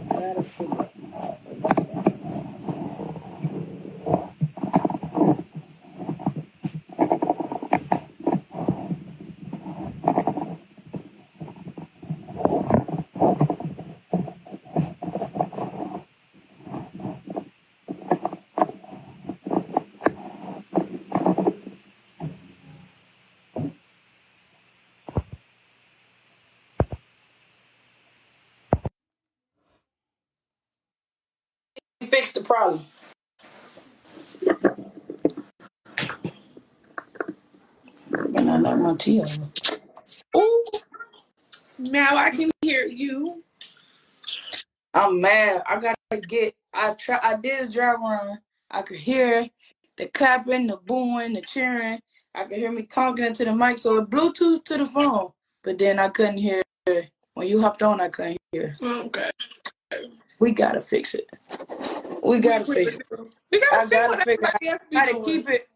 Gotta figure. Fix the problem. And I like my tea over. Ooh, Now I can hear you. I'm mad. I gotta get. I did a dry run. I could hear the clapping, the booing, the cheering. I could hear me talking into the mic, so it Bluetooth to the phone. But then I couldn't hear when you hopped on. I couldn't hear. Okay. We gotta fix it. We We gotta really fix it. do. We gotta I see gotta what figure out everybody else be how to doing. keep it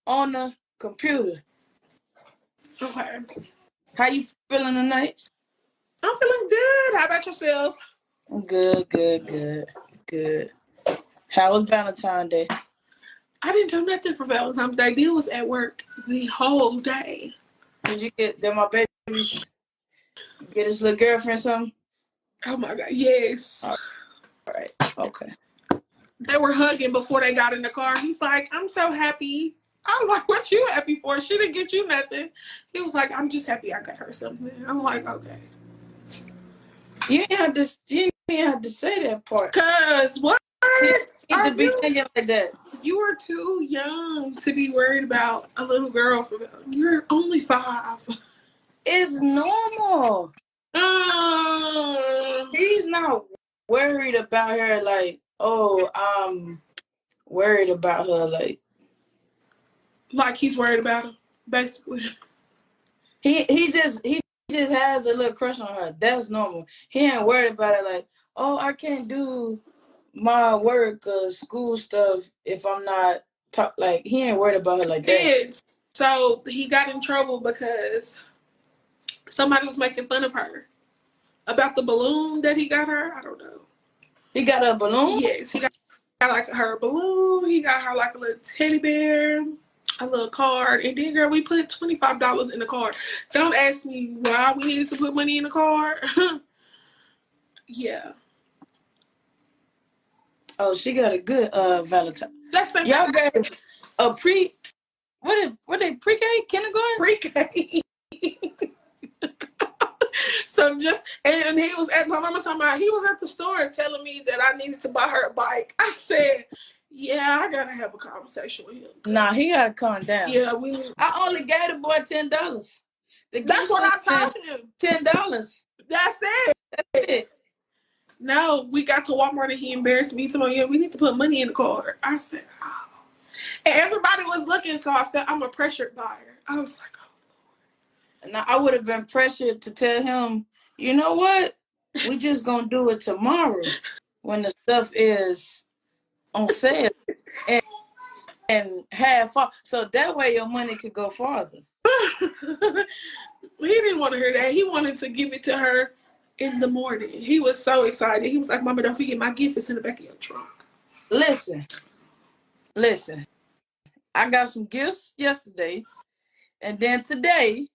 on the computer. Okay. How you feeling tonight? I'm feeling good. How about yourself? Good. How was Valentine's Day? I didn't do nothing for Valentine's Day. Bill was at work the whole day. Did my baby get his little girlfriend something? Oh my God, yes. All right. Okay. They were hugging before they got in the car. He's like, I'm so happy. I was like, what you happy for? She didn't get you nothing. He was like, I'm just happy I got her something. I'm like, okay. You ain't have to say that part. Cause what? You need Are to be you? thinking like that. You are too young to be worried about a little girl. You're only 5. It's normal. Um, He's not worried about her like, oh, I'm worried about her like he's worried about him, basically. he just has a little crush on her. That's normal. He ain't worried about it like, oh, I can't do my work or school stuff if I'm not like he ain't worried about her like that. And so he got in trouble because somebody was making fun of her about the balloon that he got her. I don't know. He got a balloon? Yes, he got like her balloon. He got her like a little teddy bear, a little card, and then girl, we put $25 in the card. Don't ask me why we needed to put money in the card. Yeah. Oh, she got a good Valentine. That's the Y'all got a what they pre-K kindergarten? pre-K. So and he was at my mama talking about he was at the store telling me that I needed to buy her a bike. I said, yeah, I gotta have a conversation with him. Nah, he gotta calm down. Yeah, I only gave the boy $10. That's what I told him. $10. That's it. That's it. No, we got to Walmart and he embarrassed me. Told me, yeah, we need to put money in the card. I said, oh. And everybody was looking, so I felt I'm a pressured buyer. I was like, oh. Now I would have been pressured to tell him, you know what? We just gonna do it tomorrow when the stuff is on sale and half off. So that way your money could go farther. He didn't want to hear that. He wanted to give it to her in the morning. He was so excited. He was like, Mama, don't forget my gift is in the back of your trunk. Listen. I got some gifts yesterday, and then today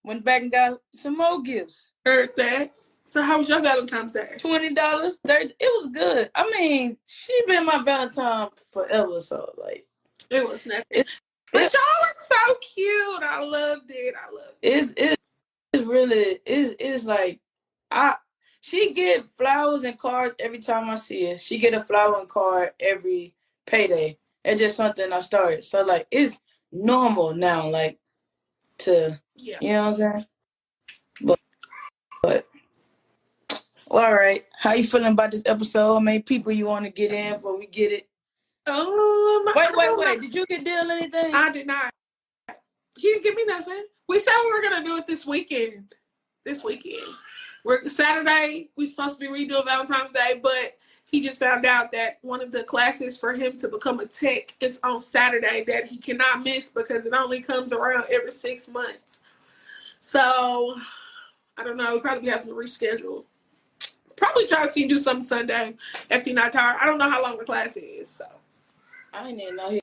went back and got some more gifts. Heard that. So how was your Valentine's Day? $20, $30. It was good. I mean, she been my Valentine forever, so like it was nothing. But y'all look so cute. I loved it. It's really it's like she get flowers and cards every time I see her. She get a flower and card every payday. It's just something I started. So like it's normal now, like to you know what I'm saying? But all right. How you feeling about this episode? How many people you want to get in before we get it? Wait. Did you get Dill anything? I did not. He didn't give me nothing. We said we were gonna do it this weekend. We're Saturday. We're supposed to be redoing Valentine's Day, but he just found out that one of the classes for him to become a tech is on Saturday that he cannot miss because it only comes around every 6 months. So I don't know. We probably have to reschedule. Probably try to see you do something Sunday if you're not tired. I don't know how long the class is, so. I didn't even know he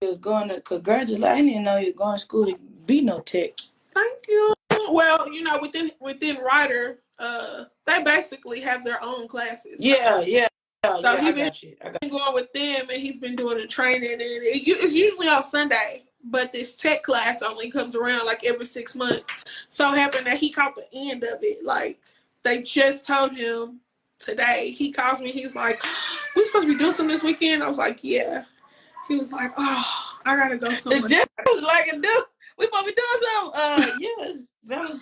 was going to congratulate. I didn't even know he was going to school to be no tech. Thank you. Well, you know, within Ryder, they basically have their own classes. Yeah. So I got you. Been going with them, and he's been doing the training, and it's usually on Sunday. But this tech class only comes around like every 6 months. So it happened that he caught the end of it. Like they just told him today. He calls me. He's like, "We supposed to be doing something this weekend." I was like, "Yeah." He was like, "Oh, I gotta go somewhere." The Jeff was like, "Dude, we supposed to be doing something." Yes, that was.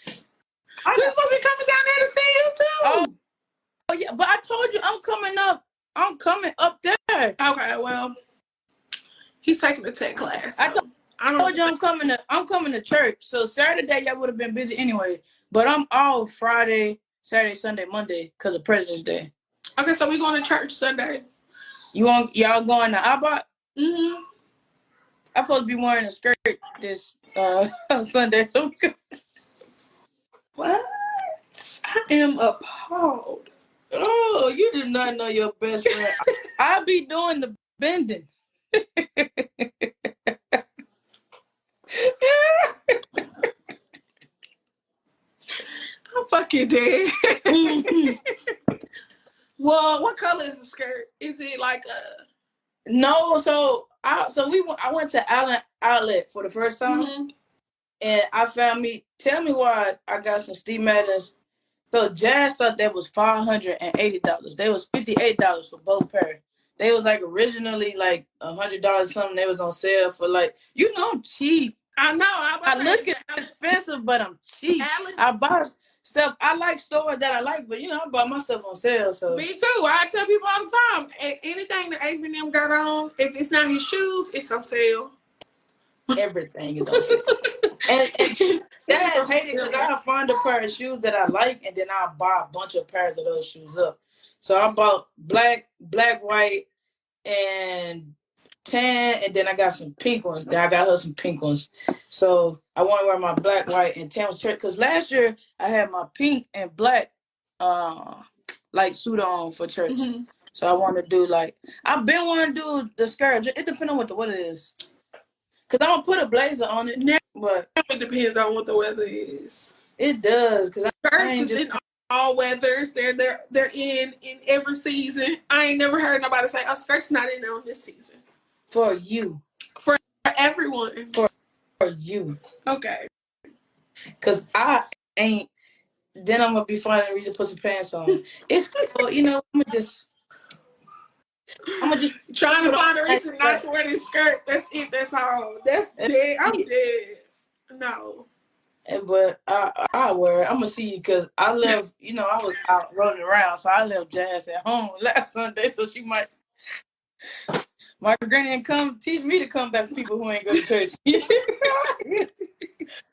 We supposed to be coming down there to see you too. Oh yeah, but I told you I'm coming up. I'm coming up there. Okay, well, he's taking a tech class. So I told you I'm coming to church. So Saturday y'all would have been busy anyway. But I'm off Friday, Saturday, Sunday, Monday because of President's Day. Okay, so we going to church Sunday. Y'all going to Abba? Mm-hmm. I'm supposed to be wearing a skirt this Sunday. So what? I am appalled. Oh, you did not know your best friend. I'll be doing the bending. I'm fucking dead. Well, what color is the skirt? Is it like a? No, I went to Allen Outlet for the first time, and I found me. Tell me why I got some Steve Maddens. So Jazz thought that was $580. They was $58 for both pairs. They was like originally like $100 something. They was on sale for like I'm cheap. I know. I look expensive, but I'm cheap. I buy stuff. I like stores that I like, but I buy my stuff on sale. So me too. I tell people all the time, anything that H&M got on, if it's not his shoes, it's on sale. Everything is on sale. and that's hated because I find a pair of shoes that I like, and then I'll buy a bunch of pairs of those shoes up. So I bought black, white, and tan, and then I got some pink ones. Then I got her some pink ones. So I want to wear my black, white, and tan shirt because last year I had my pink and black like suit on for church. Mm-hmm. So I want to do I've been wanting to do the skirt. It depends on what it is. Because I'm going to put a blazer on it. Now, but it depends on what the weather is. It does. Because skirts is in all weathers. They're in every season. I ain't never heard nobody say, "Oh, skirt's not in on this season." For you. For everyone. For you. Okay. Because I ain't. Then I'm going to be finding a reason to put some pants on. It's cool. I'm going to just trying to find a reason not to wear this skirt. That's it. That's all. That's dead. I'm dead. No. But I wear it. I'm gonna see you because I left. I was out running around, so I left Jazz at home last Sunday. So she might. My granny didn't come teach me to come back to people who ain't go to church.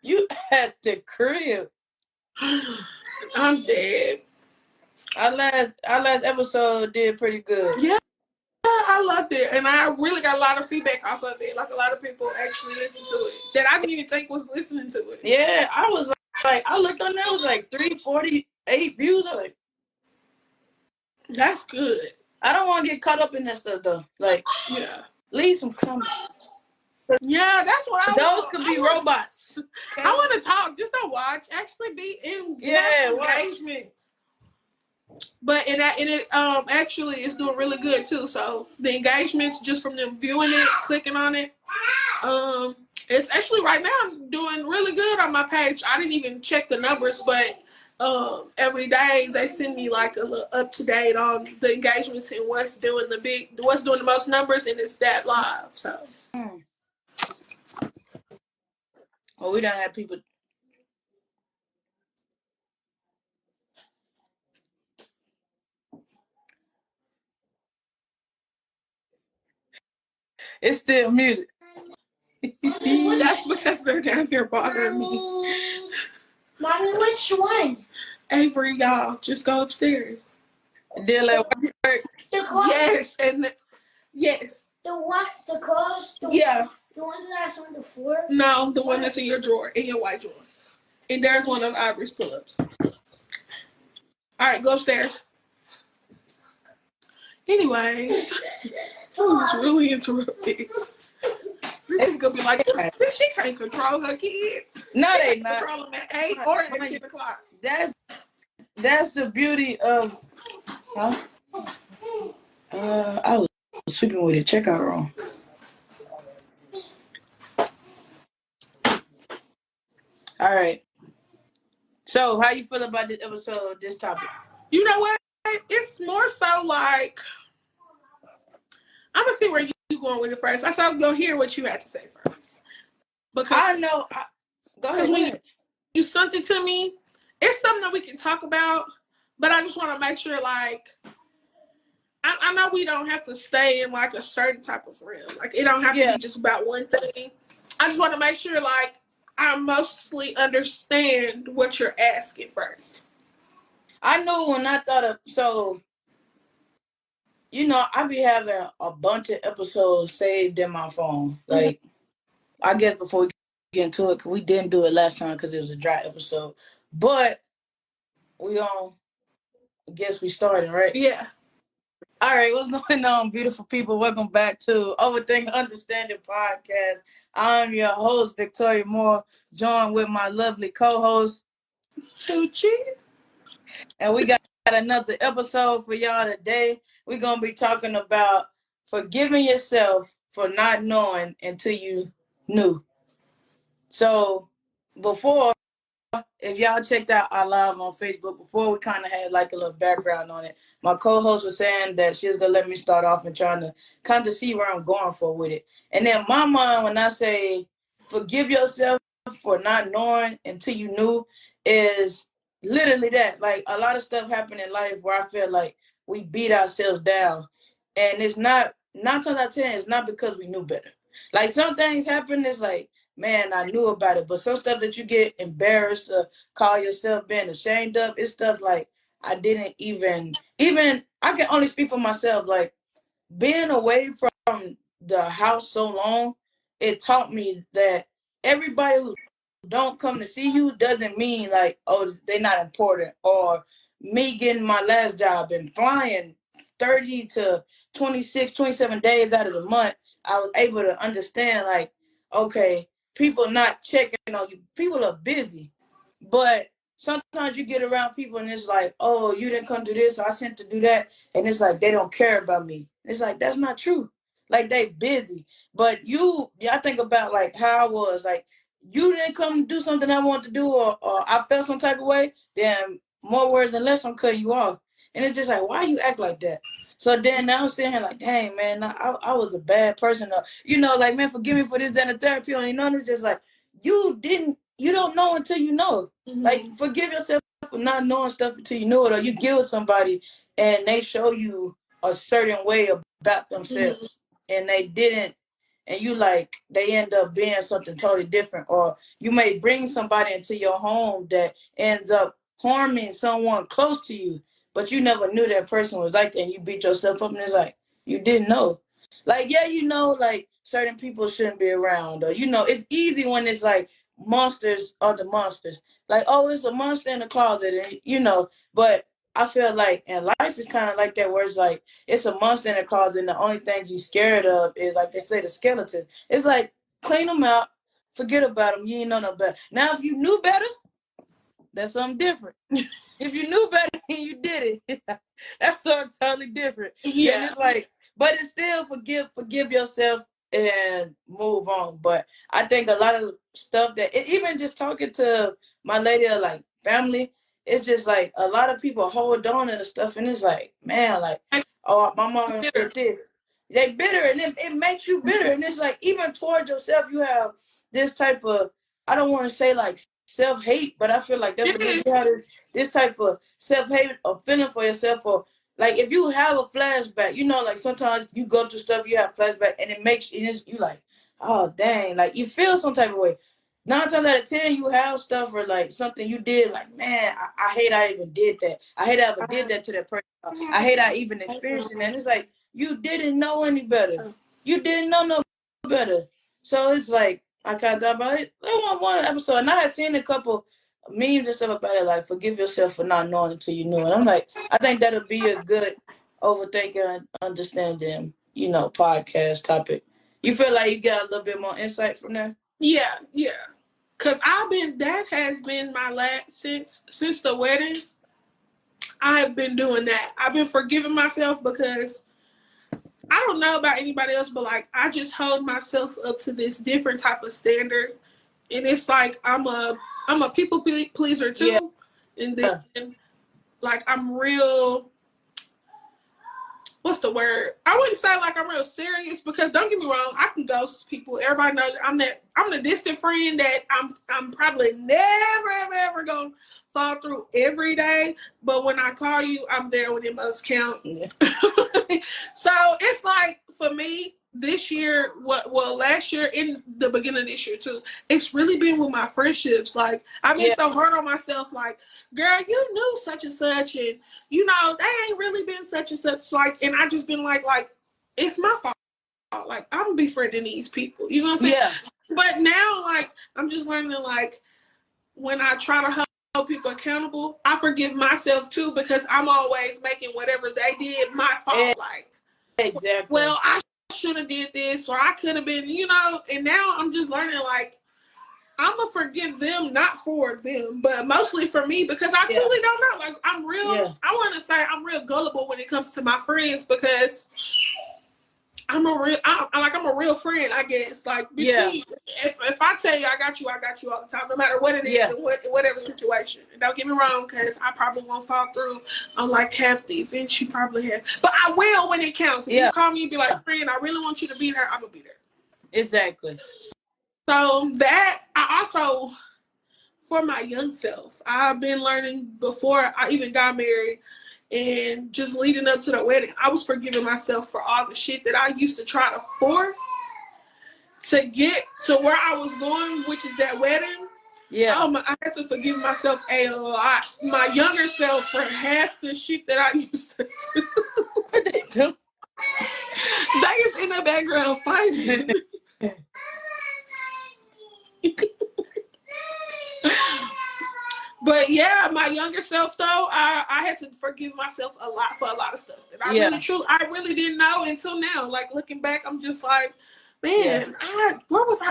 You at the crib. I'm dead. Our last episode did pretty good. Yeah. I loved it, and I really got a lot of feedback off of it. Like a lot of people actually listened to it that I didn't even think was listening to it. Yeah, I was like, I looked on there, it was like 348 views. I'm like, that's good. I don't want to get caught up in that stuff though. Yeah, leave some comments. Yeah, that's what I want. Those could be robots. Okay? I want to talk, just don't watch. Actually, be in engagements. But it actually is doing really good too. So the engagements just from them viewing it, clicking on it, it's actually right now doing really good on my page. I didn't even check the numbers, but every day they send me like a little up to date on the engagements and what's doing the most numbers, and it's that live. So. Well, we don't have people. It's still muted. That's because they're down here bothering me. Mommy, which one? Avery, y'all, just go upstairs. Deal at work. Yes, and yes. The clothes? Yeah. The one that's on the floor? No, the one that's in your drawer, in your white drawer. And there's one of Aubrey's pull-ups. All right, go upstairs. Anyways, I was really interrupted. This is gonna be like this. She can't control her kids. No, She they can't not. control them at 8 or at 10 o'clock. That's the beauty of. Huh? I was sweeping with a checkout room. All right. So, how you feel about this episode, this topic? You know what? It's more so like I'm gonna see where you going with it first. I said I'm gonna hear what you had to say first. Because I know. Go ahead. when you something to me, it's something that we can talk about. But I just want to make sure, like, I know we don't have to stay in like a certain type of realm. Like, it don't have to be just about one thing. I just want to make sure, like, I mostly understand what you're asking first. I know when I thought of I be having a bunch of episodes saved in my phone. Like, I guess before we get into it, cause we didn't do it last time because it was a dry episode. But I guess we started, right? Yeah. All right, what's going on, beautiful people? Welcome back to Overthink Understanding Podcast. I'm your host, Viktoriya Moore, joined with my lovely co-host, Toochie. and we got another episode for y'all today. We're going to be talking about forgiving yourself for not knowing until you knew. So, if y'all checked out our live on Facebook before, we kind of had like a little background on it. My co-host was saying that she was going to let me start off and trying to kind of see where I'm going for with it. And then my mind, when I say forgive yourself for not knowing until you knew, is literally that. Like, a lot of stuff happened in life where I feel like we beat ourselves down. And it's not 9 times out of 10, it's not because we knew better. Like, some things happen, it's like, man, I knew about it. But some stuff that you get embarrassed to call yourself being ashamed of, it's stuff like I didn't even I can only speak for myself. Like, being away from the house so long, it taught me that everybody who don't come to see you doesn't mean like, oh, they're not important. Or me getting my last job and flying 30 to 26, 27 days out of the month, I was able to understand, like, okay, people not checking on you. People are busy. But sometimes you get around people and it's like, oh, you didn't come to this, so I sent to do that. And it's like, they don't care about me. It's like, that's not true. Like, they busy. But I think about like how I was, like, you didn't come to do something I wanted to do, or I felt some type of way, then more words than less, I'm cutting you off. And it's just like, why you act like that? So then now I'm sitting here like, dang, man, I was a bad person. Like, man, forgive me for this, that, and the therapy. And it's just like, you don't know until you know. Mm-hmm. Like, forgive yourself for not knowing stuff until you know it, or you give somebody and they show you a certain way about themselves, and they didn't, and you like, they end up being something totally different. Or you may bring somebody into your home that ends up harming someone close to you, but you never knew that person was like that, and you beat yourself up, and it's like, you didn't know. Like, yeah, like, certain people shouldn't be around, or it's easy when it's like monsters are the monsters. Like, oh, it's a monster in the closet, and but I feel like in life is kind of like that, where it's like, it's a monster in the closet, and the only thing you're scared of is, like they say, the skeleton. It's like, clean them out, forget about them, you ain't know no better. Now, if you knew better, that's something different. If you knew better and you did it, that's something totally different. Yeah. And it's like, but it's still forgive yourself and move on. But I think a lot of stuff even just talking to my lady or like family, it's just like a lot of people hold on to the stuff, and it's like, man, like, oh, my mom did this. They bitter, and it makes you bitter. And it's like, even towards yourself, you have this type of, I don't want to say like self-hate, but I feel like that's what it is. You have this type of self-hate or feeling for yourself, or like, if you have a flashback, like, sometimes you go through stuff, you have flashback, and it makes you like, oh, dang, like, you feel some type of way. 9 times out of 10, you have stuff or like something you did, like, man, I hate I even did that. I hate I ever did that to that person. I hate I even experienced it. And it's like, you didn't know any better. You didn't know no better. So it's like, I kind of thought about it. One episode, and I had seen a couple memes and stuff about it, like forgive yourself for not knowing until you knew. And I'm like, I think that'll be a good overthinking, understanding, podcast topic. You feel like you got a little bit more insight from that? Yeah. Cause that has been my last since the wedding. I have been doing that. I've been forgiving myself because I don't know about anybody else, but like I just hold myself up to this different type of standard, and it's like I'm a people pleaser too, Yeah. And then like I'm real. What's the word? I wouldn't say like I'm real serious because don't get me wrong, I can ghost people. Everybody knows I'm the distant friend that I'm probably never ever gonna fall through every day. But when I call you, I'm there when it must count. Yeah. So it's like for me this year, last year in the beginning of this year too, it's really been with my friendships. Like I've been so hard on myself. Like, girl, you knew such and such, and you know they ain't really been such and such. Like, and I just been like it's my fault. Like I'm befriending these people. You know what I'm saying? Yeah. But now, like I'm just learning. Like when I try to hold people accountable, I forgive myself too because I'm always making whatever they did my fault. Like, exactly. Well, I should have did this, or I could have been, and now I'm just learning, like, I'm going to forgive them, not for them, but mostly for me, because I truly don't know. Like, I'm real, I want to say I'm real gullible when it comes to my friends, because I'm a real friend, I guess. Like, if I tell you I got you all the time, no matter what it is, and whatever situation. And don't get me wrong, because I probably won't fall through on like half the events you probably have. But I will when it counts. If you call me and be like, friend, I really want you to be there, I'm going to be there. Exactly. So that, I also, for my young self, I've been learning before I even got married, and just leading up to the wedding, I was forgiving myself for all the shit that I used to try to force to get to where I was going, which is that wedding. Yeah. I had to forgive myself a lot. My younger self for half the shit that I used to do. They is in the background fighting. But yeah, my younger self though, I had to forgive myself a lot for a lot of stuff that I really didn't know until now. Like looking back, I'm just like, man, what was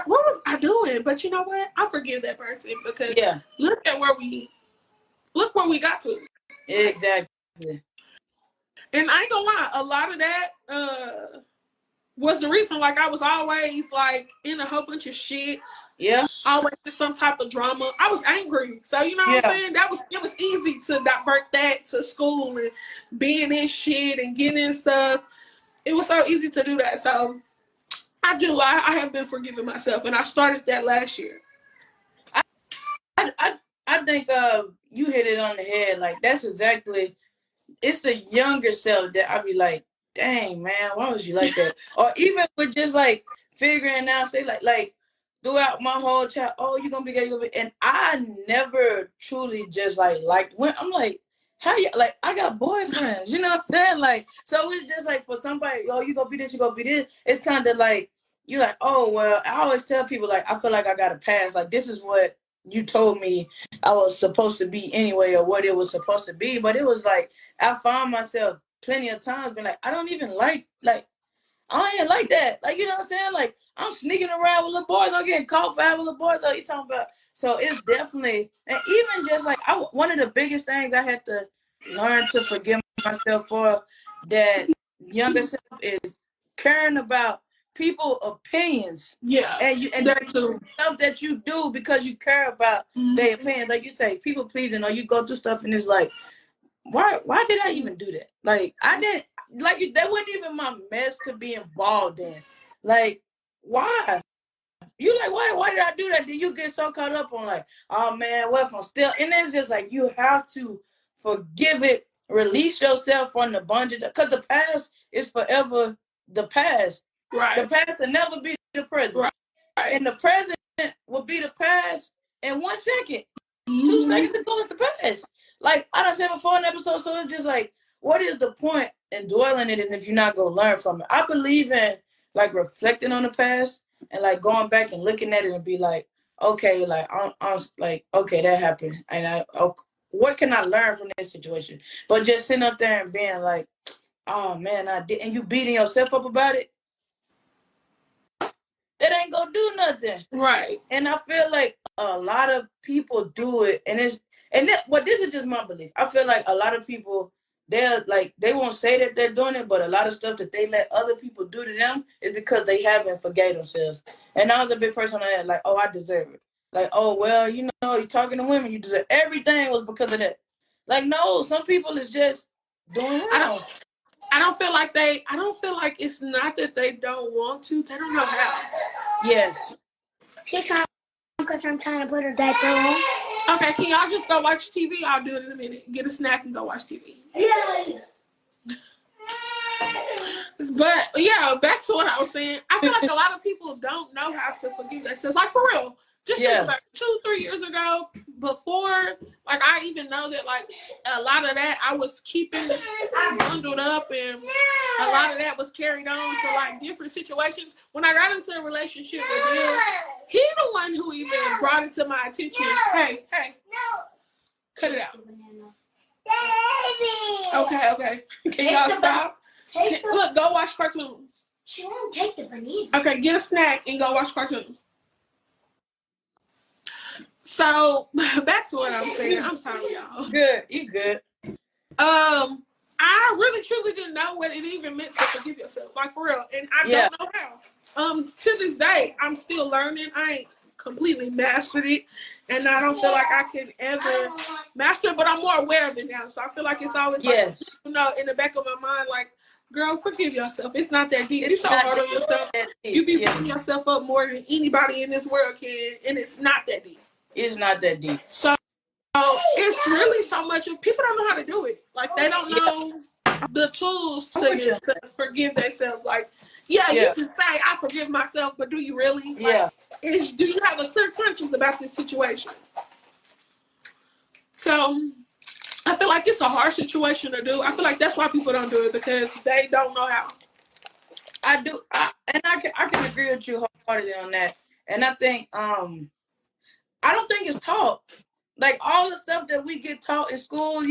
I doing? But you know what? I forgive that person because look where we got to. Exactly. And I ain't gonna lie, a lot of that was the reason. Like I was always like in a whole bunch of shit. Yeah. Always some type of drama. I was angry. So you know what I'm saying? It was easy to divert that to school and being in shit and getting in stuff. It was so easy to do that. So I have been forgiving myself, and I started that last year. I think you hit it on the head. Like that's exactly, it's the younger self that I be like, dang man, why was you like that? Or even with just like figuring out, say like throughout my whole child, oh, you're gonna be gay, and I never truly just like when I'm like, how you, like I got boyfriends, you know what I'm saying? Like, so it's just like for somebody, oh, you gonna be this, you gonna be this. It's kind of like you're like, oh well, I always tell people like I feel like I got a pass, like this is what you told me I was supposed to be anyway, or what it was supposed to be. But it was like I found myself plenty of times being like, I don't even like I ain't like that. Like, you know what I'm saying? Like, I'm sneaking around with little boys. I'm getting caught for having little boys. Like, you talking about? So it's definitely, and even just like, one of the biggest things I had to learn to forgive myself for that younger self is caring about people's opinions. Yeah. And that stuff that you do because you care about their opinions. Like you say, people pleasing, or you go through stuff and it's like, why did I even do that? Like I didn't like that wasn't even my mess to be involved in. Like why? You like why did I do that? Then you get so caught up on like, oh man, what if I'm still, and it's just like you have to forgive it, release yourself from the bondage, because the past is forever the past. Right. The past will never be the present. Right. And the present will be the past in 1 second. 2 seconds ago is the past. Like I done said before in episode, so it's just like, what is the point in dwelling in it if you're not gonna learn from it? I believe in like reflecting on the past and like going back and looking at it and be like, okay, like I'm like, okay, that happened, and what can I learn from this situation? But just sitting up there and being like, oh man, I did, and you beating yourself up about it, that ain't gonna do nothing. Right. And I feel like a lot of people do it, and this is just my belief. I feel like a lot of people, they won't say that they're doing it, but a lot of stuff that they let other people do to them is because they haven't forgave themselves. And I was a big person on that, like, oh, I deserve it. Like, oh well, you're talking to women, you deserve everything was because of that. Like, no, some people is just doing wrong. I don't feel like it's not that they don't want to. They don't know how. Yes. Because I'm trying to put her diaper on. Okay, can y'all just go watch TV? I'll do it in a minute. Get a snack and go watch TV. Yeah. But yeah, back to what I was saying. I feel like a lot of people don't know how to forgive themselves. Like, for real. Just think about it. 2-3 years ago, before, like, I even know that, like, a lot of that I was keeping bundled up, and a lot of that was carried on to, like, different situations. When I got into a relationship with him, he the one who even brought it to my attention. Hey, cut it out. Okay. Can y'all stop? Look, go watch cartoons. She won't take the banana. Okay, get a snack and go watch cartoons. So, back to what I'm saying. I'm sorry, y'all. Good, you good. I really truly didn't know what it even meant to forgive yourself, like, for real, and I don't know how. To this day, I'm still learning. I ain't completely mastered it, and I don't feel like I can ever master it, but I'm more aware of it now. So I feel like it's always like, in the back of my mind, like, girl, forgive yourself. It's not that deep. You're so hard on yourself. You be beating yourself up more than anybody in this world can, and it's not that deep. It's not that deep. So it's really so much of people don't know how to do it. Like, they don't know the tools to forgive themselves. Like, you can say I forgive myself, but do you really? Like, do you have a clear conscience about this situation? So I feel like it's a hard situation to do. I feel like that's why people don't do it, because they don't know how. I do, and I can agree with you wholeheartedly on that. And I think I don't think it's taught. Like, all the stuff that we get taught in school, and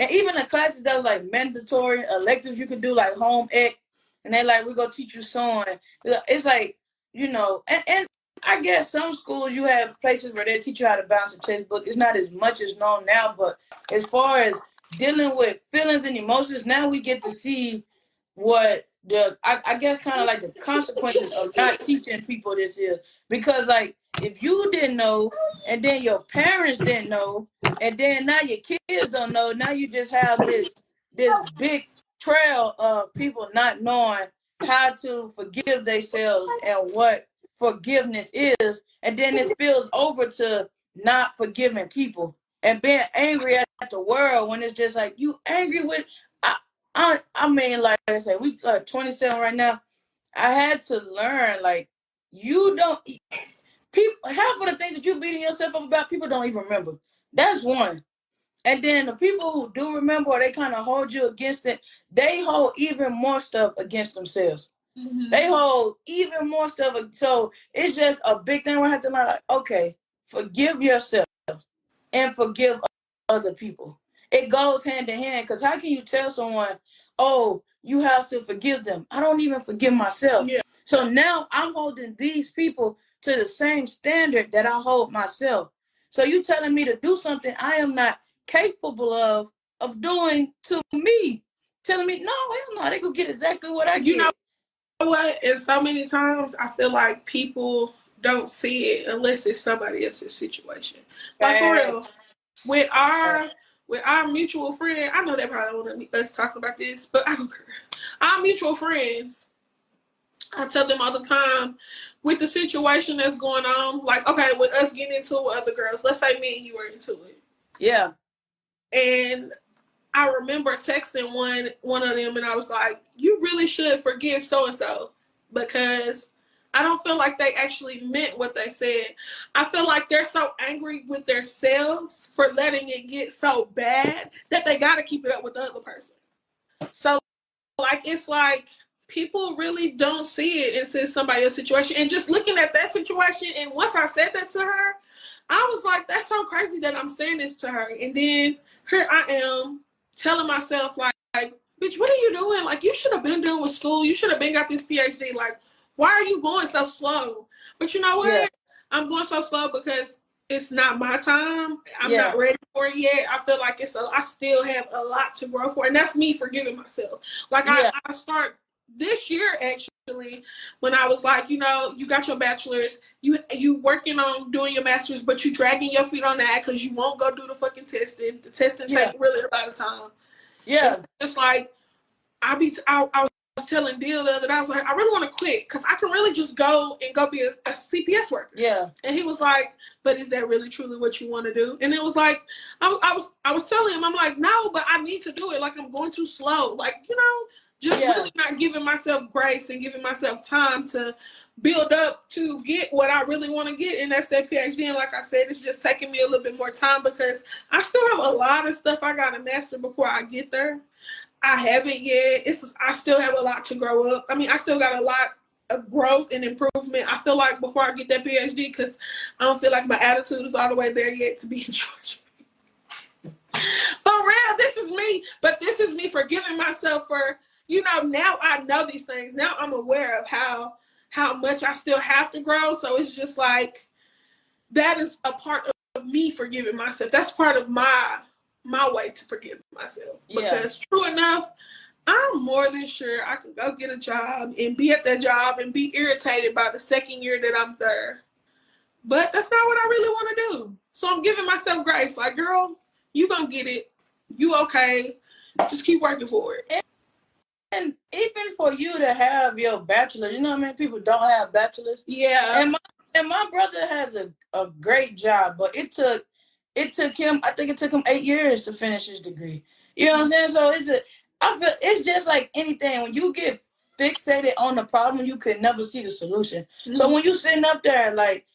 even the classes that was like mandatory electives, you could do like home ec, and they like, we're gonna teach you sewing. It's like, and I guess some schools you have places where they teach you how to balance a textbook. It's not as much as known now, but as far as dealing with feelings and emotions, now we get to see what I guess kind of like the consequences of not teaching people this is. Because, like, if you didn't know, and then your parents didn't know, and then now your kids don't know, now you just have this big trail of people not knowing how to forgive themselves and what forgiveness is, and then it spills over to not forgiving people and being angry at the world, when it's just like, you angry with I mean, like I said, we 27 right now. I had to learn, like, you don't people half of the things that you beating yourself up about, people don't even remember. That's one. And then the people who do remember, or they kind of hold you against it, they hold even more stuff against themselves. Mm-hmm. They hold even more stuff. So it's just a big thing where I have to learn, like, okay, forgive yourself and forgive other people. It goes hand in hand, because how can you tell someone, oh, you have to forgive them? I don't even forgive myself. Yeah. So now I'm holding these people to the same standard that I hold myself. So you telling me to do something I am not capable of doing to me. Telling me, no, hell no, they gonna get exactly what I get. You know what? And so many times I feel like people don't see it unless it's somebody else's situation. Like, for real, with our mutual friend, I know they probably don't want us talking about this, but I don't care. Our mutual friends, I tell them all the time, with the situation that's going on, like, okay, with us getting into it with other girls, let's say me and you were into it. Yeah. And I remember texting one of them, and I was like, you really should forgive so-and-so, because I don't feel like they actually meant what they said. I feel like they're so angry with themselves for letting it get so bad that they got to keep it up with the other person. So, like, it's like, people really don't see it until somebody else's situation. And just looking at that situation, and once I said that to her, I was like, that's so crazy that I'm saying this to her. And then here I am telling myself, like, bitch, what are you doing? Like, you should have been done with school. You should have been got this PhD. Like, why are you going so slow? But you know what? Yeah. I'm going so slow because it's not my time. I'm not ready for it yet. I feel like I still have a lot to grow for. And that's me forgiving myself. Like, I start this year, actually, when I was like, you know, you got your bachelor's, you working on doing your master's, but you dragging your feet on that because you won't go do the fucking testing. The testing takes really a lot of time. Yeah. It's just like, I was telling Deal the other day, I was like, I really want to quit because I can really just go be a CPS worker. Yeah. And he was like, but is that really truly what you want to do? And it was like, I was telling him, I'm like, no, but I need to do it. Like, I'm going too slow. Like, you know, just really not giving myself grace and giving myself time to build up to get what I really want to get. And that's that PhD. And like I said, it's just taking me a little bit more time because I still have a lot of stuff I got to master before I get there. I haven't yet. I still have a lot to grow up. I mean, I still got a lot of growth and improvement. I feel like before I get that PhD, because I don't feel like my attitude is all the way there yet to be in Georgia. For real, this is me. But this is me forgiving myself for, you know, now I know these things. Now I'm aware of how much I still have to grow. So it's just like, that is a part of me forgiving myself. That's part of my way to forgive myself. Because true enough, I'm more than sure I could go get a job and be at that job and be irritated by the second year that I'm there. But that's not what I really want to do. So I'm giving myself grace. Like, girl, you gonna get it. You okay. Just keep working for it. And even for you to have your bachelor, you know what I mean? People don't have bachelors. Yeah. And my brother has a great job, but it took him, I think it took him 8 years to finish his degree. You know what I'm saying? So I feel it's just like anything. When you get fixated on the problem, you can never see the solution. Mm-hmm. So when you sitting up there, like,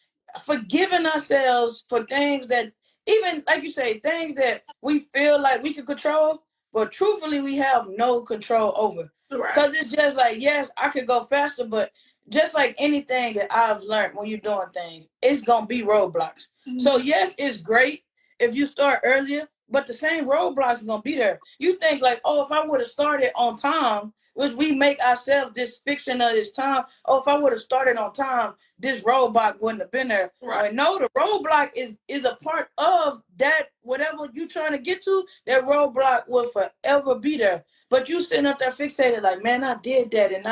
forgiving ourselves for things that, even like you say, things that we feel like we can control, but truthfully we have no control over. Because it's just like, yes, I could go faster, but just like anything that I've learned when you're doing things, it's going to be roadblocks. Mm-hmm. So yes, it's great if you start earlier, but the same roadblocks are going to be there. You think like, oh, if I would have started on time, which we make ourselves this fiction of this time, oh, if I would have started on time, this roadblock wouldn't have been there. Right. But no, the roadblock is a part of that, whatever you're trying to get to, that roadblock will forever be there. But you sitting up there fixated like, man, I did that and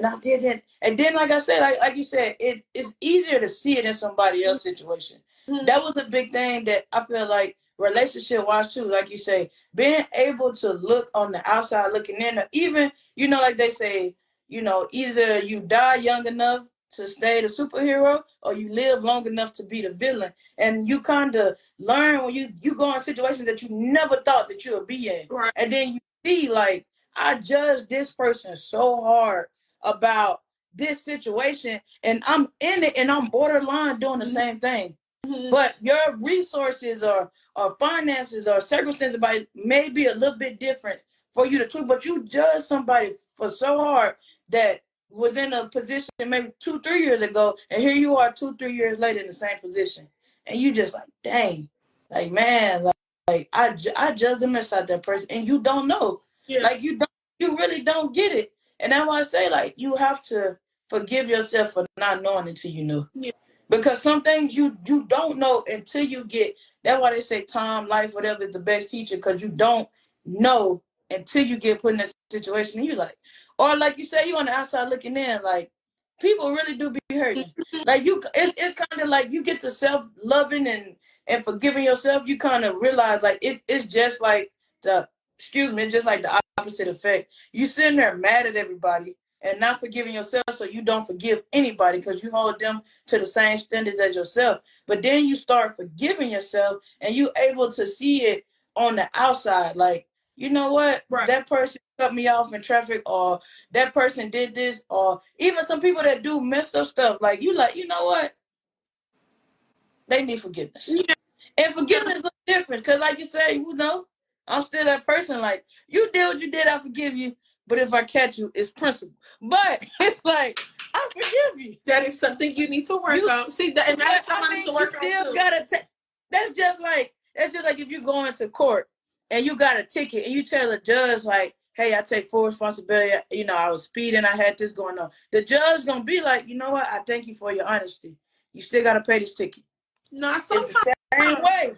I didn't. And then, like I said, like you said, it's easier to see it in somebody else's situation. Mm-hmm. That was a big thing that I feel like relationship-wise too, like you say, being able to look on the outside looking in, or even, you know, like they say, you know, either you die young enough to stay the superhero or you live long enough to be the villain. And you kind of learn when you go in situations that you never thought that you would be in. Right. And then you see, like, I judge this person so hard about this situation and I'm in it and I'm borderline doing the same thing. Mm-hmm. But your resources or finances or circumstances may be a little bit different for you to tweet, but you judge somebody for so hard that was in a position maybe 2-3 years ago, and here you are 2-3 years later in the same position, and you just like, dang, like, man, like I judge the mess out that person, and you don't know, like you really don't get it, and that's why I say, like, you have to forgive yourself for not knowing until you know. Yeah. Because some things you don't know until you get. That's why they say time, life, whatever is the best teacher, because you don't know until you get put in that situation. And you like, or like you say, you on the outside looking in, like, people really do be hurting. Like it's kind of like you get to self-loving and forgiving yourself. You kind of realize like it's just like just like the opposite effect. You sitting there mad at everybody and not forgiving yourself, so you don't forgive anybody because you hold them to the same standards as yourself. But then you start forgiving yourself and you able to see it on the outside. Like, you know what? Right. That person cut me off in traffic, or that person did this, or even some people that do messed up stuff. Like, you know what? They need forgiveness. Yeah. And forgiveness looks different because, like you say, you know, I'm still that person. Like, you did what you did, I forgive you. but if I catch you, it's principle. But it's like, I forgive you. That is something you need to work on. See, and that's something I need to work on still too. Gotta that's just like if you go into court and you got a ticket and you tell the judge like, hey, I take full responsibility. You know, I was speeding. I had this going on. The judge gonna be like, you know what? I thank you for your honesty. You still gotta pay this ticket. Not sometimes. It's the same way.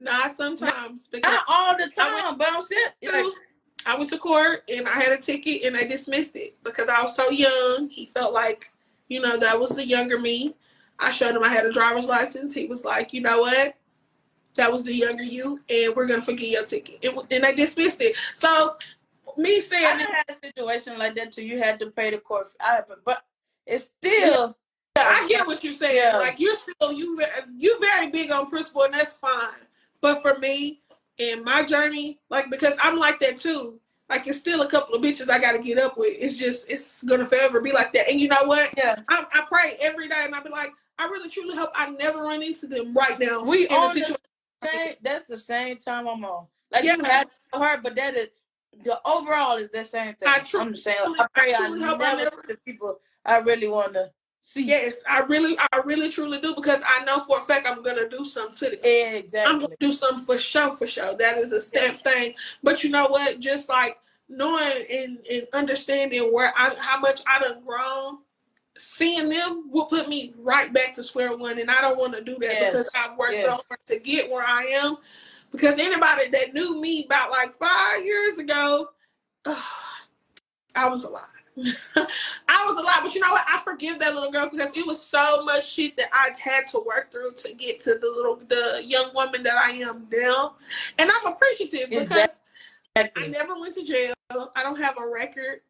Not sometimes. Not all the time, but I'm saying. I went to court and I had a ticket and they dismissed it because I was so young. He felt like, you know, that was the younger me. I showed him I had a driver's license. He was like, you know what? That was the younger you, and we're going to forgive your ticket. And they dismissed it. So, me saying I had a situation like that too. You had to pay the court. But it's still. Yeah, I get what you're saying. Yeah. Like, you're very big on principle, and that's fine. But for me, in my journey, like, because I'm like that too. Like, it's still a couple of bitches I got to get up with. It's going to forever be like that. And you know what? Yeah. I pray every day, and I be like, I really truly hope I never run into them right now. We on the same. That's the same time I'm on. Like, you had to hurt, but that is the overall is the same thing. I'm just saying. I pray I never the people I really want to see. Yes, I really truly do, because I know for a fact I'm gonna do something to them. Exactly. I'm gonna do something for sure. That is a step thing. But you know what? Just like knowing and understanding how much I done grown, seeing them will put me right back to square one, and I don't want to do that because I've worked so hard to get where I am. Because anybody that knew me about like 5 years ago, I was a lot. I was a lot, but you know what? I forgive that little girl because it was so much shit that I had to work through to get to the young woman that I am now, and I'm appreciative because I never went to jail. I don't have a record.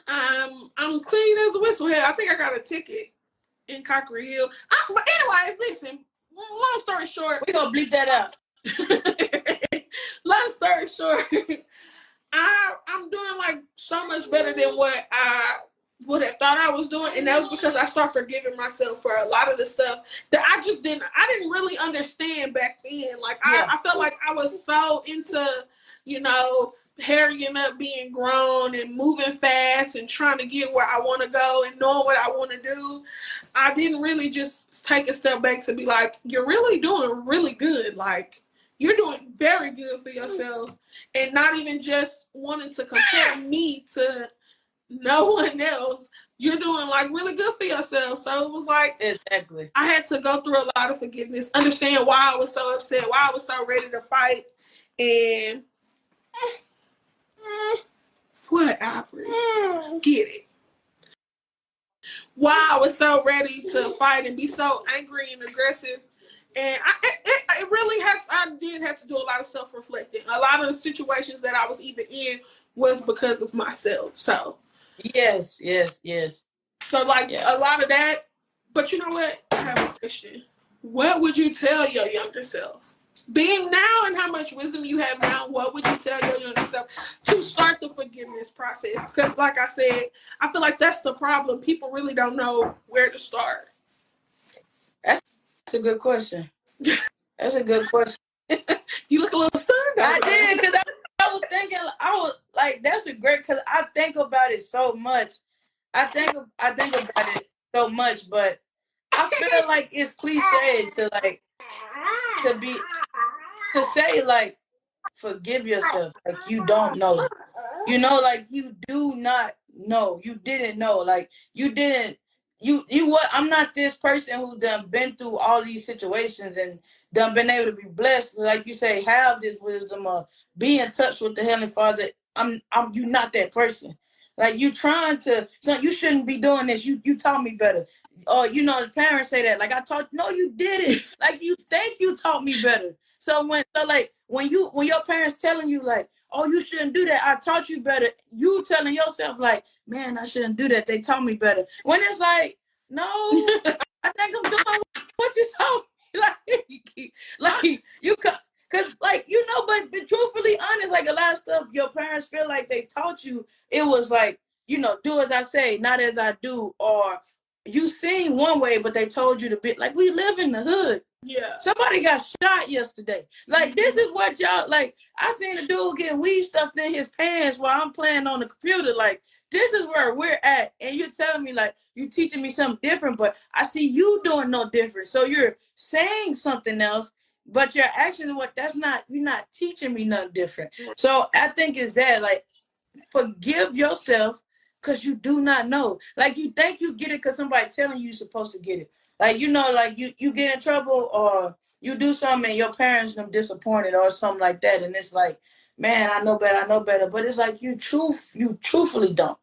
I'm clean as a whistle. Hell, I think I got a ticket in Cockery Hill. But anyways, listen. Long story short, we gonna bleep that out. Long story short, I'm doing like so much better than what I would have thought I was doing, and that was because I started forgiving myself for a lot of the stuff that I didn't really understand back then. Like I felt like I was so into, you know, hurrying up, being grown and moving fast and trying to get where I want to go and knowing what I want to do. I didn't really just take a step back to be like, you're really doing really good. Like, you're doing very good for yourself, and not even just wanting to compare me to no one else. You're doing like really good for yourself. So it was like, I had to go through a lot of forgiveness, understand why I was so upset, why I was so ready to fight, and what, Alfred? Get it. Why I was so ready to fight and be so angry and aggressive. And it really I did have to do a lot of self-reflecting. A lot of the situations that I was even in was because of myself. So yes. So like a lot of that. But you know what? I have a question. What would you tell your younger self? Being now and how much wisdom you have now, what would you tell your younger self to start the forgiveness process? Because like I said, I feel like that's the problem. People really don't know where to start. That's a good question. That's a good question. You look a little stunned. I did, because I was thinking, I was like, that's a great, because I think about it so much. I think about it so much, but I feel like it's cliche to say like, forgive yourself. Like, you don't know. You know, like, you do not know. You didn't know. Like, you didn't. You what? I'm not this person who done been through all these situations and done been able to be blessed. Like you say, have this wisdom or be in touch with the Heavenly Father. You not that person. Like, you trying to, so you shouldn't be doing this. You taught me better. Or, you know, the parents say that. Like, no, you didn't. Like, you think you taught me better. So when your parents telling you like, oh, you shouldn't do that, I taught you better, you telling yourself like, man, I shouldn't do that, they taught me better. When it's like, no, I think I'm doing what you told me. Like you cause like, you know, but truthfully honest, like a lot of stuff your parents feel like they taught you, it was like, you know, do as I say, not as I do, or you seen one way, but they told you to be like, we live in the hood. Yeah. Somebody got shot yesterday. Like, this is what y'all, like, I seen a dude getting weed stuffed in his pants while I'm playing on the computer. Like, this is where we're at. And you're telling me, like, you teaching me something different, but I see you doing no different. So you're saying something else, but your action, you're not teaching me nothing different. So I think it's that, like, forgive yourself because you do not know. Like, you think you get it because somebody telling you you're supposed to get it. Like, like you get in trouble or you do something and your parents them disappointed or something like that. And it's like, man, I know better. But it's like you truthfully don't.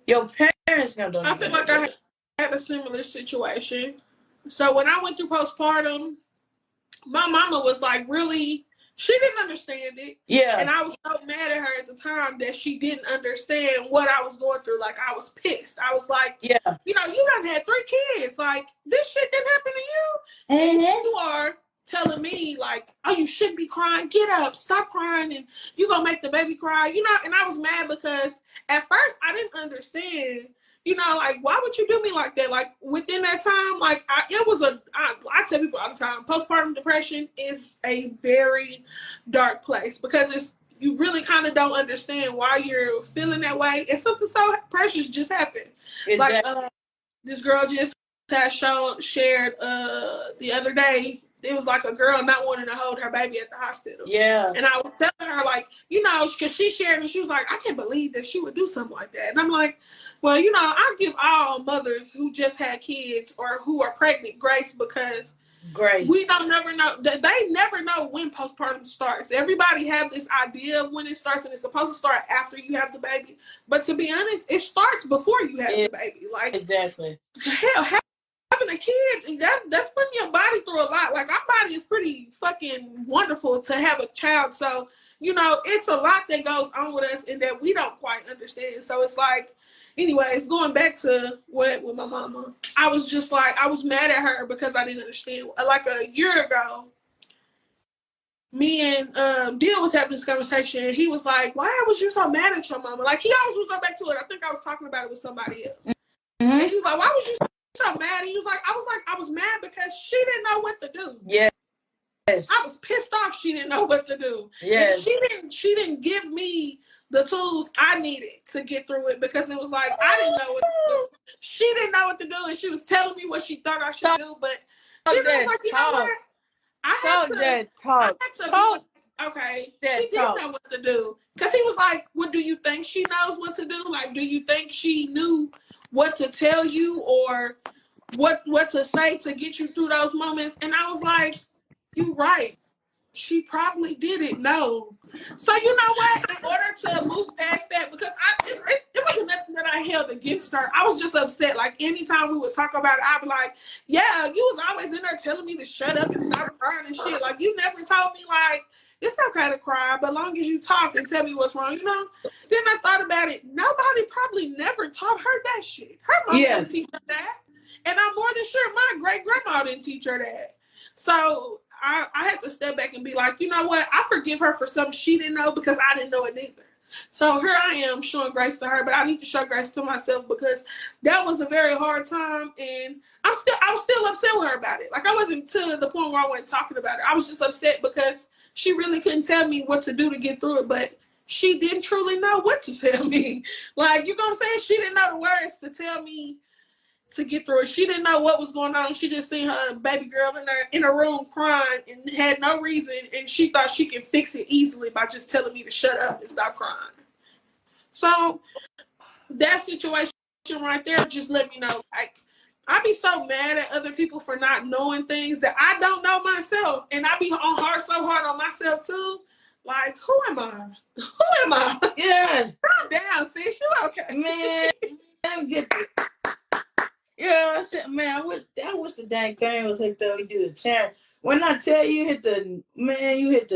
Your parents don't I even feel know like I better. had a similar situation. So when I went through postpartum, my mama was like really, she didn't understand it. Yeah. And I was so mad at her at the time that she didn't understand what I was going through. Like, I was pissed. I was like, yeah, you done had 3 kids. Like, this shit didn't happen to you. And you are telling me, like, oh, you shouldn't be crying. Get up. Stop crying. And you're going to make the baby cry. And I was mad because at first I didn't understand. Like, why would you do me like that? Like, within that time, like, I tell people all the time, postpartum depression is a very dark place because you really kind of don't understand why you're feeling that way. And something so precious just happened. Exactly. Like, this girl just shared the other day, it was like a girl not wanting to hold her baby at the hospital. Yeah. And I was telling her, like, because she shared and she was like, I can't believe that she would do something like that. And I'm like, well, I give all mothers who just had kids or who are pregnant grace because we don't never know. They never know when postpartum starts. Everybody have this idea of when it starts, and it's supposed to start after you have the baby. But to be honest, it starts before you have the baby. Like, exactly. Hell, having a kid, that's putting your body through a lot. Like, our body is pretty fucking wonderful to have a child. So, it's a lot that goes on with us and that we don't quite understand. So it's like, anyways, going back to what with my mama, I was just like, I was mad at her because I didn't understand. Like, a year ago, me and Deal was having this conversation, and he was like, why was you so mad at your mama? Like, he always was go back to it. I think I was talking about it with somebody else. And he's like, why was you so mad? And he was like, I was mad because she didn't know what to do. Yes. I was pissed off she didn't know what to do. Yes. And she didn't give me the tools I needed to get through it because it was like, I didn't know what to do. She didn't know what to do, and she was telling me what she thought I should do, but then I was like, you know what? I had to okay, she didn't know what to do. Because he was like, well, do you think she knows what to do? Like, do you think she knew what to tell you or what to say to get you through those moments? And I was like, you're right. She probably didn't know. So you know what? In order to move past that, because it wasn't nothing that I held against her. I was just upset. Like, anytime we would talk about it, I'd be like, yeah, you was always in there telling me to shut up and stop crying and shit. Like, you never told me, like, it's okay to cry, but long as you talk and tell me what's wrong, Then I thought about it. Nobody probably never taught her that shit. Her mom didn't teach her that. And I'm more than sure my great-grandma didn't teach her that. So I had to step back and be like, you know what? I forgive her for something she didn't know because I didn't know it either. So here I am showing grace to her, but I need to show grace to myself because that was a very hard time, and I was still upset with her about it. Like, I wasn't to the point where I wasn't talking about it. I was just upset because she really couldn't tell me what to do to get through it, but she didn't truly know what to tell me. Like, you know what I'm saying? She didn't know the words to tell me to get through it. She didn't know what was going on. She just seen her baby girl in a room crying and had no reason, and she thought she could fix it easily by just telling me to shut up and stop crying. So that situation right there just let me know, like, I be so mad at other people for not knowing things that I don't know myself, and I be so hard on myself too. Like, who am I? Who am I? Yeah. Calm down, sis. You okay? Man, let me get the. Yeah, I said, man, I wish the dang thing was like that. We do the chant. When I tell you, hit the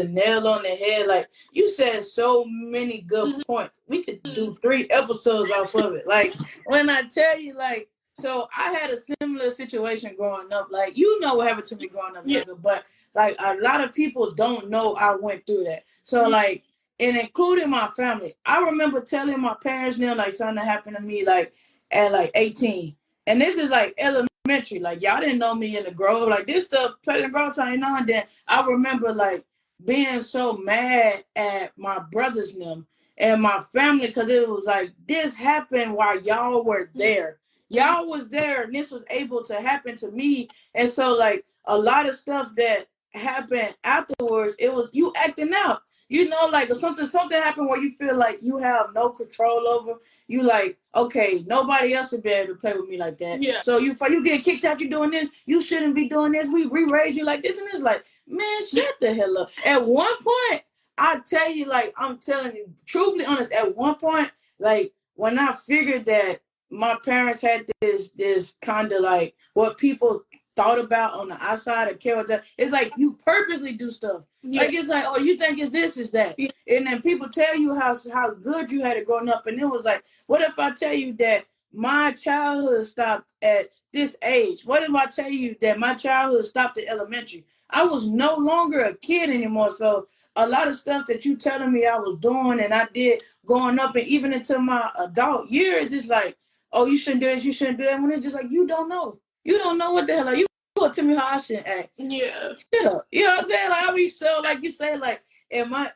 nail on the head. Like, you said so many good points. We could do 3 episodes off of it. Like, when I tell you, like, so I had a similar situation growing up. Like, what happened to me growing up, nigga. But, like, a lot of people don't know I went through that. So, like, and including my family. I remember telling my parents, like, something happened to me, like, at, like, 18. And this is, like, elementary. elementary. Like, y'all didn't know me in the Grove. Like, this stuff played in the Grove time, you know. And then I remember, like, being so mad at my brothers and them and my family because it was like, this happened while y'all were there. Y'all was there, and this was able to happen to me. And so, like, a lot of stuff that happened afterwards, it was you acting out. You know, like something happened where you feel like you have no control over. You like, okay, nobody else will be able to play with me like that. Yeah. So you get kicked out, you doing this. You shouldn't be doing this. We re-raise you like this, and it's like, man, shut the hell up. At one point, I tell you, like, I'm telling you, truthfully honest, at one point, like, when I figured that my parents had this kind of like what people thought about on the outside of character, it's like you purposely do stuff. Yeah. Like, it's like, oh, you think it's this, it's that. Yeah. And then people tell you how good you had it growing up. And it was like, what if I tell you that my childhood stopped at this age? What if I tell you that my childhood stopped at elementary? I was no longer a kid anymore. So a lot of stuff that you telling me I was doing and I did growing up and even into my adult years, it's like, oh, you shouldn't do this, you shouldn't do that. When it's just like, you don't know. You don't know what the hell. Like, you gonna tell me how I should act. Yeah. Shut up. You know what I'm saying? Like, I be so, like you say, like, and my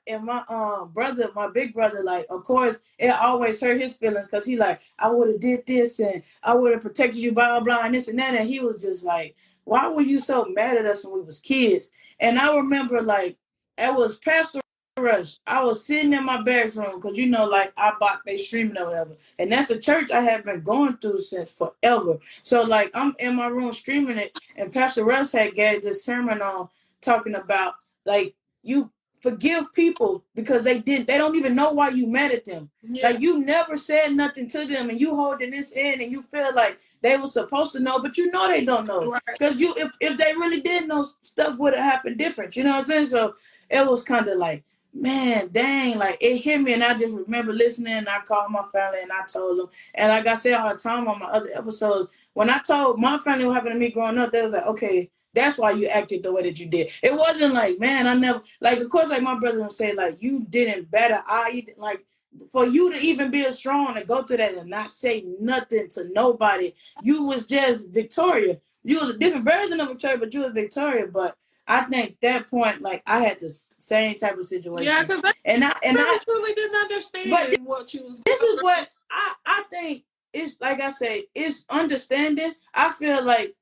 brother, my big brother, like, of course, it always hurt his feelings because he like, I would have did this and I would have protected you, blah, blah, blah, and this and that. And he was just like, why were you so mad at us when we was kids? And I remember, like, it was Pastor Rush. I was sitting in my bedroom because, you know, like, I bought they streaming or whatever. And that's the church I have been going through since forever. So, like, I'm in my room streaming it, and Pastor Rush had gave this sermon on talking about, like, you forgive people because they don't even know why you mad at them. Yeah. Like, you never said nothing to them and you holding this in and you feel like they were supposed to know, but you know they don't know. Because right. if they really did know, stuff would have happened different. You know what I'm saying? So it was kind of like, man, dang, like, it hit me. And I just remember listening, and I called my family and I told them. And like I said all the time on my other episodes, when I told my family what happened to me growing up, they was like, okay, that's why you acted the way that you did. It wasn't like, man, I never, like, of course, like my brother would say, like, you didn't better. Like, for you to even be strong and go through that and not say nothing to nobody, you was just Victoria. You was a different version of Victoria, but you was Victoria. But I think that point, like, I had the same type of situation. Yeah, because I truly didn't understand what you was. This is what I think is, like I say, it's understanding. I feel like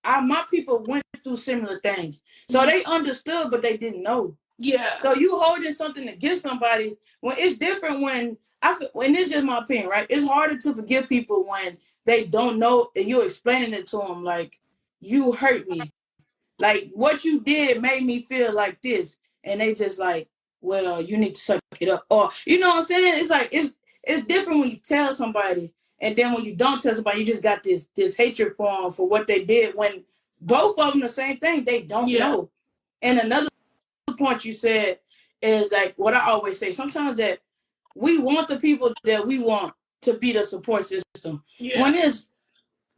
my people went through similar things, so they understood, but they didn't know. Yeah. So you holding something against somebody when it's different. When it's just my opinion, right? It's harder to forgive people when they don't know and you're explaining it to them, like, you hurt me. Like, what you did made me feel like this. And they just like, well, you need to suck it up. Or, you know what I'm saying? It's like, it's different when you tell somebody. And then when you don't tell somebody, you just got this hatred for them for what they did. When both of them the same thing, they don't know. And another point you said is, like, what I always say. Sometimes that we want the people that we want to be the support system. Yeah. When there's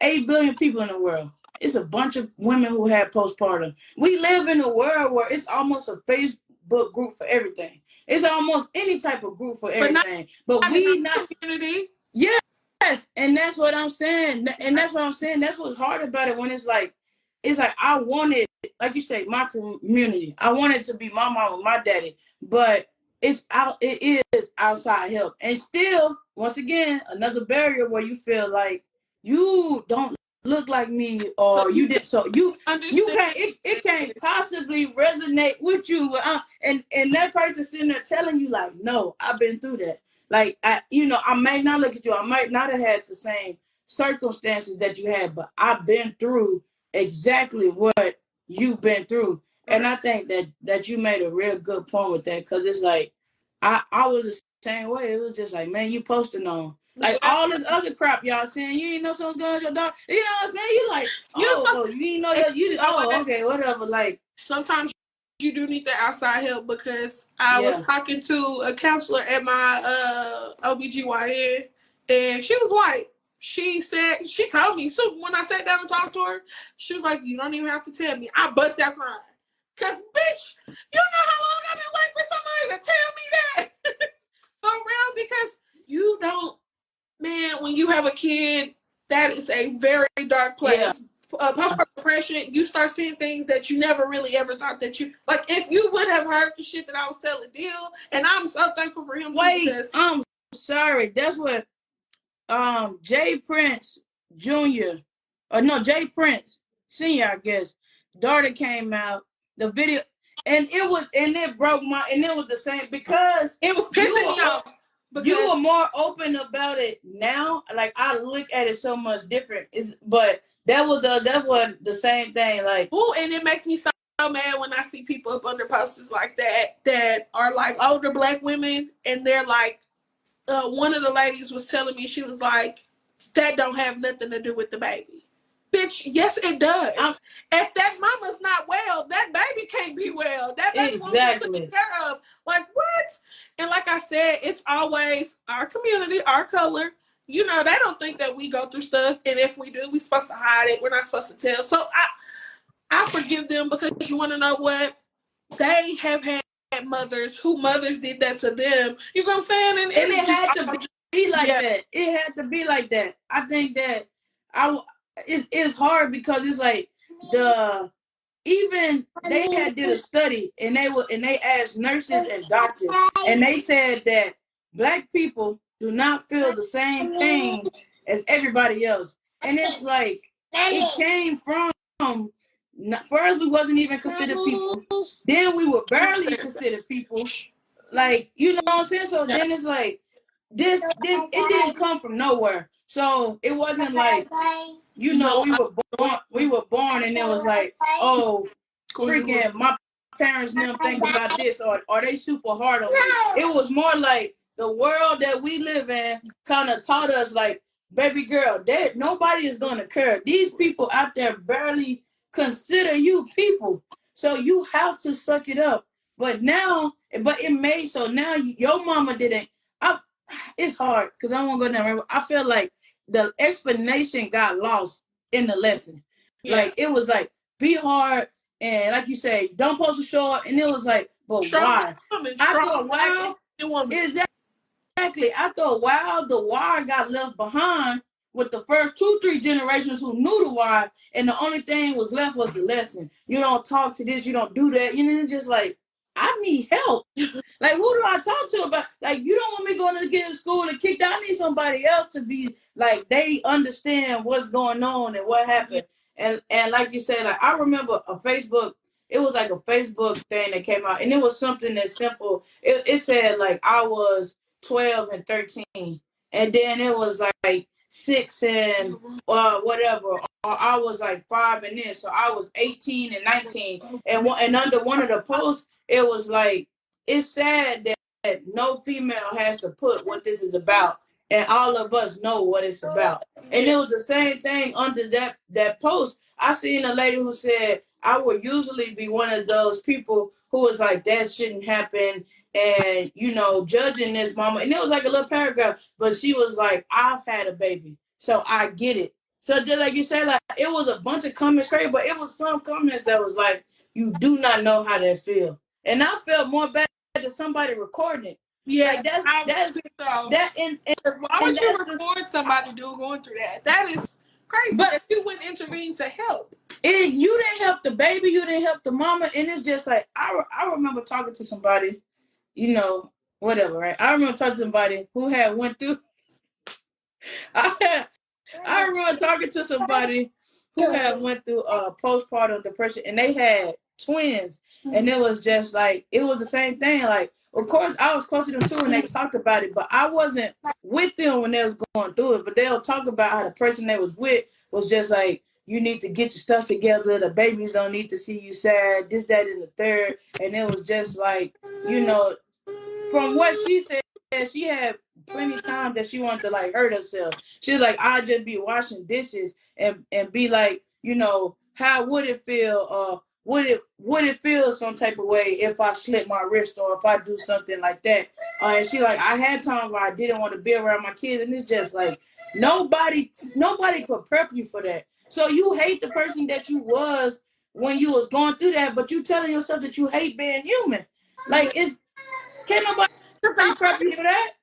8 billion people in the world, it's a bunch of women who had postpartum. We live in a world where it's almost a Facebook group for everything. It's almost any type of group for everything. But we not community. Yes, and that's what I'm saying. And that's what I'm saying. That's what's hard about it when it's like I wanted, like you say, my community. I wanted to be my mom and my daddy, but it is outside help. And still, once again, another barrier where you feel like you don't look like me, or you did, so you can't, it can't possibly resonate with you. And that person sitting there telling you, like, no, I've been through that. Like, I might not look at you, I might not have had the same circumstances that you had, but I've been through exactly what you've been through. And I think that you made a real good point with that, because it's like I was the same way. It was just like, man, you posting on, like, all this other crap y'all saying. You ain't know something's going on with your dog. You know what I'm saying? You like, you ain't know that you okay, whatever. Like, sometimes you do need the outside help, because I was talking to a counselor at my OBGYN, and she was white. She told me, so when I sat down and talked to her, she was like, you don't even have to tell me. I bust out crying. Because, bitch, you know how long I've been waiting for somebody to tell me that? For real, because you don't, man, when you have a kid, that is a very dark place. Yeah. postpartum depression, you start seeing things that you never really ever thought that you like. If you would have heard the shit that I was telling Deal, and I'm so thankful for him. Wait, because I'm sorry. That's what Jay Prince Jr. No, Jay Prince Senior, I guess. Daughter came out. The video, and it broke my, and it was the same because it was pissing me off. You were more open about it now. Like I look at it so much different. But that was the same thing. Like, ooh, and it makes me so mad when I see people up under posters like that are like older Black women, and they're like, one of the ladies was telling me, she was like, that don't have nothing to do with the baby. Bitch, yes it does. If that mama's not well, that baby can't be well. That baby won't be taken care of. Like, what? And like I said, it's always our community, our color. You know, they don't think that we go through stuff, and if we do, we're supposed to hide it. We're not supposed to tell. So I forgive them, because you want to know what? They have had mothers did that to them. You know what I'm saying? And it had to be like that. It had to be like that. I think that it's hard because it's like even they had did a study, and they asked nurses and doctors, and they said that Black people do not feel the same thing as everybody else. And it's like it came from first we wasn't even considered people, then we were barely considered people. Like, you know what I'm saying? So then it's like this it didn't come from nowhere. So it wasn't like, you know, we were born and it was like, oh, freaking my parents never think about this, or are they super hard on me? It was more like the world that we live in kind of taught us, like, baby girl, nobody is going to care. These people out there barely consider you people. So you have to suck it up. But it made, so now your mama didn't. It's hard because I won't go down. I feel like the explanation got lost in the lesson. Yeah. Like, it was like, be hard, and like you say, don't post a short, and it was like, but why? After a while, exactly. After a while, the why got left behind with the first 2-3 generations who knew the why, and the only thing was left was the lesson. You don't talk to this, you don't do that. You know, it's just like, I need help. Like, who do I talk to about? Like, you don't want me going to get in school and kicked out. I need somebody else to be like, they understand what's going on and what happened. And like you said, like, I remember it was like a Facebook thing that came out, and it was something that simple. It said like I was 12 and 13, and then it was like 6 and whatever, or I was like 5 and this, so I was 18 and 19, and under one of the posts, it was like, it's sad that no female has to put what this is about, and all of us know what it's about. And it was the same thing under that post. I seen a lady who said, I would usually be one of those people who was like, that shouldn't happen, and, you know, judging this mama. And it was like a little paragraph, but she was like, I've had a baby, so I get it. So just like you said, like, it was a bunch of comments crazy, but it was some comments that was like, you do not know how that feel. And I felt more bad to somebody recording it. Yeah, like that's that. And why would you record somebody going through that? That is crazy. But you wouldn't intervene to help. You didn't help the baby. You didn't help the mama. And it's just like, I remember talking to somebody, you know, whatever, right? I remember talking to somebody who had went through. I remember talking to somebody who had went through postpartum depression, and they had twins, and it was just like, it was the same thing. Like, of course, I was close to them too, and they talked about it, but I wasn't with them when they was going through it. But they'll talk about how the person they was with was just like, you need to get your stuff together. The babies don't need to see you sad. This, that, and the third. And it was just like, you know, from what she said, she had plenty of times that she wanted to like hurt herself. She was like, I'd just be washing dishes and be like, you know, how would it feel? Would it feel some type of way if I slit my wrist or if I do something like that? And she like, I had times where I didn't want to be around my kids, and it's just like, nobody could prep you for that. So you hate the person that you was when you was going through that, but you telling yourself that you hate being human. Like, can't nobody prep you for that?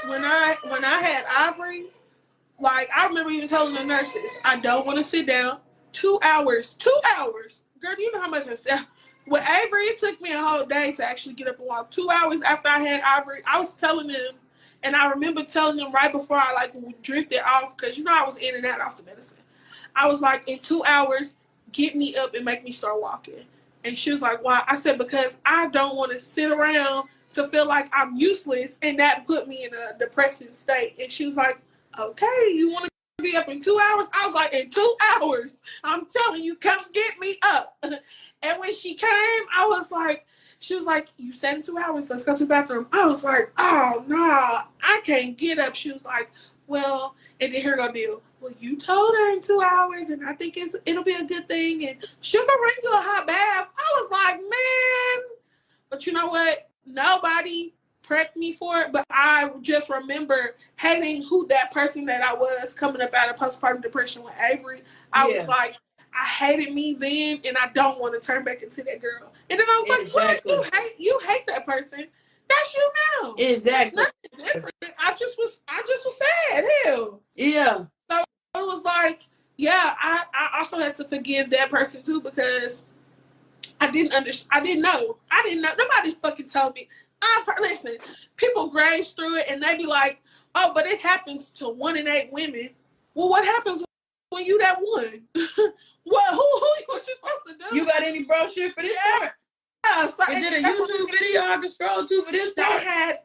When I had Aubrey, Like, I remember even telling the nurses, I don't want to sit down. 2 hours. 2 hours. Girl, do you know how much I said? With Avery, it took me a whole day to actually get up and walk. 2 hours after I had Avery, I was telling them, and I remember telling them right before I, like, drifted off, because, you know, I was in and out off the medicine. I was like, in 2 hours, get me up and make me start walking. And she was like, why? I said, because I don't want to sit around to feel like I'm useless, and that put me in a depressing state. And she was like, okay, you want to be up in 2 hours? I was like, in 2 hours, I'm telling you, come get me up. And when she came, I was like, she was like, you said in 2 hours, let's go to the bathroom. I was like, oh, no, I can't get up. She was like, well, and then here go deal. Well, you told her in 2 hours, and I think it'll be a good thing, and she'll bring you a hot bath. I was like, man. But you know what? Nobody prepped me for it, but I just remember hating who that person that I was coming up out of postpartum depression with Avery. I was like, I hated me then, and I don't want to turn back into that girl. And then I was like, Exactly. what? You hate that person. That's you now. Exactly. Nothing different. I just was sad. Hell. Yeah. So it was like, yeah, I also had to forgive that person too, because I didn't understand. I didn't know. Nobody fucking told me. Listen, people graze through it and they be like, oh, but it happens to 1 in 8 women. Well, what happens when you that one? What you supposed to do? You got any brochure for this part? Yeah, so Is it a YouTube video I can scroll to for this part? They had,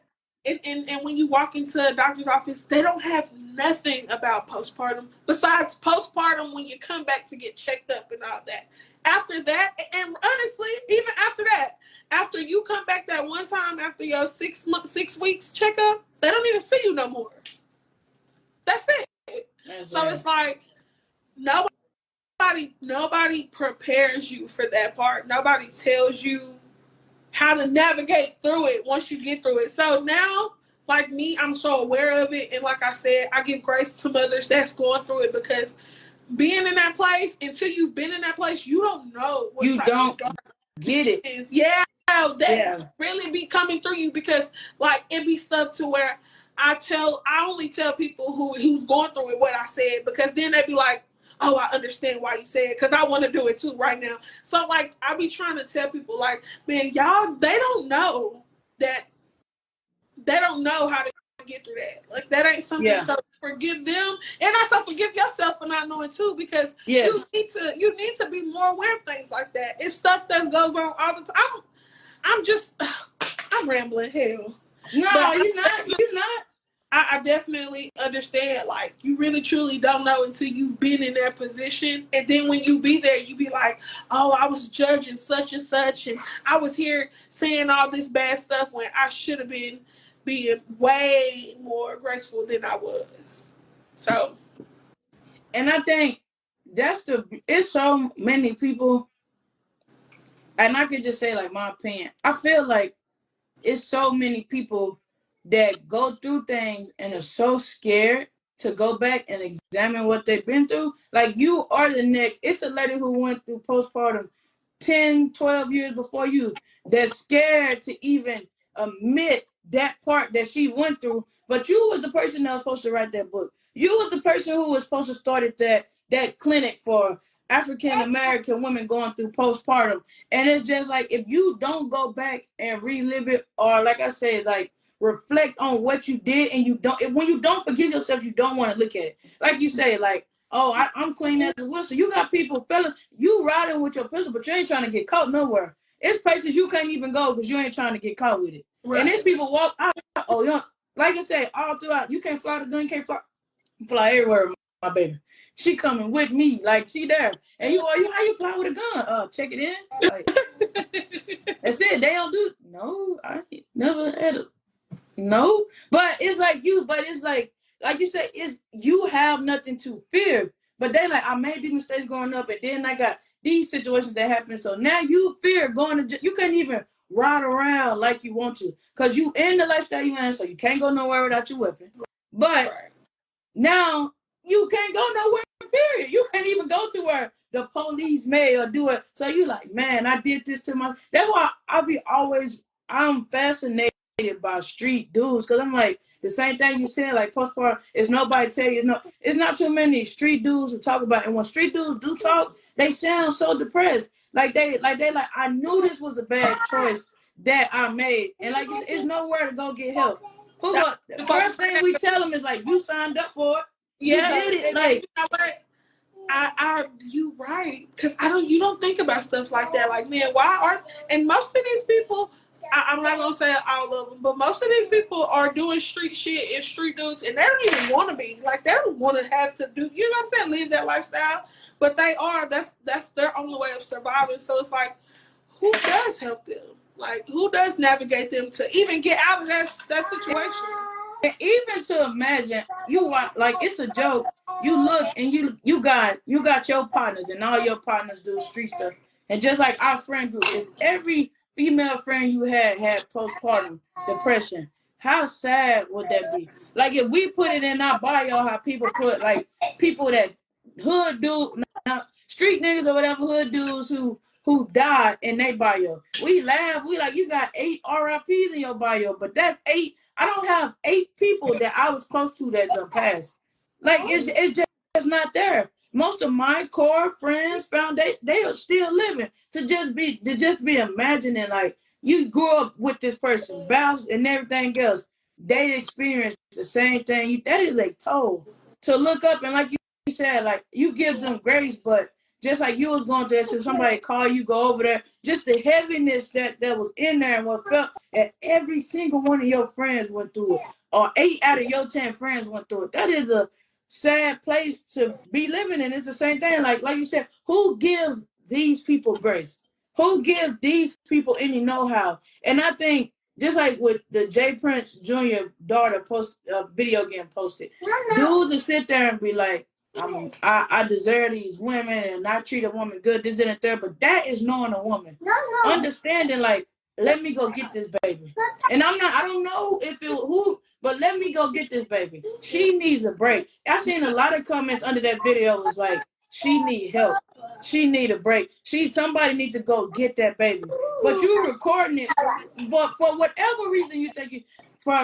and when you walk into a doctor's office, they don't have nothing about postpartum besides postpartum when you come back to get checked up and all that. After that, and honestly, even after that, after you come back that one time after your 6 weeks checkup, they don't even see you no more. That's it. So it's like nobody prepares you for that part. Nobody tells you how to navigate through it once you get through it. So now, like me, I'm so aware of it. And like I said, I give grace to mothers that's going through it, because being in that place, until you've been in that place, you don't know what you don't get it. Is. Yeah, that really be coming through you, because like it be stuff to where I only tell people who's going through it what I said, because then they be like, oh, I understand why you said it, because I want to do it too right now. So like I be trying to tell people, like, man, y'all, they don't know how to get through that. Like that ain't something. So forgive them, and also forgive yourself for not knowing too, because you need to be more aware of things like that. It's stuff that goes on all the time. I'm rambling. Hell, no, you're not. I definitely understand. Like, you really truly don't know until you've been in that position, and then when you be there, you be like, oh, I was judging such and such, and I was here saying all this bad stuff when I should have been being way more graceful than I was. So, and I think it's so many people, and I could just say like my opinion. I feel like it's so many people that go through things and are so scared to go back and examine what they've been through. Like, you are the next. It's a lady who went through postpartum 10, 12 years before you that's scared to even admit that part that she went through. But you was the person that was supposed to write that book. You was the person who was supposed to start that clinic for African American women going through postpartum. And it's just like, if you don't go back and relive it, or like I said, like, reflect on what you did, and when you don't forgive yourself, you don't want to look at it. Like you say, like, oh, I'm clean as a whistle. You got people, fellas, you riding with your pistol, but you ain't trying to get caught nowhere. It's places you can't even go because you ain't trying to get caught with it. Right. And then people walk out, like I said, all throughout, you can't fly the gun, you can't fly everywhere, my baby. She coming with me, like, she there. And how you fly with a gun? Check it in. Like, that's it. They don't do. No, I never had a. No, but it's like you said, you have nothing to fear. But they like, I made these mistakes growing up, and then I got these situations that happen. So now you fear going to, you can't even ride around like you want to, because you in the lifestyle you in, so you can't go nowhere without your weapon. But now you can't go nowhere, period. You can't even go to where the police may or do it. So you like, man, I did this to my. That's why I'm fascinated by street dudes, because I'm like, the same thing you said, like postpartum is nobody tell you, no, it's not too many street dudes who talk about it. And when street dudes do talk, they sound so depressed. Like they I knew this was a bad choice that I made. And like you said, it's nowhere to go get help. Who go, the first thing we tell them is like, you signed up for it. Yeah, you did it. and Like, you know what? You right, because you don't think about stuff like that. Like, man, why are, and most of these people, I'm not gonna say all of them, but most of these people are doing street shit and street dudes, and they don't even want to be. Like, they don't want to have to do, you know what I'm saying, live that lifestyle, but they are. That's their only way of surviving. So it's like, who does help them? Like, who does navigate them to even get out of that situation? And even to imagine, you like, it's a joke. You look and you got your partners, and all your partners do street stuff. And just like our friend group, if every female friend you had postpartum depression, how sad would that be? Like, if we put it in our bio, how people put, like, people that hood dude, street niggas or whatever, hood dudes who died in their bio. We laugh. We like, you got 8 RIPs in your bio, but that's 8. I don't have 8 people that I was close to that done passed. Like, it's just not there. Most of my core friends found they are still living. To just be imagining, like, you grew up with this person, spouse and everything else. They experienced the same thing. That is a toll to look up, and like you said, like, you give them grace, but just like you was going through, if somebody call you, go over there, just the heaviness that was in there and what felt, and every single one of your friends went through it, or 8 out of your 10 friends went through it. That is a sad place to be living in. It's the same thing. Like you said, who gives these people grace? Who gives these people any know-how? And I think, just like with the Jay Prince Jr. daughter video getting posted, dudes will sit there and be like, I deserve these women and I treat a woman good, this and that, but that is knowing a woman. Understanding, like, let me go get this baby. And I don't know if it who, but let me go get this baby. She needs a break. I seen a lot of comments under that video was like, she need help. She need a break. Somebody need to go get that baby. But you recording it for whatever reason you think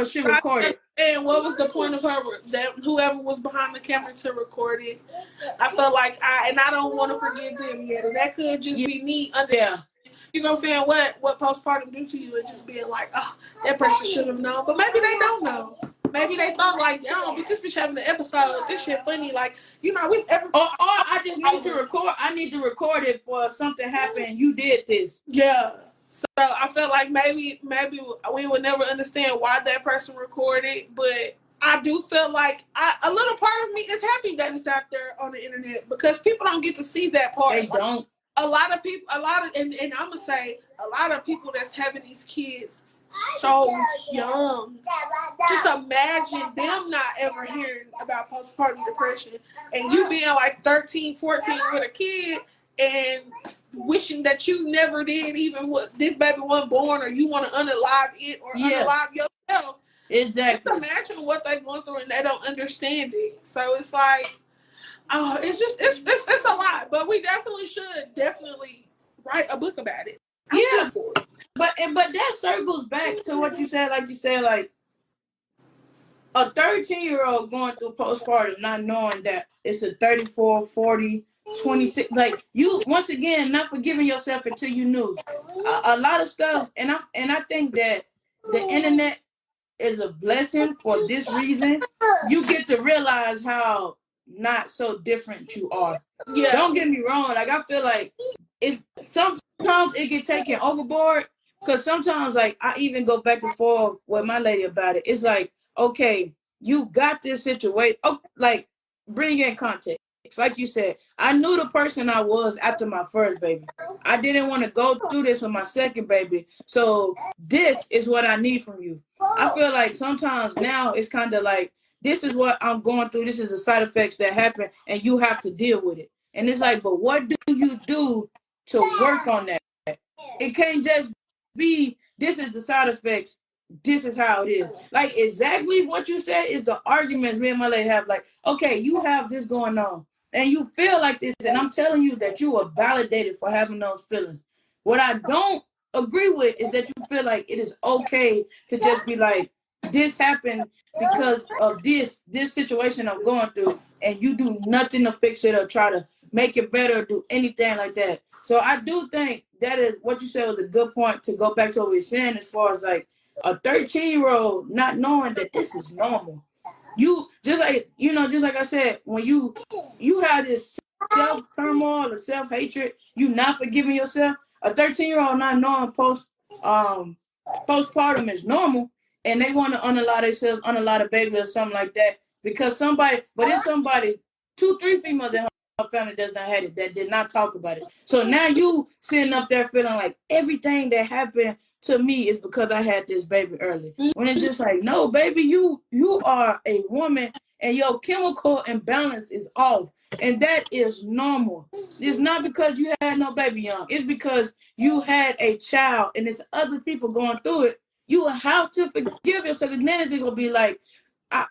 should record it. And what was the point of her, that whoever was behind the camera to record it? I felt like I don't want to forget them yet. And that could just be me understanding. You know what I'm saying? What postpartum do to you, and just being like, oh, that person should have known. But maybe they don't know. Maybe they thought like, yo, but this bitch having an episode. This shit funny. Like, you know, or I just need to record. I need to record it for something happened. You did this. Yeah. So I felt like maybe we would never understand why that person recorded, but I do feel like a little part of me is happy that it's out there on the internet, because people don't get to see that part. They don't. A lot of people, and I'm gonna say, a lot of people that's having these kids so young. Just imagine them not ever hearing about postpartum depression, and you being like 13, 14 with a kid, and wishing that you never did, even what this baby wasn't born, or you want to unalive it or unalive yourself. Exactly. Just imagine what they're going through and they don't understand it. So it's like, oh, it's a lot. But we should write a book about it. Yeah. But that circles back to what you said, like a 13-year-old going through postpartum, not knowing that it's a 34, 40, 26, like, you, once again, not forgiving yourself until you knew a lot of stuff. And I think that the internet is a blessing for this reason. You get to realize how not so different you are. Yeah. Don't get me wrong. Like, I feel like it's sometimes it get taken overboard, because sometimes, like, I even go back and forth with my lady about it. It's like, okay, you got this situation. Oh, like, bring in context. Like you said, I knew the person I was after my first baby. I didn't want to go through this with my second baby. So this is what I need from you. I feel like sometimes now it's kind of like, this is what I'm going through. This is the side effects that happen, and you have to deal with it. And it's like, but what do you do to work on that? It can't just be, this is the side effects, this is how it is. Like, exactly what you said is the arguments me and my lady have. Like, okay, you have this going on, and you feel like this, and I'm telling you that you are validated for having those feelings. What I don't agree with is that you feel like it is okay to just be like, this happened because of this situation I'm going through, and you do nothing to fix it or try to make it better or do anything like that. So I do think that is what you said was a good point to go back to what we were saying as far as like a 13-year-old not knowing that this is normal. You just like I said, when you have this self turmoil or self hatred, you not forgiving yourself. A 13-year-old not knowing postpartum is normal, and they want to unallow themselves, unallow the baby or something like that because it's somebody, 2-3 females in her family does not have it that did not talk about it. So now you sitting up there feeling like everything that happened to me is because I had this baby early. When it's just like, no, baby, you are a woman and your chemical imbalance is off. And that is normal. It's not because you had no baby young. It's because you had a child and it's other people going through it. You will have to forgive yourself. And then it's going to be like,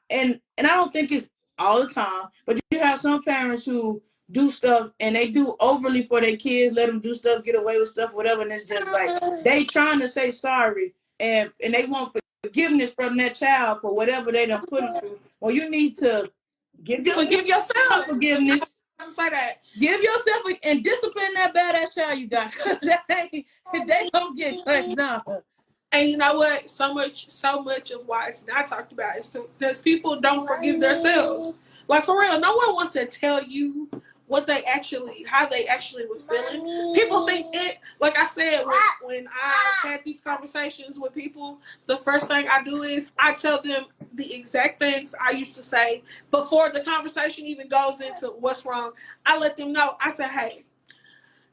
and I don't think it's all the time, but you have some parents who do stuff and they do overly for their kids, let them do stuff, get away with stuff, whatever. And it's just like they trying to say sorry and they want forgiveness from that child for whatever they done put them through. Well, you need to forgive yourself. Forgiveness. Say that. Give yourself and discipline that badass child you got. Cause they don't get cut now. And you know what? So much of why it's not talked about is because people don't forgive themselves. Like for real, no one wants to tell you how they actually was feeling. People think it, like I said, when I had these conversations with people, the first thing I do is I tell them the exact things I used to say before the conversation even goes into what's wrong. I let them know. I said, hey,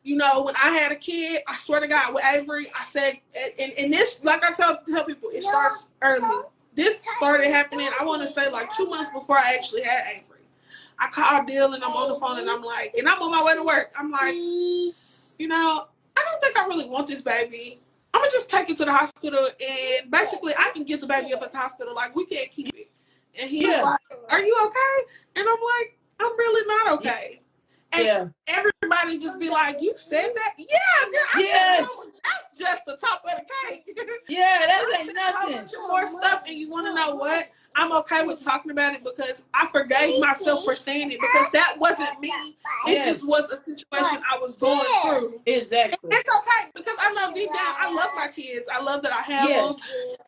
you know, when I had a kid, I swear to God, with Avery, I said, and this, like I tell people, it starts early. This started happening, I want to say like 2 months before I actually had Avery. I called Dill and I'm on the phone and I'm like, and I'm on my way to work. I'm like, you know, I don't think I really want this baby. I'm going to just take it to the hospital and basically I can get the baby up at the hospital. Like, we can't keep it. And he's like, are you okay? And I'm like, I'm really not okay. And everybody just be like, you said that? Yeah, girl, yes. That's just the top of the cake. Yeah, that ain't nothing. So much more stuff, and you want to know what? I'm okay with talking about it because I forgave myself for saying it because that wasn't me. It just was a situation I was going through. Exactly. It's okay because I know deep down I love my kids. I love that I have them.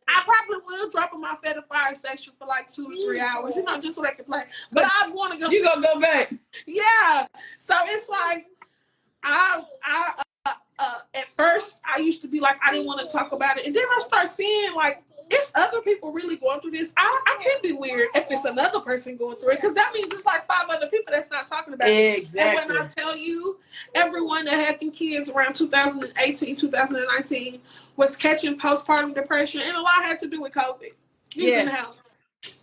I probably will drop them off at a fire station for like 2 to 3 hours, you know, just so they can play. But I want to go. You gonna go back? Yeah. So it's like at first I used to be like I didn't want to talk about it, and then I start seeing like it's other people really going through this. I can't be weird if it's another person going through it because that means it's like 5 other people that's not talking about it. Exactly. And when I tell you, everyone that had them kids around 2018, 2019 was catching postpartum depression, and a lot had to do with COVID. In the house.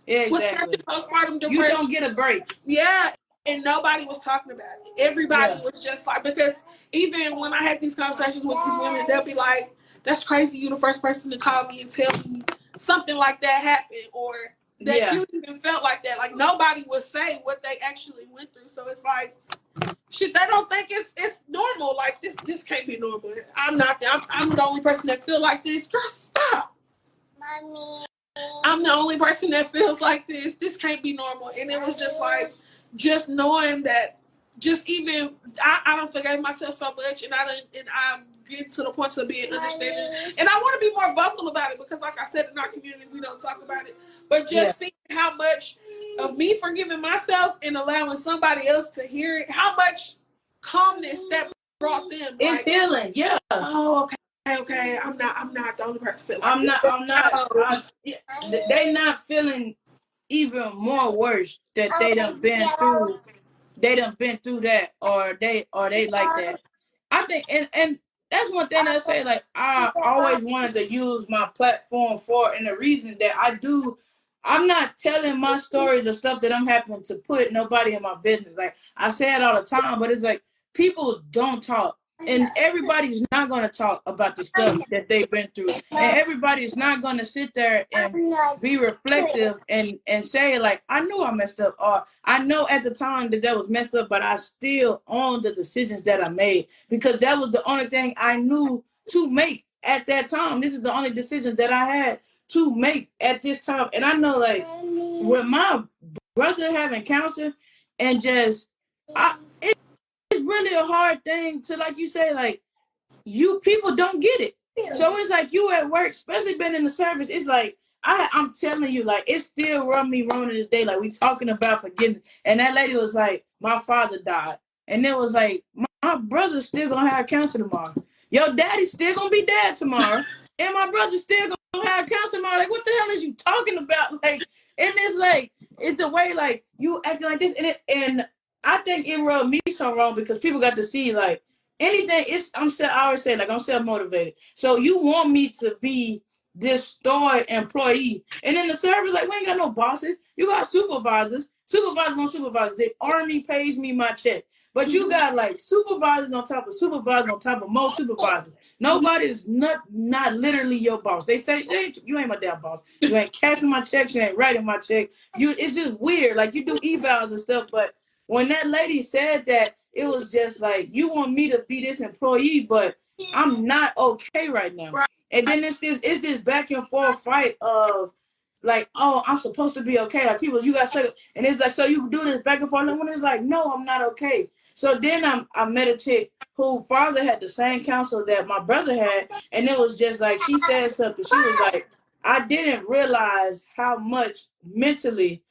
Exactly. Was catching postpartum depression. You don't get a break. Yeah. And nobody was talking about it. Everybody was just like, because even when I had these conversations with these women, they'll be like, that's crazy. You the first person to call me and tell me something like that happened or that you even felt like that. Like nobody would say what they actually went through. So it's like, shit, they don't think it's normal. Like this can't be normal. I'm not, I'm the only person that feel like this. Girl, stop. Mommy. I'm the only person that feels like this. This can't be normal. And it was just like, just knowing that, just even I don't forgive myself so much, and I'm getting to the point of being understanding, and I want to be more vocal about it because, like I said, in our community we don't talk about it. But just seeing how much of me forgiving myself and allowing somebody else to hear it, how much calmness that brought them. It's like, healing, Oh, okay. I'm not the only person feeling. I'm not. They not feeling even more worse that they done been through. They done been through that, or they like that. I think, and that's one thing I say. Like I always wanted to use my platform for, and the reason that I'm not telling my stories or stuff that I'm happening to put nobody in my business. Like I say it all the time, but it's like people don't talk. And everybody's not going to talk about the stuff that they've been through. And everybody's not going to sit there and be reflective and say, like, I knew I messed up. Or I know at the time that was messed up, but I still own the decisions that I made. Because that was the only thing I knew to make at that time, this is the only decision that I had to make at this time. And I know, like, with my brother having cancer and it's really a hard thing to, like you say, like, people don't get it. So it's like you at work, especially being in the service, it's like, I'm telling you, like, it still run me wrong to this day. Like, we talking about forgiveness. And that lady was like, my father died. And it was like, my brother's still going to have cancer tomorrow. Your daddy's still going to be dead tomorrow. And my brother's still going to have cancer tomorrow. Like, what the hell is you talking about? Like, and it's like, it's the way, like, you acting like this. And I think it rubbed me so wrong because people got to see, like, anything, I always say, like, I'm self-motivated. So you want me to be this stored employee. And in the service, like, we ain't got no bosses. You got supervisors. Supervisors on supervisors. The Army pays me my check. But you got, like, supervisors on top of more supervisors. Nobody's not literally your boss. They say, you ain't my damn boss. You ain't cashing my checks. You ain't writing my check. It's just weird. Like, you do evals and stuff. But when that lady said that, it was just like, you want me to be this employee, but I'm not okay right now. Right. And then it's this back and forth fight of, like, oh, I'm supposed to be okay. Like, people, you got to say, and it's like, so you do this back and forth. And when it's like, no, I'm not okay. So then I met a chick who father had the same counsel that my brother had. And it was just like, she said something. She was like, I didn't realize how much mentally,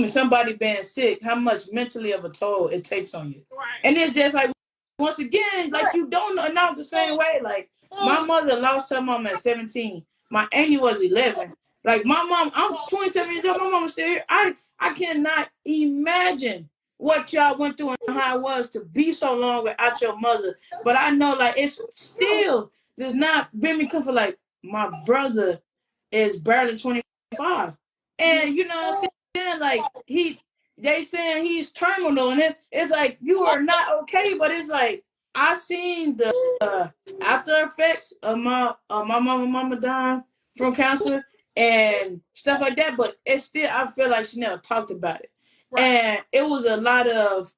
somebody being sick, how much mentally of a toll it takes on you. Right. And it's just like, once again, like, you don't announce the same way. Like, my mother lost her mom at 17. My auntie was 11. Like, my mom, I'm 27 years old. My mom is still here. I cannot imagine what y'all went through and how it was to be so long without your mother. But I know, like, it's still does not very me comfort. Like, my brother is barely 25. And, you know what I'm saying? Like, they saying he's terminal, and it's like, you are not okay. But it's like, I seen the after effects of my mama dying from cancer and stuff like that. But it's still, I feel like she never talked about it. Right. And it was a lot of,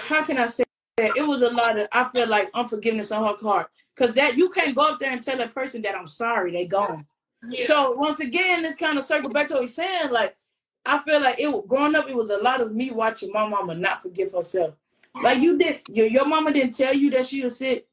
how can I say that? It was a lot of, I feel like, unforgiveness on her heart. Because that, you can't go up there and tell that person that I'm sorry, they gone. Yeah. So once again, this kind of circle back to what he's saying. Like, I feel like growing up, it was a lot of me watching my mama not forgive herself. Like, your mama didn't tell you that she was sick,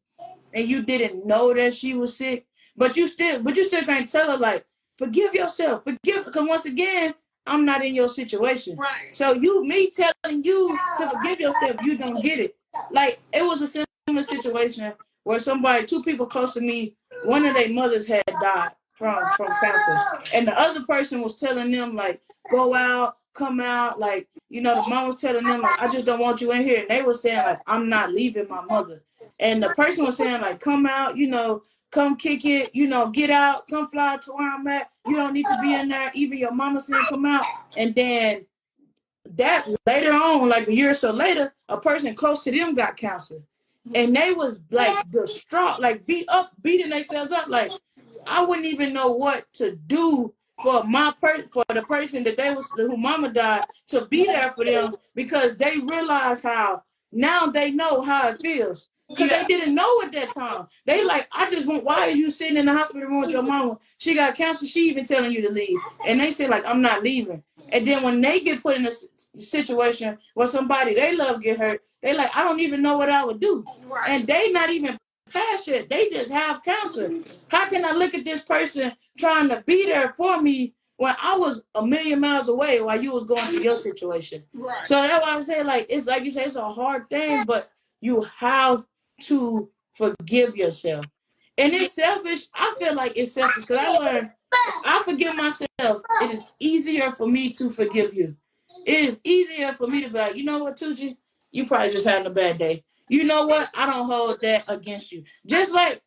and you didn't know that she was sick, but you still can't tell her, like, forgive yourself, because once again, I'm not in your situation. Right. So me telling you to forgive yourself, you don't get it. Like, it was a similar situation where two people close to me, one of their mothers had died from cancer, and the other person was telling them, like, go out, come out, like, the mom was telling them, like, I just don't want you in here, and they were saying, like, I'm not leaving my mother, and the person was saying, like, come out, come kick it, get out, come fly to where I'm at, you don't need to be in there, even your mama saying come out. And then that later on, like a year or so later, a person close to them got cancer, and they was like distraught, like beating themselves up, like, I wouldn't even know what to do for the person that who mama died, to be there for them, because they realize now they know how it feels. Because they didn't know at that time. They like, why are you sitting in the hospital room with your mama? She got cancer, she even telling you to leave. And they say, like, I'm not leaving. And then when they get put in a situation where somebody they love get hurt, they like, I don't even know what I would do. Right. And they not even past it. They just have cancer. How can I look at this person trying to be there for me when I was a million miles away while you was going through your situation? Right. So that's why I say, like, it's like you say, it's a hard thing, but you have to forgive yourself. And it's selfish. I feel like it's selfish because I learned, I forgive myself. It is easier for me to forgive you. It is easier for me to be like, you know what, Toochie? You probably just having a bad day. You know what? I don't hold that against you. Just like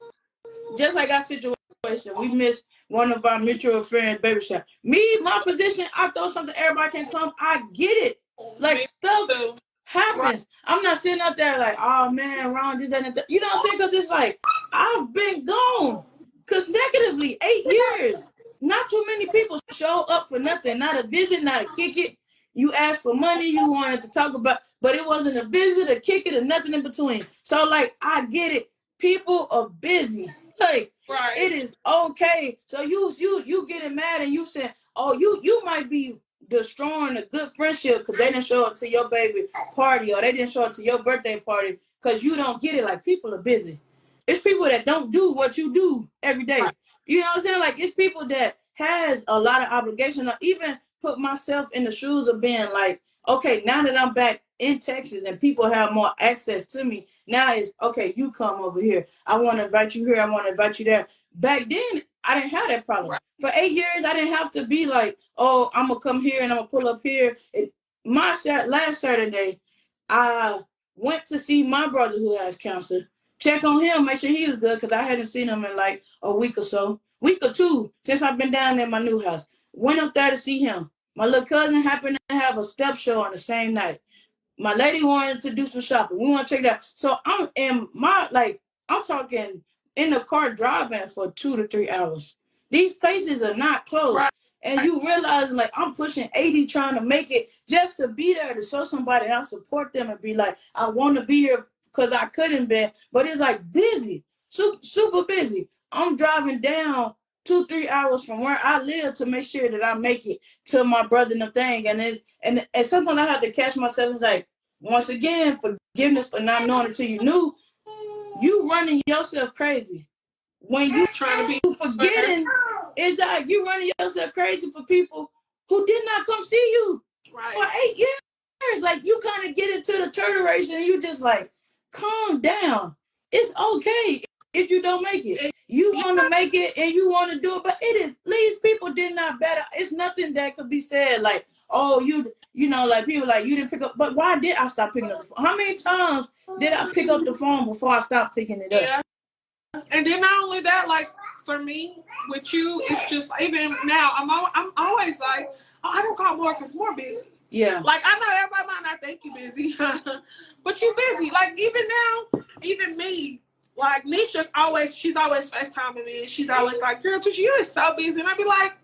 our situation, we missed one of our mutual friends' baby shower. My position, I throw something, everybody can come. I get it. Like, stuff happens. I'm not sitting up there like, oh man, Ron, this, that, and that. You know what I'm saying? Because it's like, I've been gone consecutively 8 years. Not too many people show up for nothing. Not a visit, not a kick it. You asked for money, you wanted to talk about, but it wasn't a visit, a kick it, or nothing in between. So, like, I get it. people are busy. Like, right. It is okay. So you getting mad and you saying, oh, you might be destroying a good friendship because they didn't show up to your baby party or they didn't show up to your birthday party because you don't get it. Like, people are busy. It's people that don't do what you do every day. Right. You know what I'm saying? Like, it's people that has a lot of obligation. Or even put myself in the shoes of being like, okay, now that I'm back in Texas and people have more access to me, now it's okay, you come over here. I want to invite you here. I want to invite you there. Back then, I didn't have that problem. Right. For 8 years, I didn't have to be like, oh, I'm going to come here and I'm going to pull up here. Last Saturday, I went to see my brother who has cancer, check on him, make sure he was good because I hadn't seen him in like a week or 2 since I've been down in my new house. Went up there to see him. My little cousin happened to have a step show on the same night. My lady wanted to do some shopping. We want to check that. So I'm talking in the car driving for 2 to 3 hours. These places are not close. Right. And you realize, like, I'm pushing 80 trying to make it just to be there to show somebody I support them and be like, I want to be here because I couldn't be. But it's like busy, super busy. I'm driving down 2, 3 hours from where I live to make sure that I make it to my brother and the thing. And sometimes I have to catch myself. It's like, once again, forgiveness for not knowing until you knew. You running yourself crazy. When you trying to be forgetting, it's like you running yourself crazy for people who did not come see you right. for 8 years. Like, you kind of get into the turtle race and you just like, calm down. It's okay if you don't make it. You want to make it and you want to do it, but these people did not better. It's nothing that could be said like, oh, you know, like people like you didn't pick up. But why did I stop picking up the phone? How many times did I pick up the phone before I stopped picking it up? Yeah. And then not only that, like for me with you, it's just even now I'm always like, oh, I don't call more because more busy. Yeah. Like, I know everybody might not think you busy, but you busy. Like, even now, even me, like Nisha she's always FaceTiming me, and she's always like, girl, Toochie, you is so busy. And I be like,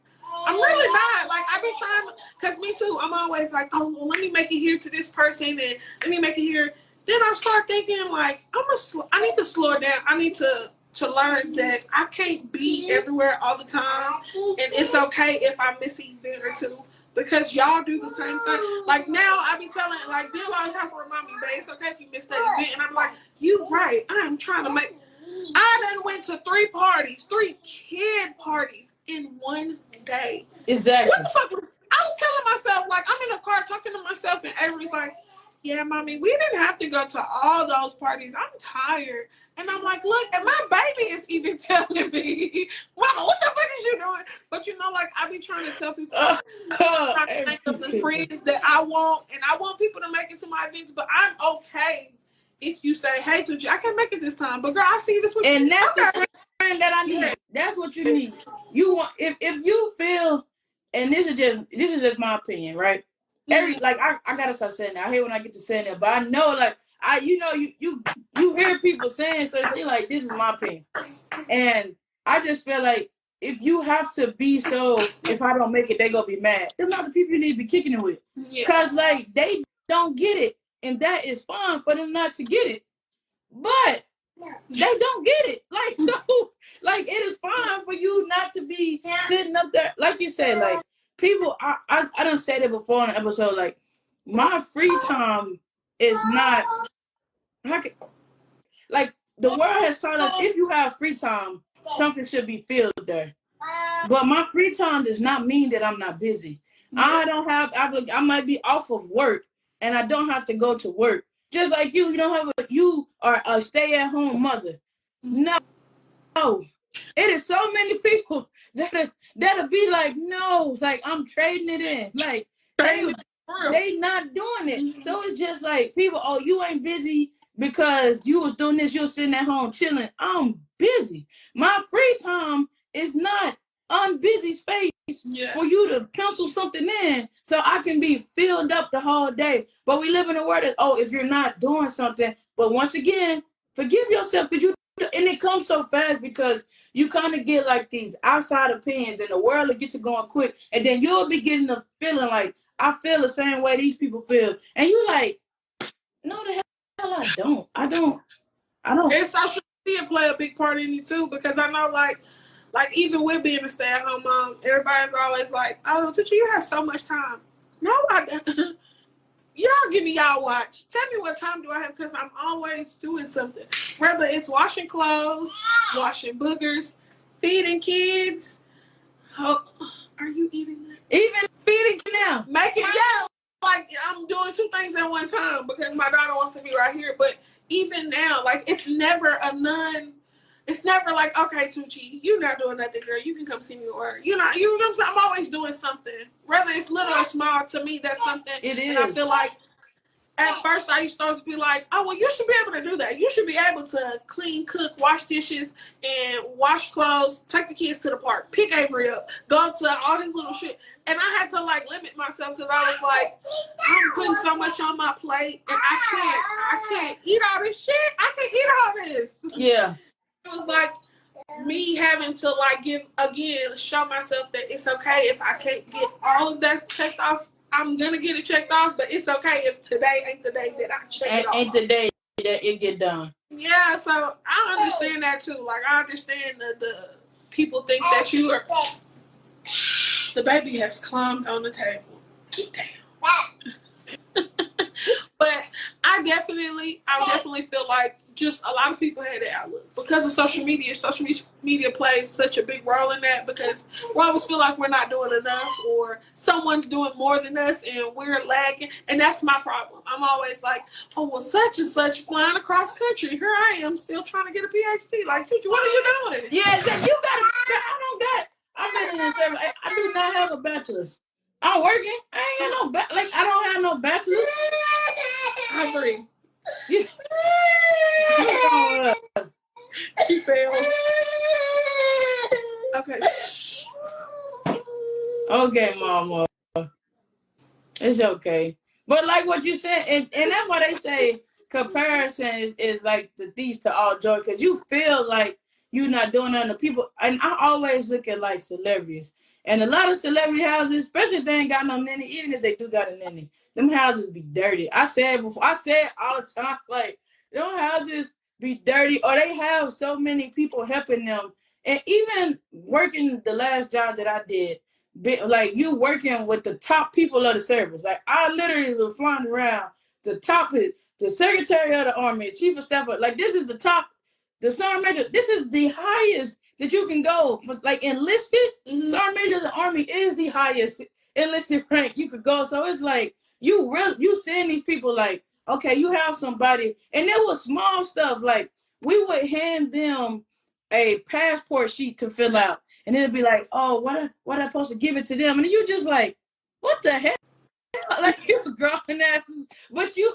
I'm really not. Like, I be trying, because me too, I'm always like, oh, well, let me make it here to this person, and let me make it here. Then I start thinking, like, I need to slow it down. I need to learn that I can't be everywhere all the time, and it's okay if I miss an event or two, because y'all do the same thing. Like, now I be telling, like, Bill always have to remind me, babe, it's okay if you miss that event. And I'm like, you right. I'm trying to make. I done went to 3 kid parties in one day. Exactly. What the fuck? I was telling myself, like, I'm in the car talking to myself, and Avery's like, yeah, mommy, we didn't have to go to all those parties. I'm tired. And I'm like, look, and my baby is even telling me, Mama, what the fuck is you doing? But you know, like, I be trying to tell people, trying to think of the friends that I want, and I want people to make it to my events, but I'm okay if you say, hey, Toochie, I can't make it this time, but girl, I see you this weekend. And that's the friend that I need. Yeah. That's what you need. You want, if you feel, and this is just my opinion, right? Like, I gotta start saying that. I hate when I get to saying that, but I know, like, you hear people saying, so they like, this is my opinion. And I just feel like if you have to be so, if I don't make it, they gonna be mad. They're not the people you need to be kicking it with. Because, like, they don't get it. And that is fine for them not to get it. But they don't get it. Like, so, like, it is fine for you not to be sitting up there. Like you said, like, people, I done said it before in an episode, like, my free time is not, like, the world has taught us if you have free time, something should be filled there. But my free time does not mean that I'm not busy. I don't have, I might be off of work and I don't have to go to work. Just like you you are a stay-at-home mother. No. It is so many people that'll be like, no, like, I'm trading it in. Like, they not doing it. So it's just like, people, oh, you ain't busy because you was doing this, you was sitting at home chilling. I'm busy. My free time is not unbusy space for you to pencil something in so I can be filled up the whole day. But we live in a world that, oh, if you're not doing something, but once again, forgive yourself, because and it comes so fast because you kind of get like these outside opinions and the world will get you going quick. And then you'll be getting the feeling like, I feel the same way these people feel. And you like, no, the hell I don't. I don't. It's social did play a big part in it too, because I know like even with being a stay-at-home mom, everybody's always like, "Oh, Toochie, you have so much time." No, I don't. Y'all give me y'all watch. Tell me what time do I have, because I'm always doing something. Whether it's washing clothes, washing boogers, feeding kids. Oh, are you eating that? Even feeding now. Making, yeah, like I'm doing two things at one time because my daughter wants to be right here. But even now, like it's never it's never like, okay, Toochie, you're not doing nothing, girl. You can come see me, or you know what I'm saying? I'm always doing something. Whether it's little or small, to me, that's something. It is. And I feel like at first I used to be like, oh, well, you should be able to do that. You should be able to clean, cook, wash dishes, and wash clothes, take the kids to the park, pick Avery up, go to all this little shit. And I had to like limit myself because I was like, I'm putting so much on my plate and I can't eat all this shit. I can't eat all this. Yeah. It was like me having to like show myself that it's okay if I can't get all of that checked off. I'm gonna get it checked off, but it's okay if today ain't the day that I check it off. Ain't the day that it get done. Yeah, so I understand that too. Like I understand the people think that you are. The baby has climbed on the table. Damn. But I definitely feel like just a lot of people had that outlook because of social media. Social media plays such a big role in that because we always feel like we're not doing enough or someone's doing more than us and we're lagging. And that's my problem. I'm always like, oh, well, such and such flying across country. Here I am still trying to get a PhD. Like, Toochie, what are you doing? Yeah, I've been in this service. I do not have a bachelor's. I'm working. I ain't got no I don't have no bachelor's. I agree. She failed. Okay. Okay, Mama. It's okay. But like what you said, and that's why they say comparison is like the thief to all joy, because you feel like you're not doing nothing to people. And I always look at like celebrities. And a lot of celebrity houses, especially if they ain't got no nanny, even if they do got a nanny, them houses be dirty. I said before, I said all the time, like, them houses be dirty, or they have so many people helping them. And even working the last job that I did, like you working with the top people of the service. Like I literally was flying around the top, the Secretary of the Army, Chief of Staff. Like this is the top, the Sergeant Major. This is the highest that you can go. Like enlisted, Sergeant Major of the Army is the highest enlisted rank you could go. So it's like you seeing these people like, okay, you have somebody, and there was small stuff like we would hand them a passport sheet to fill out. And it'll be like, oh, what I supposed to give it to them? And you just like, what the hell? Like you're growing ass, but you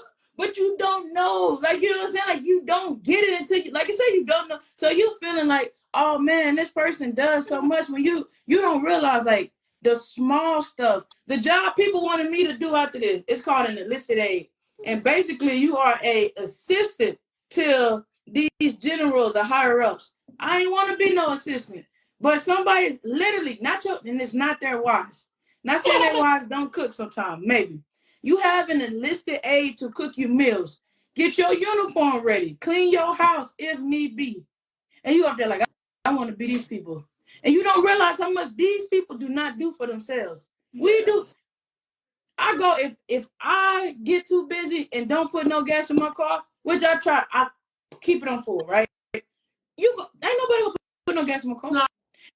don't know. Like, you know what I'm saying? Like you don't get it until you, like I said, you don't know. So you feeling like, oh man, this person does so much when you don't realize like the small stuff. The job people wanted me to do after this, it's called an enlisted aide. And basically you are a assistant to these generals or higher ups. I ain't want to be no assistant. But somebody's literally and it's not their wives. Not saying their wives don't cook sometimes, maybe. You have an enlisted aide to cook you meals. Get your uniform ready. Clean your house if need be. And you up there like, I want to be these people. And you don't realize how much these people do not do for themselves. We do. I go, if I get too busy and don't put no gas in my car, which I try, I keep it on full, right? Ain't nobody gonna put no gas in my car. No.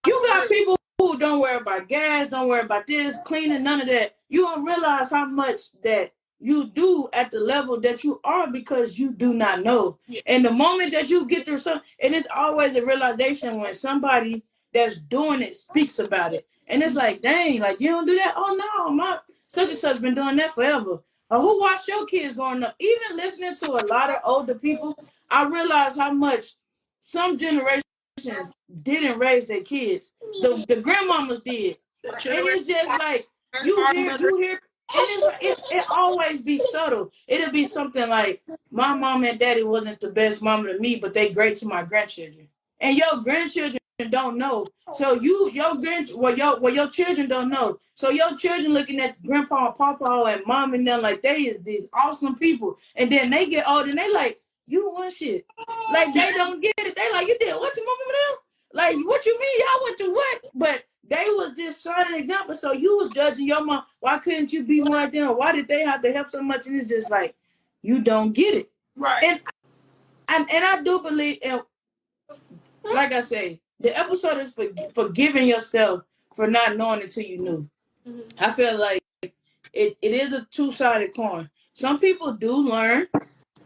You got people who don't worry about gas, don't worry about this, cleaning, none of that. You don't realize how much that you do at the level that you are because you do not know. Yeah. And the moment that you get through something, and it's always a realization when somebody that's doing it speaks about it. And it's like, dang, like you don't do that? Oh no, my such and such been doing that forever. Or who watched your kids growing up? Even listening to a lot of older people, I realized how much some generations didn't raise their kids. The grandmamas did. And it's just like you hear and it always be subtle. It'll be something like my mom and daddy wasn't the best mama to me, but they great to my grandchildren. And your grandchildren don't know. So your children don't know. So your children looking at grandpa and papa and mom and them like they is these awesome people. And then they get old and they like, you want shit. Like, they don't get it. They like, you did what to mama now? Like, what you mean? Y'all went through what? But they was this shining example. So you was judging your mom. Why couldn't you be one like them? Why did they have to help so much? And it's just like, you don't get it. Right. And I do believe, and like I say, the episode is for forgiving yourself for not knowing until you knew. Mm-hmm. I feel like it is a two-sided coin. Some people do learn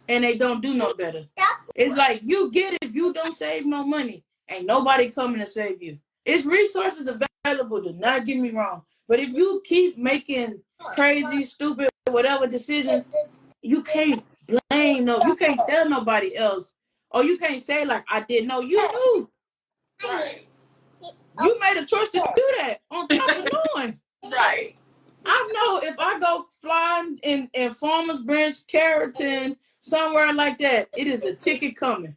and they don't do no better. It's like, you get it if you don't save no money. Ain't nobody coming to save you. It's resources available, do not get me wrong. But if you keep making crazy, stupid, whatever decision, you can't blame you can't tell nobody else. Or you can't say like, I didn't know. You knew. Right. You made a choice to do that on top of knowing. Right. I know if I go flying in Farmers Branch, Carrollton, somewhere like that, it is a ticket coming.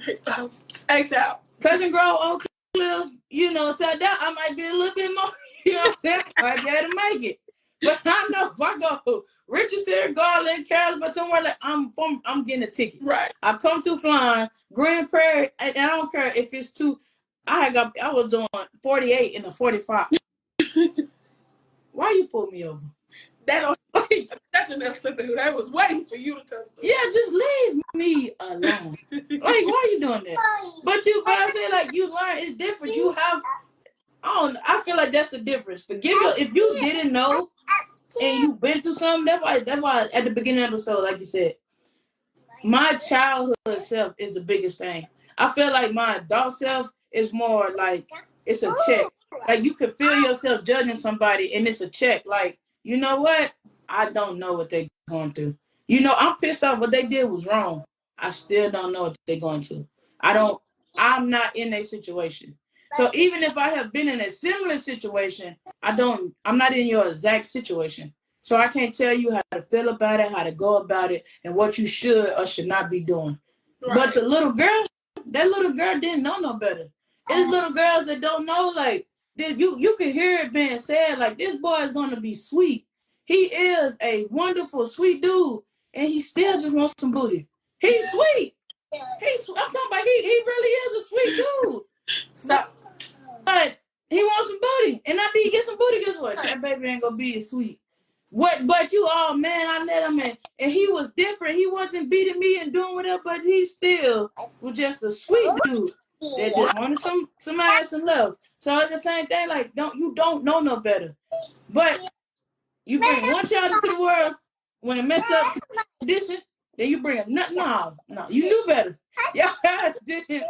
ASAP. Pleasant Grove, Oak Cliff, so that I might be a little bit more, what I'm saying? I might be able to make it. But I know if I go Richardson, Garland, Carrollton, but somewhere like I'm getting a ticket. Right. I come through flying, Grand Prairie, and I don't care if it's too. I was doing 48 in a 45. Why you pull me over? That's enough to do. That was waiting for you to come through. Yeah, just leave me alone. Like, why are you doing that? But I say, like, you learn, it's different. You have, I feel like that's the difference. If you didn't know and you've been through something, that's why at the beginning of the episode, like you said, my childhood self is the biggest thing. I feel like my adult self is more like, it's a check. Like, you can feel yourself judging somebody and it's a check. Like, you know what? I don't know what they're going through. I'm pissed off. What they did was wrong. I still don't know what they're going through. I'm not in a situation. So even if I have been in a similar situation, I'm not in your exact situation. So I can't tell you how to feel about it, how to go about it, and what you should or should not be doing. Right. But that little girl didn't know no better. It's little girls that don't know, like, you can hear it being said, like, this boy is going to be sweet. He is a wonderful, sweet dude, and he still just wants some booty. He's sweet. I'm talking about he really is a sweet dude. Stop. But he wants some booty, and after he gets some booty, guess what? That baby ain't gonna be as sweet. What? But you, man, I let him in, and he was different. He wasn't beating me and doing whatever, but he still was just a sweet dude that just wanted some ass and love. So it's the same thing. Like, you don't know no better, but you bring one child into the world when it messed up condition, then you bring no, you knew better. Y'all guys didn't.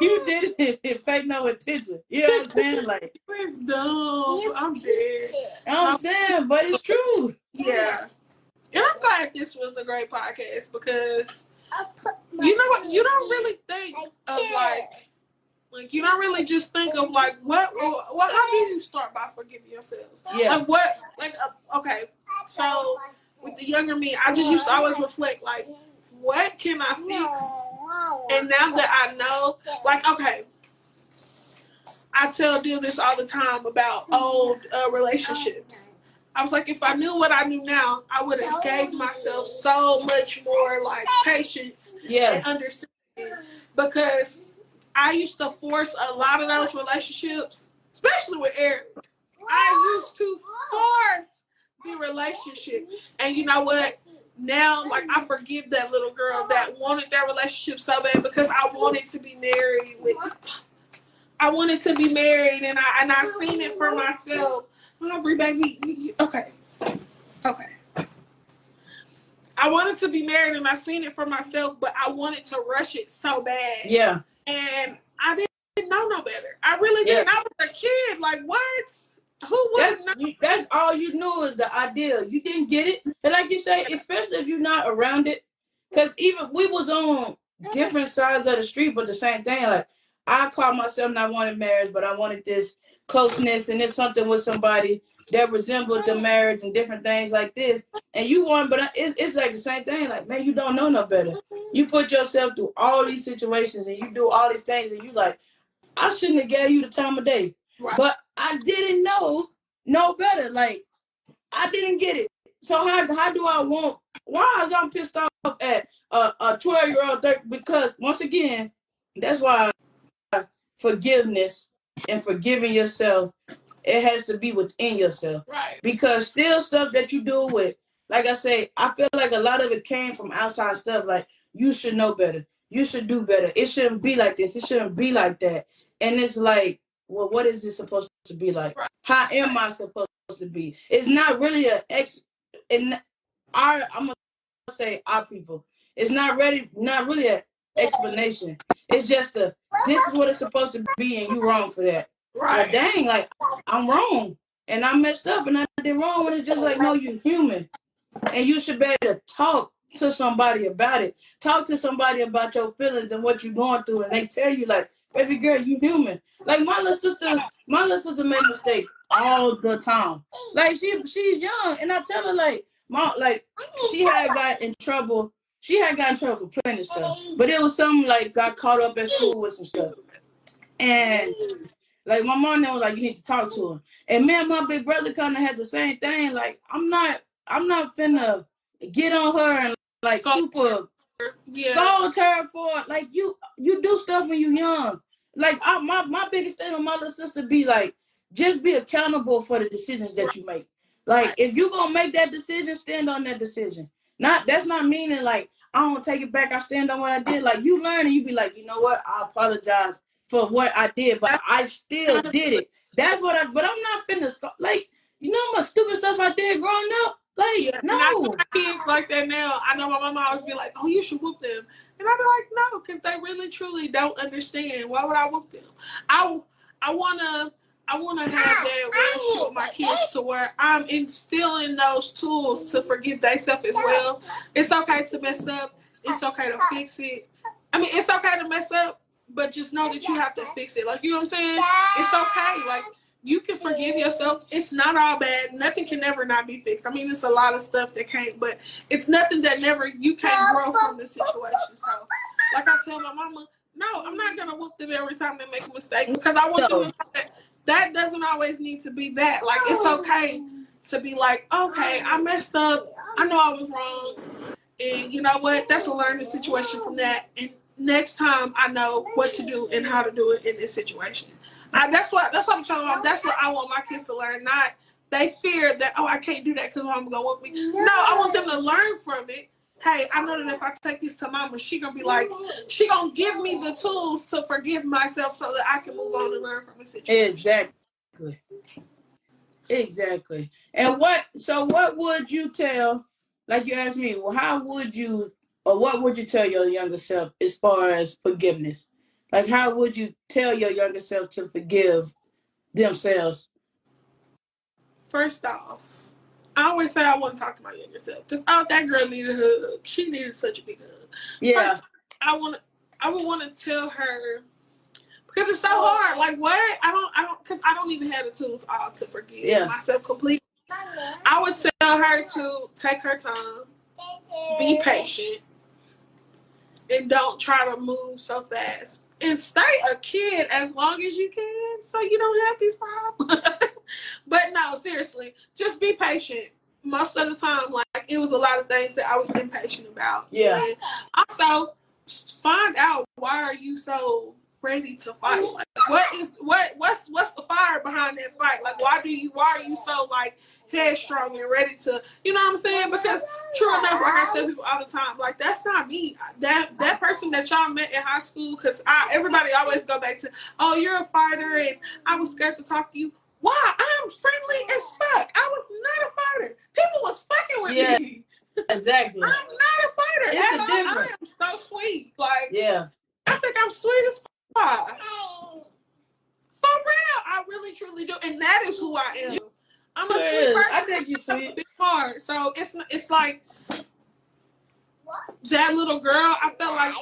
You didn't pay no attention. You know what I'm saying? Like, it's dumb. I'm dead. I'm saying, but it's true. Yeah. And I'm glad this was a great podcast because you know what? You don't really think of like you don't really just think of like what how do you start by forgiving yourselves? Yeah. Like what? Like okay. So with the younger me, I just used to always reflect like, what can I fix? And now that I know, like, okay, I tell Dill this all the time about old relationships. I was like, if I knew what I knew now, I would have gave myself so much more like patience and understanding, because I used to force a lot of those relationships, especially with Eric. I used to force the relationship, and you know what? Now, like, I forgive that little girl that wanted that relationship so bad because I wanted to be married I wanted to be married, and I seen it for myself. Aubrey, baby, okay. I wanted to be married, and I seen it for myself, but I wanted to rush it so bad. Yeah. And I didn't know no better. I really didn't. I was a kid. Like, what? Who would know? That's all you knew is the ideal. You didn't get it. And like you say, especially if you're not around it, because even we was on different sides of the street, but the same thing. Like, I called myself not wanting marriage, but I wanted this closeness, and it's something with somebody that resembled the marriage and different things like this. And you want, but it's like the same thing. Like, man, you don't know no better. You put yourself through all these situations, and you do all these things, and you like, I shouldn't have gave you the time of day. Right. But I didn't know no better. Like, I didn't get it. So how do I want? Why is I'm pissed off at a 12-year-old, because once again, that's why forgiveness and forgiving yourself, it has to be within yourself. Right. Because still stuff that you do with, like I say, I feel like a lot of it came from outside stuff. Like, you should know better. You should do better. It shouldn't be like this. It shouldn't be like that. And it's like, well, what is it supposed to be like? Right. How am I supposed to be? It's not really I'm gonna say our people. It's not really an explanation. It's just this is what it's supposed to be, and you wrong for that. Right. Like, dang, like, I'm wrong, and I messed up, and I did wrong. And it's just like, no, you're human, and you should be able to talk to somebody about it. Talk to somebody about your feelings and what you're going through, and they tell you, like, baby girl, you human. Like, my little sister made mistakes all the time. Like, she's young, and I tell her, like, Mom, like, she had got in trouble. She had got in trouble for plenty of stuff, but it was something like got caught up at school with some stuff, and like my mom was like, you need to talk to her. And me and my big brother kind of had the same thing. Like, I'm not finna get on her and like super scold her for, like, you do stuff when you young. Like, my biggest thing with my little sister be like, just be accountable for the decisions that you make. Like, if you gonna make that decision, stand on that decision. That's not meaning like I don't take it back. I stand on what I did. Like, you learn and you be like, you know what? I apologize for what I did, but I still did it. But I'm not finna like, you know how much stupid stuff I did growing up? Like, no. And I know my kids like that now. I know my mama always be like, oh, you should whoop them. And I be like, no, because they really, truly don't understand. Why would I whoop them? I wanna have that relationship with my kids to where I'm instilling those tools to forgive themselves as well. It's okay to mess up. It's okay to fix it. I mean, it's okay to mess up, but just know that you have to fix it. Like, you know what I'm saying? It's okay. Like, you can forgive yourself. It's not all bad. Nothing can never not be fixed. I mean, it's a lot of stuff that can't, but it's nothing that you can't grow from the situation. So, like I tell my mama, no, I'm not going to whoop them every time they make a mistake, because I want them to know that doesn't always need to be that. Like, it's okay to be like, okay, I messed up. I know I was wrong. And you know what? That's a learning situation from that. And next time I know what to do and how to do it in this situation. That's what I'm telling them. That's what I want my kids to learn. Not they fear that, oh, I can't do that because mama gonna whoop me. No, I want them to learn from it. Hey, I know that if I take this to mama, she gonna be like, she gonna give me the tools to forgive myself so that I can move on and learn from the situation. Exactly. And what would you tell, like you asked me, well, how would you, or what would you tell your younger self as far as forgiveness? Like, how would you tell your younger self to forgive themselves? First off, I always say I want to talk to my younger self, because that girl needed a hug. She needed such a big hug. Yeah. First, I would want to tell her, because it's so hard. Like, what? Because I don't even have the tools all to forgive myself completely. I would tell her to take her time, be patient, and don't try to move so fast. And stay a kid as long as you can, so you don't have these problems. But no, seriously, just be patient. Most of the time, like, it was a lot of things that I was impatient about. Yeah. And also, find out, why are you so ready to fight? Like, what's the fire behind that fight? Like, why are you so, like, headstrong and ready to, you know what I'm saying? Because true enough, like I tell people all the time, like, that's not me. That person that y'all met in high school, because everybody always go back to, oh, you're a fighter and I was scared to talk to you. Why? I'm friendly as fuck. I was not a fighter. People was fucking with me. Exactly. I'm not a fighter. It's a difference. I am so sweet. Like, yeah. I think I'm sweet as fuck. For real. I really truly do. And that is who I am. I'm a sweet person. I think you're sweet. It's hard. So it's like that little girl, I felt like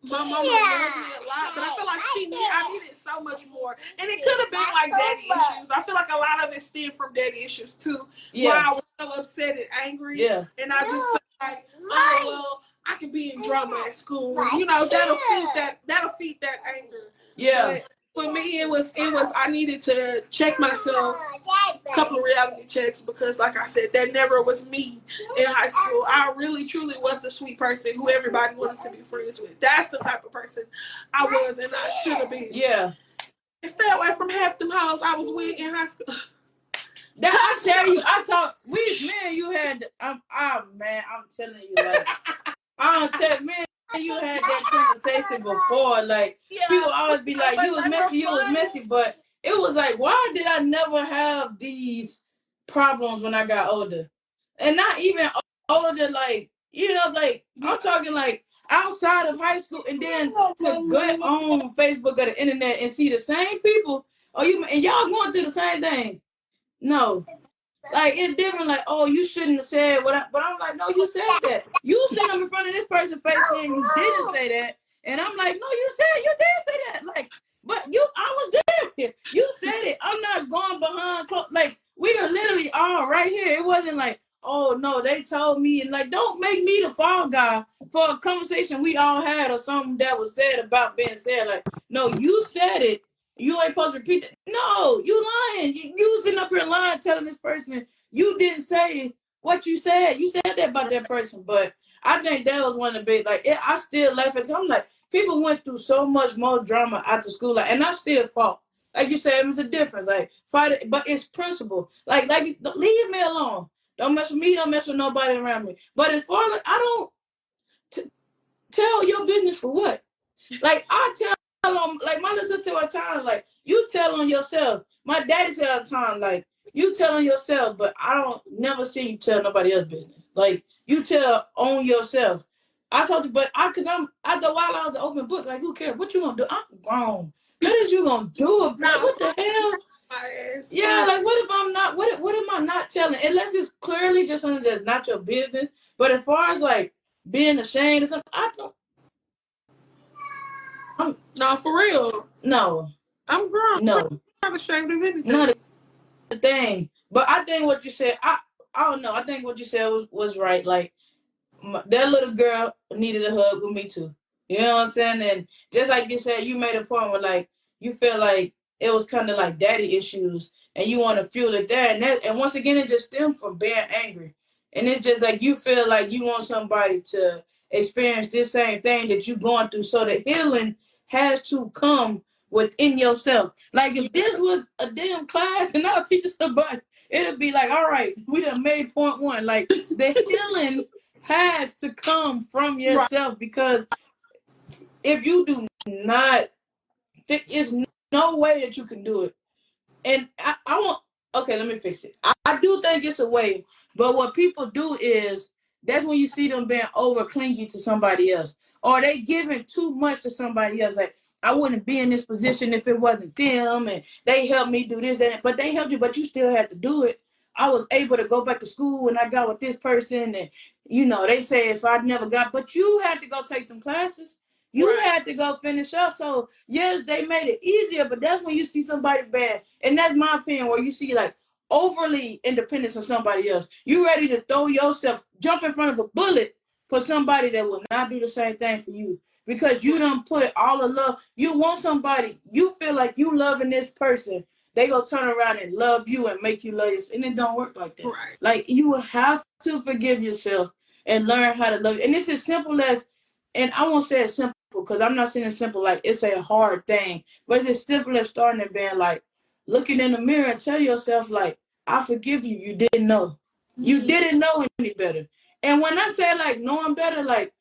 my mama loved me a lot, but I feel like I needed so much more. And it could have been like daddy issues. I feel like a lot of it stemmed from daddy issues too. Yeah. Where I was so upset and angry. Yeah. And I just felt like, oh, well, I could be in drama at school. You know, that'll feed that anger. Yeah. But For me, it was I needed to check myself, a couple of reality checks, because like I said, that never was me in high school. I really truly was the sweet person who everybody wanted to be friends with. That's the type of person I was and I should have been. Yeah. And stay away from half them hoes I was with in high school. That I tell you, me and you had, man, I'm telling you, like, man, you had that conversation before. Like, people always be like, you was messy, but it was like, why did I never have these problems when I got older? And not even older, like, like, I'm talking like outside of high school, and then to get on Facebook or the internet and see the same people, and y'all going through the same thing. No. Like, it's different. Like, oh, you shouldn't have said what but I'm like, no, you said that. You sit up in front of this person's face saying you didn't say that. And I'm like, no, you did say that. Like, but I was there. You said it. I'm not going behind like, we are literally all right here. It wasn't like, oh no, they told me, and like, don't make me the fall guy for a conversation we all had or something that was said about being said. Like, no, you said it. You ain't supposed to repeat it. No, you lying. You sitting up here lying, telling this person you didn't say what you said. You said that about that person. But I think that was one of the big, like, I still laugh at it. I'm like, people went through so much more drama after school, like, and I still fought. Like you said, it was a difference. Like, fight it, but it's principle. Like, leave me alone. Don't mess with me. Don't mess with nobody around me. But as far as, I don't tell your business for what? Like, I tell on, like, my little sister at times, like, you tell on yourself. My daddy said all the time, like, you tell on yourself, but I don't never see you tell nobody else's business. Like, you tell on yourself. I told you, but after a while I was an open book. Like, who cares? What you gonna do? I'm grown. What is you gonna do? Like, what the hell? Yeah, like, what if I'm not? What am I not telling? Unless it's clearly just something that's not your business. But as far as like being ashamed or something, I don't. No, for real. No. I'm grown. No. I'm not ashamed of anything. Not a thing. But I think what you said, I don't know. I think what you said was right. Like, that little girl needed a hug with me too. You know what I'm saying? And just like you said, you made a point where, like, you feel like it was kind of like daddy issues and you want to fuel it there. And once again, it just stemmed from being angry. And it's just like you feel like you want somebody to experience this same thing that you're going through. So the healing has to come within yourself. Like, if this was a damn class and I was teaching somebody, it'd be like, all right, we done made point one. Like, the healing has to come from yourself, because if you do not, it's no way that you can do it. And I want, okay, let me fix it. I do think it's a way, but what people do is, that's when you see them being over clingy to somebody else, or they giving too much to somebody else. Like, I wouldn't be in this position if it wasn't them, and they helped me do this, that, but they helped you, but you still had to do it. I was able to go back to school and I got with this person, and they say if I never got, but you had to go take them classes. You had to go finish up. So, yes, they made it easier, but that's when you see somebody bad. And that's my opinion, where you see, like, overly independence of somebody else. You ready to throw yourself, jump in front of a bullet for somebody that will not do the same thing for you. Because you done put all the love. You want somebody, you feel like you loving this person. They go turn around and love you and make you love yourself. And it don't work like that. Right. Like, you have to forgive yourself and learn how to love you. And it's as simple as, and I won't say it's simple, because I'm not saying it's simple like it's a hard thing, but it's as simple as starting and being like, looking in the mirror and tell yourself, like, I forgive you. You didn't know. You didn't know any better. And when I say, like, knowing better, like,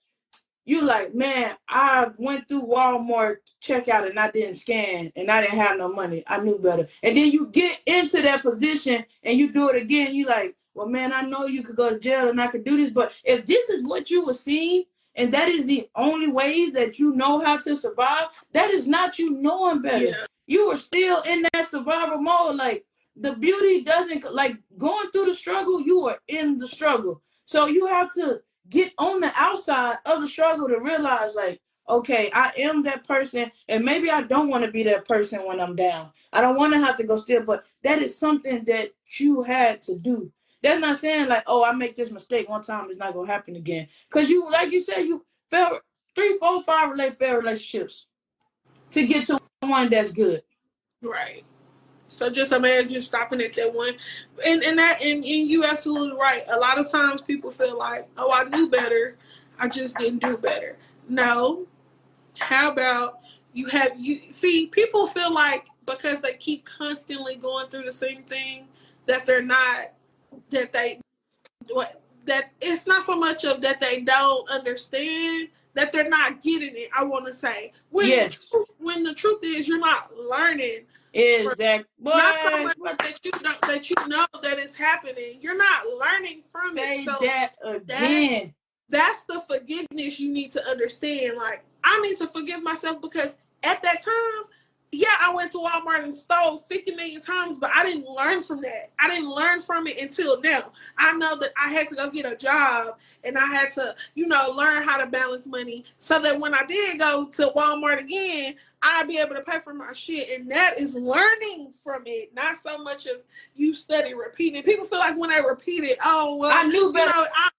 you like, man, I went through Walmart checkout and I didn't scan and I didn't have no money. I knew better. And then you get into that position and you do it again. You like, well, man, I know you could go to jail and I could do this, but if this is what you were seeing and that is the only way that you know how to survive, that is not you knowing better. Yeah. You are still in that survival mode. Like, the beauty doesn't, like, going through the struggle, you are in the struggle. So you have to get on the outside of the struggle to realize, like, okay, I am that person, and maybe I don't want to be that person when I'm down. I don't want to have to go steal, but that is something that you had to do. That's not saying, like, oh, I make this mistake one time, it's not going to happen again. Because you, like you said, you failed 3, 4, 5 failed relationships. to get to one that's good. Right. So just imagine stopping at that one, and you absolutely right. A lot of times people feel like, oh, I knew better, I just didn't do better. No, how about you see, people feel like because they keep constantly going through the same thing that they're not, that they, that it's not so much of that they don't understand, that they're not getting it. I want to say Yes. when the truth is you're not learning. Exactly. Not so Boy, much that you know that it's happening. You're not learning from it. say So that again. that's the forgiveness you need to understand. Like, I need to forgive myself because at that time, yeah, I went to Walmart and stole 50 million times, but I didn't learn from that. I didn't learn from it until now. I know that I had to go get a job and I had to, learn how to balance money so that when I did go to Walmart again, I'd be able to pay for my shit. And that is learning from it, not so much of you study repeating. People feel like when they repeat it, oh, well, I knew better.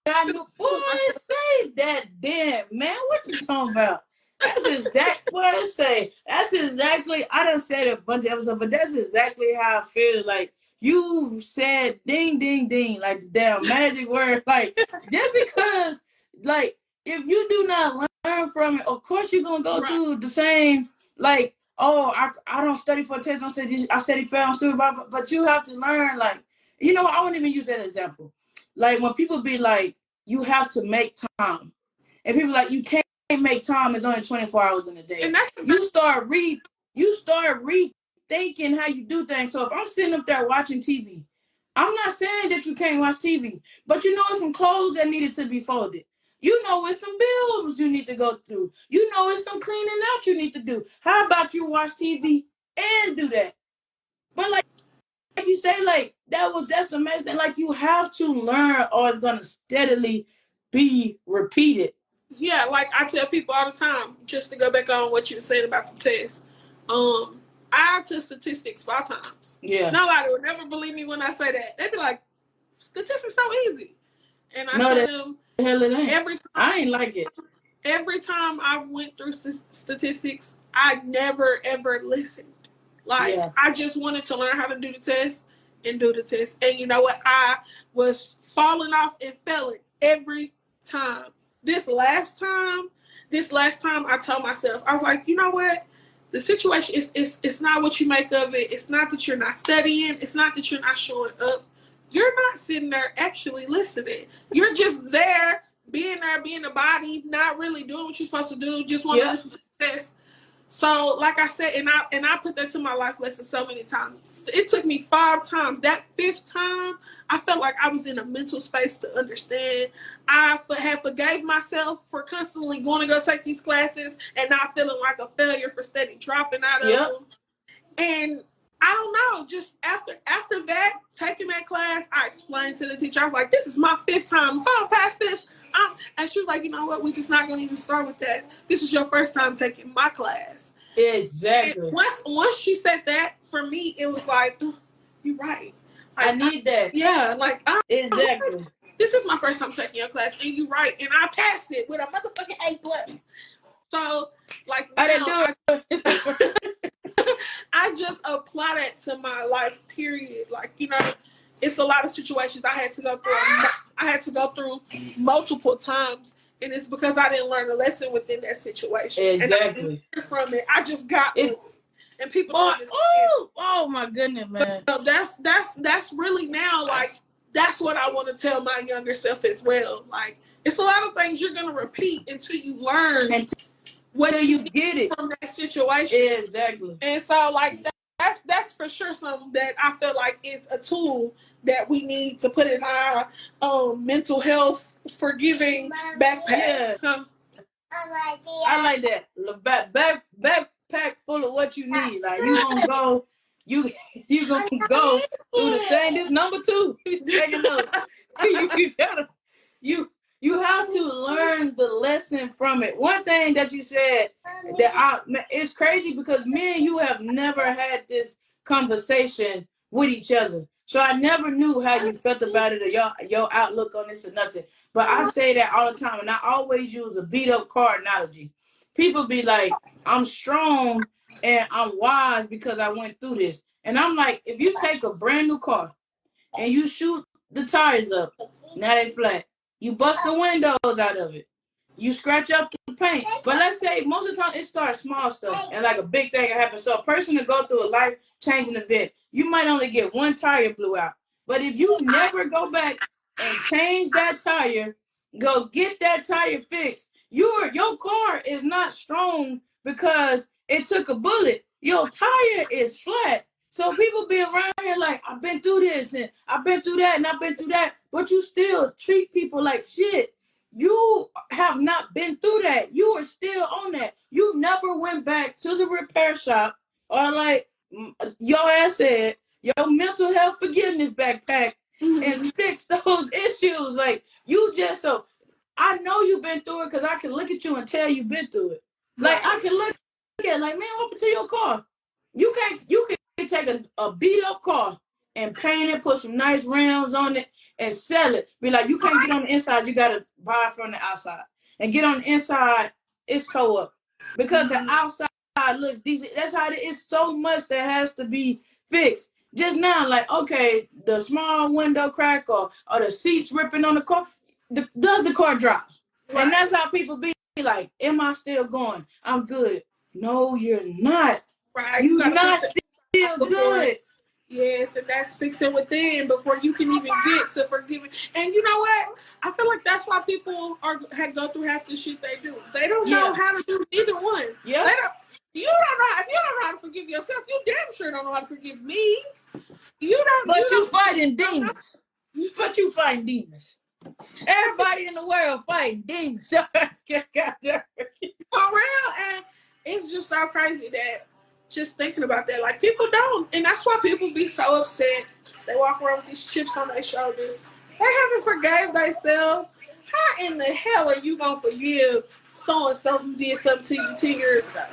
I knew. Boy, say that damn, man. What you talking about? That's exact what I say. That's exactly, I done said a bunch of episodes, but that's exactly how I feel. Like, you said ding, ding, ding, like the damn magic word. Like, just because, like, if you do not learn from it, of course you're going to go through the same, like, oh, I don't study for a test, I study fair, I'm stupid, but you have to learn, like, I wouldn't even use that example. Like, when people be like, you have to make time. And people like, you can't make time, it's only 24 hours in a day. And you start rethinking how you do things. So if I'm sitting up there watching TV, I'm not saying that you can't watch TV, but it's some clothes that needed to be folded. It's some bills you need to go through. It's some cleaning out you need to do. How about you watch TV and do that? But like you say, like, that's the mess. That, like, you have to learn or it's going to steadily be repeated. Yeah, like I tell people all the time, just to go back on what you were saying about the test. I took statistics 5 times. Yeah. Nobody would never believe me when I say that. They'd be like, statistics so easy. And I tell them, the hell it ain't. Every time, I ain't like it. Every time I've went through statistics, I never ever listened. Like, I just wanted to learn how to do the test and do the test. And you know what? I was falling off and failing every time. This last time, I told myself, I was like, you know what? The situation is it's not what you make of it. It's not that you're not studying. It's not that you're not showing up. You're not sitting there actually listening. You're just there, being a body, not really doing what you're supposed to do. Just want to listen to the test. So, like I said, and I put that to my life lesson so many times. It took me 5 times. That 5th time, I felt like I was in a mental space to understand. I had forgave myself for constantly going to go take these classes and not feeling like a failure for steady dropping out of them. And I don't know, just after that, taking that class, I explained to the teacher, I was like, this is my 5th time. If I don't pass this, and she was like, you know what, we're just not going to even start with that. This is your first time taking my class. Exactly. And once she said that, for me, it was like, you're right. Like, I need that. Yeah, like, exactly. This is my first time taking your class, and you're right. And I passed it with a motherfucking A+. So, like, now, I didn't do it. I just apply that to my life, period. Like, it's a lot of situations I had to go through. I had to go through multiple times, and it's because I didn't learn a lesson within that situation. Exactly. And I didn't learn from it. I just got through it. And people oh my goodness, man. So that's really now, like, that's what I want to tell my younger self as well. Like, it's a lot of things you're gonna repeat until you learn until you get it from that situation. Exactly. And so, like, that's for sure something that I feel like is a tool that we need to put in our mental health forgiving backpack. Yeah. Huh? I like that. Backpack full of what you need. Like, you gonna go, you gonna go through the same. This number 2. Taking notes. You have to learn the lesson from it. One thing that you said that it's crazy because me and you have never had this conversation with each other. So I never knew how you felt about it or your outlook on this or nothing. But I say that all the time, and I always use a beat up car analogy. People be like, I'm strong and I'm wise because I went through this. And I'm like, if you take a brand new car and you shoot the tires up, now they flat. You bust the windows out of it. You scratch up the paint. But let's say most of the time it starts small stuff and like a big thing happens. So a person to go through a life changing event, you might only get one tire blew out. But if you never go back and change that tire, go get that tire fixed, your car is not strong because it took a bullet. Your tire is flat. So people be around here like, I've been through this and I've been through that and I've been through that, but you still treat people like shit. You have not been through that. You are still on that. You never went back to the repair shop or like your ass said, your mental health forgiveness backpack and fix those issues. Like you just so I know you've been through it because I can look at you and tell you've been through it. Like I can look at like, man, what happened to your car? You can take a beat up car and paint it, put some nice rims on it, and sell it. Be like, you can't get on the inside, you gotta buy it from the outside. And get on the inside, it's toe up. Because the outside looks decent. That's how it is. So much that has to be fixed. Just now, like, okay, the small window crack or the seats ripping on the car, does the car drive? Right. And that's how people be like, am I still going? I'm good. No, you're not. Right. You're not still good. Yes, and that's fixing within before you can even get to forgiving. And you know what? I feel like that's why people go through half the shit they do. They don't know how to do either one. Yeah. You don't know. If you don't know how to forgive yourself, you damn sure don't know how to forgive me. You don't. But you fighting demons. But you fighting demons. Everybody in the world fighting demons. For real, and it's just so crazy that just thinking about that, like people don't, and that's why people be so upset. They walk around with these chips on their shoulders. They haven't forgave themselves. How in the hell are you gonna forgive so and so who did something to you 10 years ago?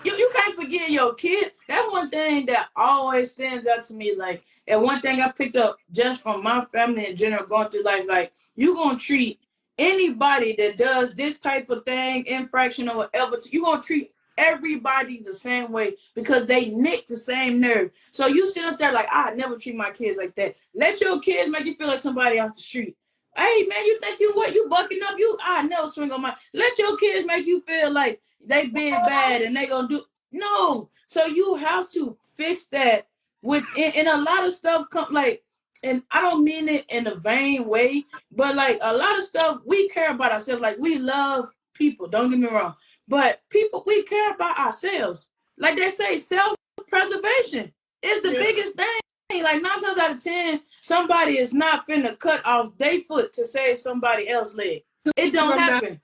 You can't forgive your kid. That's one thing that always stands out to me. Like, and one thing I picked up just from my family in general going through life, like, you gonna treat anybody that does this type of thing, infraction or whatever, you gonna treat everybody the same way because they nick the same nerve. So you sit up there like, I never treat my kids like that. Let your kids make you feel like somebody off the street. Hey man, you think you what? You bucking up? I never swing on my. Let your kids make you feel like they big bad and they gonna do no. So you have to fix that with and a lot of stuff come like, and I don't mean it in a vain way, but like a lot of stuff we care about ourselves. Like we love people. Don't get me wrong. But people, we care about ourselves. Like they say, self-preservation is the biggest thing. Like 9 times out of 10, somebody is not finna cut off their foot to save somebody else's leg. It don't happen.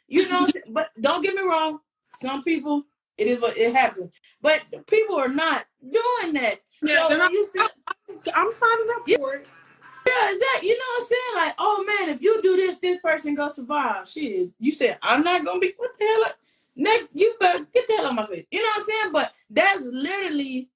You know, but don't get me wrong. Some people, it is what it happens. But people are not doing that. Yeah, so I'm signing up for it. Yeah, exactly. You know what I'm saying? Like, oh man, if you do this person gonna survive. Shit, you said I'm not gonna be. What the hell? Next, you better get the hell out of my face. You know what I'm saying? But that's literally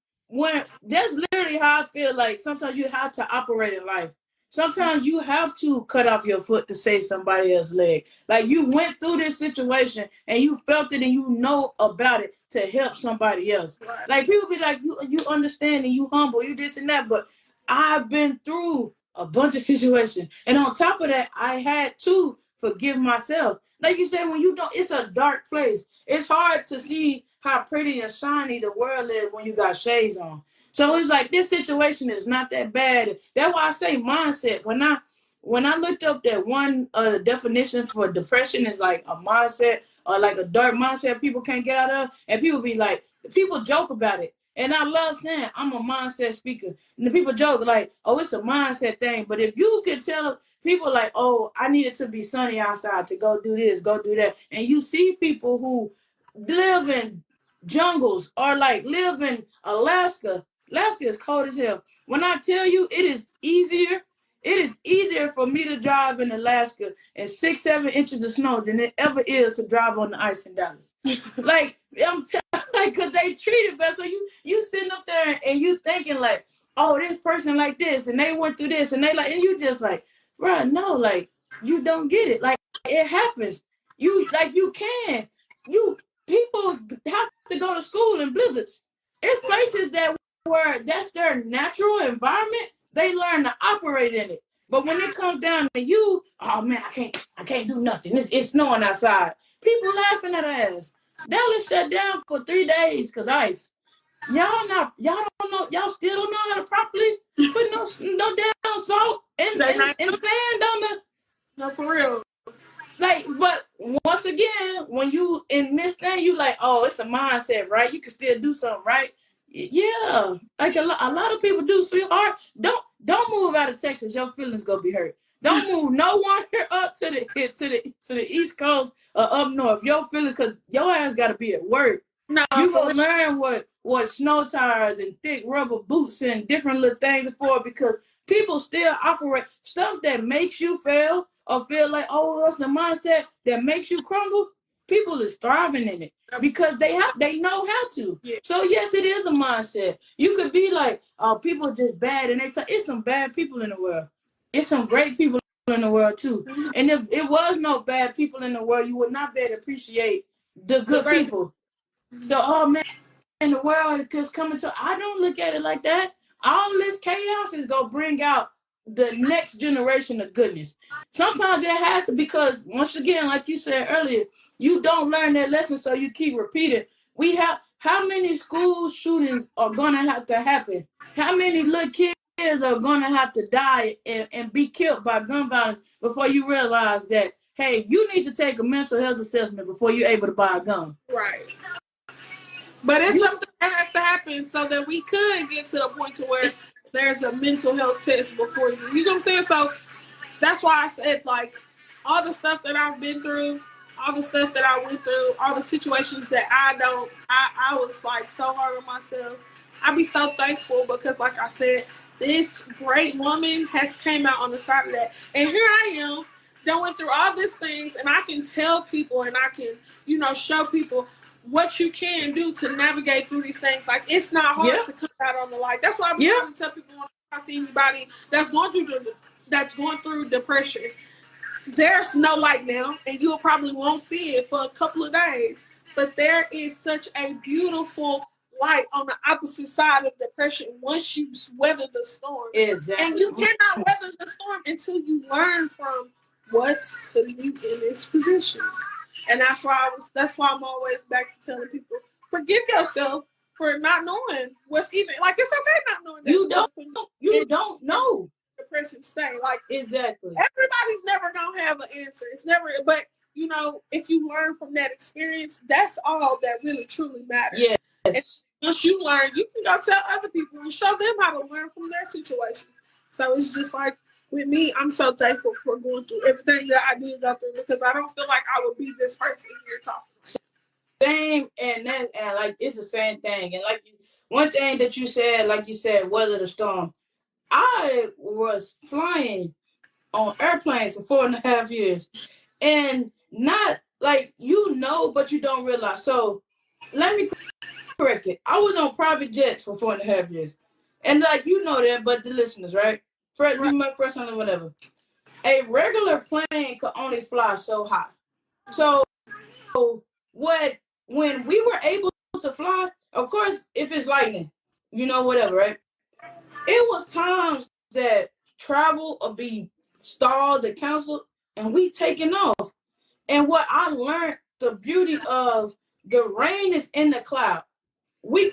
how I feel like sometimes you have to operate in life. Sometimes you have to cut off your foot to save somebody else's leg. Like you went through this situation and you felt it and you know about it to help somebody else. Right. Like people be like, you understand and you humble, you this and that, but I've been through a bunch of situations. And on top of that, I had to forgive myself. Like you said, when you don't, it's a dark place. It's hard to see how pretty and shiny the world is when you got shades on. So it's like this situation is not that bad. That's why I say mindset. When I looked up that one the definition for depression is like a mindset or like a dark mindset people can't get out of, and people be like, people joke about it. And I love saying I'm a mindset speaker. And the people joke like, oh, it's a mindset thing. But if you could tell people like, oh, I need it to be sunny outside to go do this, go do that. And you see people who live in jungles or like live in Alaska. Alaska is cold as hell. When I tell you it is easier for me to drive in Alaska in 6-7 inches of snow than it ever is to drive on the ice in Dallas. Like I'm like, cause they treat it better. So you sitting up there and you thinking like, oh, this person like this and they went through this and they like, and you just like, bro, no, like you don't get it. Like it happens. You like you can. people have to go to school in blizzards. It's places that where that's their natural environment. They learn to operate in it. But when it comes down to you, oh man, I can't do nothing. It's snowing outside. People laughing at our ass. Dallas shut down for 3 days because ice. Y'all don't know, y'all still don't know how to properly put no damn salt and sand on the. No, for real. Like, but once again, when you in this thing, you like, oh, it's a mindset, right? You can still do something, right? Yeah, like a lot of people do, sweetheart. Don't move out of Texas. Your feelings gonna be hurt. Don't move no one here up to the East Coast or up north. Your feelings, cause your ass gotta be at work. No, you gonna learn what snow tires and thick rubber boots and different little things are for, because people still operate stuff that makes you fail or feel like, oh, that's a mindset that makes you crumble. People is thriving in it because they know how to. Yeah. So yes, it is a mindset. You could be like, oh, people are just bad, and they say it's some bad people in the world. It's some great people in the world too. And if it was no bad people in the world, you would not be able to appreciate the good people. Oh man, in the world is coming to. I don't look at it like that. All this chaos is gonna bring out the next generation of goodness. Sometimes it has to, because once again, like you said earlier, you don't learn that lesson, so you keep repeating. We have how many school shootings are gonna have to happen? How many little kids are gonna have to die and be killed by gun violence before you realize that, hey, you need to take a mental health assessment before you're able to buy a gun. Right. But it's something that has to happen so that we could get to the point to where there's a mental health test before you. You know what I'm saying? So that's why I said, like, all the stuff that I've been through, all the stuff that I went through, all the situations that I was like so hard on myself. I be so thankful because, like I said, this great woman has came out on the side of that. And here I am going through all these things, and I can tell people and I can, show people what you can do to navigate through these things. Like, it's not hard to come out on the light. That's why I'm trying to tell people, when I talk to anybody that's going through depression, there's no light now, and you probably won't see it for a couple of days. But there is such a beautiful light on the opposite side of depression once you weather the storm. Exactly. And you cannot weather the storm until you learn from what's putting you in this position. And that's why I'm always back to telling people, forgive yourself for not knowing what's even, like, it's okay not knowing that you don't know. Depression state. Like, exactly. Everybody's never gonna have an answer. It's never, but if you learn from that experience, that's all that really truly matters. Yes. And once you learn, you can go tell other people and show them how to learn from their situation. So it's just like, with me, I'm so thankful for going through everything that I did go through, because I don't feel like I would be this person here talking. Same, and like, it's the same thing. And like, one thing that you said, like you said, weather the storm. I was flying on airplanes for 4.5 years, and not like, but you don't realize. So let me correct it. I was on private jets for 4.5 years, and like, that, but the listeners, right? First time or whatever. A regular plane could only fly so high. So when we were able to fly, of course, if it's lightning, whatever, right? It was times that travel will be stalled or canceled, and we taking off. And what I learned, the beauty of the rain is in the cloud. When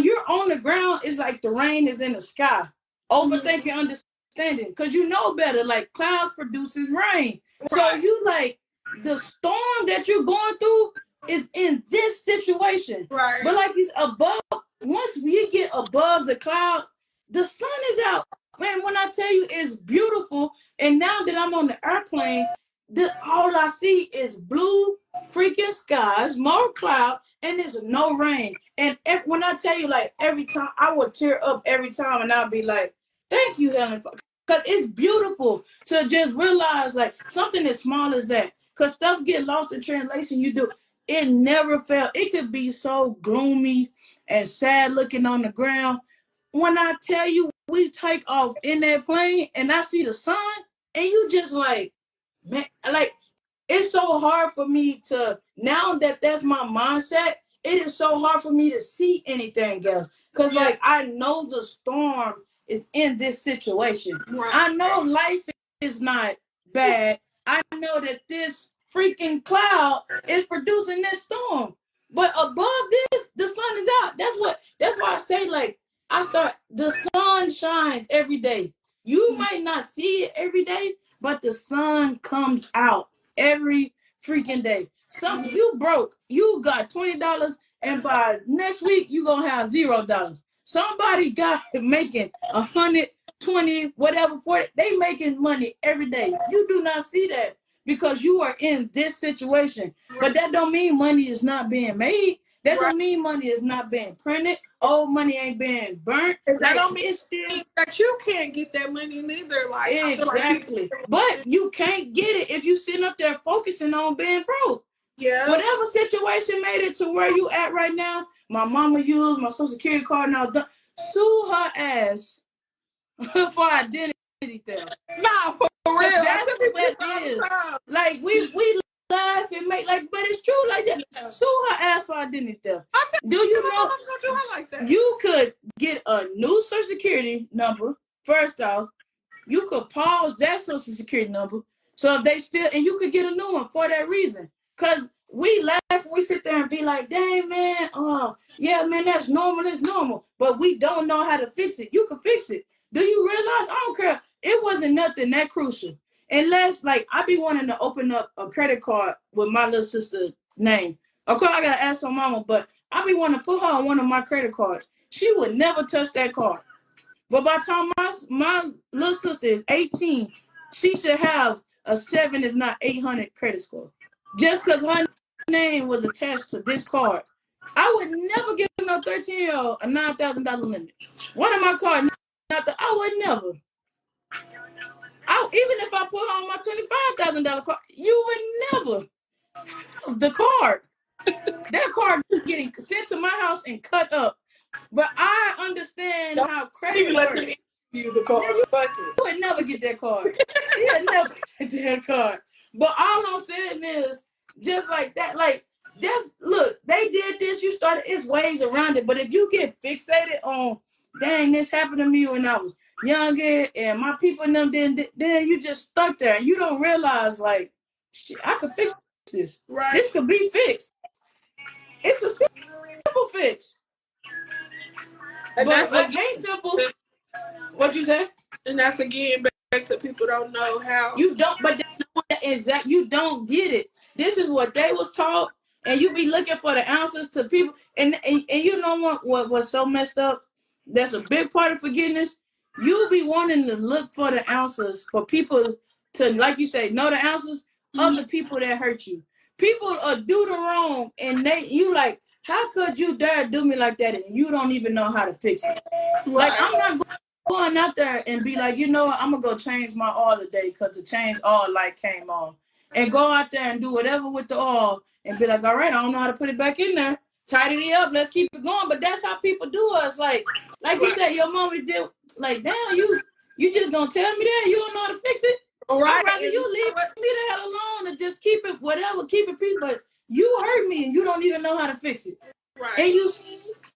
you're on the ground, it's like the rain is in the sky. Overthinking, understanding, because you know better. Like, clouds produces rain, so you like the storm that you're going through is in this situation. Right. But like, it's above. Once we get above the cloud, the sun is out. Man, when I tell you, it's beautiful. And now that I'm on the airplane, all I see is blue freaking skies, more cloud, and there's no rain. And when I tell you, like, every time, I would tear up every time, and I'll be like, thank you, Helen, because it's beautiful to just realize, like, something as small as that. Because stuff get lost in translation. It never felt. It could be so gloomy and sad looking on the ground. When I tell you, we take off in that plane, and I see the sun, and you just like, man, like, it's so hard for me to, now that that's my mindset, it is so hard for me to see anything else. Because, like, I know the storm is in this situation. Right. I know life is not bad. I know that this freaking cloud is producing this storm. But above this, the sun is out. That's why I say, like, the sun shines every day. You might not see it every day, but the sun comes out every freaking day. You broke. You got $20, and by next week you gonna have $0. Somebody got making 120, whatever, 40. They making money every day. You do not see that because you are in this situation. But that don't mean money is not being made. That don't mean money is not being printed. Old money ain't being burnt. That don't mean it's still that you can't get that money neither. Like, exactly. But you can't get it if you sitting up there focusing on being broke. Yeah. Whatever situation made it to where you at right now, my mama used my social security card now. Sue her ass for identity theft. Nah, for real. That's what it is. Like we laugh and make like, but it's true like that. Yeah. Sue her ass for identity theft. Do you know I'm gonna do her like that? You could get a new social security number. First off, you could pause that social security number. So if they still, and you could get a new one for that reason. Cause we laugh, we sit there and be like, dang man, yeah man, that's normal, it's normal. But we don't know how to fix it. You can fix it. Do you realize? I don't care. It wasn't nothing that crucial. Unless like I be wanting to open up a credit card with my little sister's name. Of course I gotta ask her mama, but I be wanting to put her on one of my credit cards. She would never touch that card. But by the time my little sister is 18, she should have a 7, if not 800 credit score. Just because her name was attached to this card. I would never give no 13-year-old a $9,000 limit. One of my cards, I would never. Even if I put her on my $25,000 card, you would never have the card. That card is getting sent to my house and cut up. But I understand how credit works. You the card. You would never get that card. You would never get that card. But all I'm saying is, just like that, like, look, they did this, you started, it's ways around it. But if you get fixated on, dang, this happened to me when I was younger and my people and them then you just stuck there and you don't realize, like, shit, I could fix this. Right. This could be fixed. It's a simple fix. And but it ain't simple. What you say? And that's again back to people don't know how. You don't, but exactly, you don't get it. This is what they was taught, and you be looking for the answers to people. And you know what was so messed up? That's a big part of forgiveness. You be wanting to look for the answers for people to, like you say, know the answers of the people that hurt you. People do the wrong, and you like, how could you dare do me like that? And you don't even know how to fix it. Right. Like, I'm not going out there and be like, you know what, I'm going to go change my oil today because the change oil light came on. And go out there and do whatever with the oil and be like, all right, I don't know how to put it back in there. Tidy it up. Let's keep it going. But that's how people do us. Like you said, your mama did, like, damn, you just going to tell me that? You don't know how to fix it? Right. I'd rather you leave me the hell alone and just keep it peace. But you hurt me and you don't even know how to fix it. Right. And you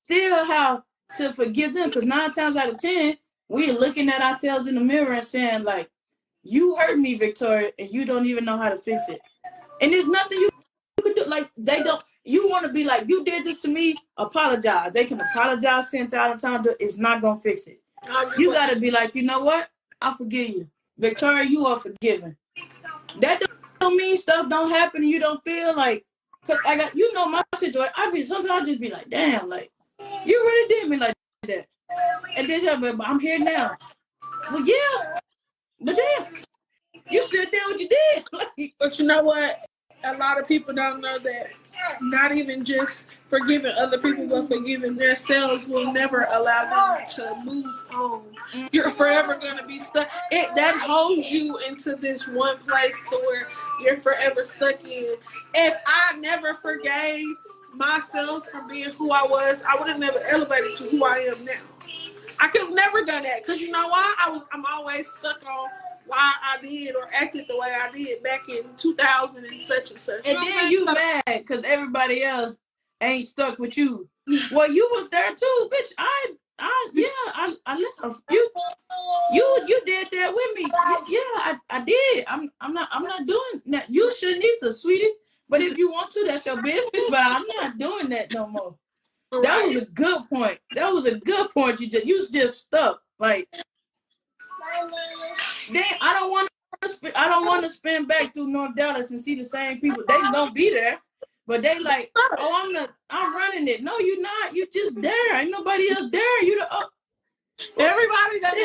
still have to forgive them because 9 times out of 10, we're looking at ourselves in the mirror and saying, like, you hurt me, Viktoriya, and you don't even know how to fix it. And there's nothing you could do. Like, they don't, you want to be like, you did this to me, apologize. They can apologize 10,000 times. It's not going to fix it. You got to be like, you know what? I forgive you. Viktoriya, you are forgiven. That don't mean stuff don't happen and you don't feel like, because I got, you know, my situation. Sometimes I just be like, damn, like, you really did me like that. And then I'm here now. Well, yeah, but damn, you still did what you did. Like, but you know what? A lot of people don't know that not even just forgiving other people, but forgiving themselves will never allow them to move on. You're forever going to be stuck. That holds you into this one place to where you're forever stuck in. If I never forgave myself for being who I was, I would have never elevated to who I am now. I could have never done that because you know why? I'm always stuck on why I did or acted the way I did back in 2000 and such and such. And then you mad because everybody else ain't stuck with you. Well, you was there too, bitch. I left. You did that with me. Yeah, I did. I'm not doing that. You shouldn't either, sweetie. But if you want to, that's your business. But I'm not doing that no more. Right. That was a good point. You just stuck. Like, then I don't want to spin back through North Dallas and see the same people. They gonna be there, but they like, oh, I'm running it. No, you're not. You just there. Ain't nobody else there. You the everybody that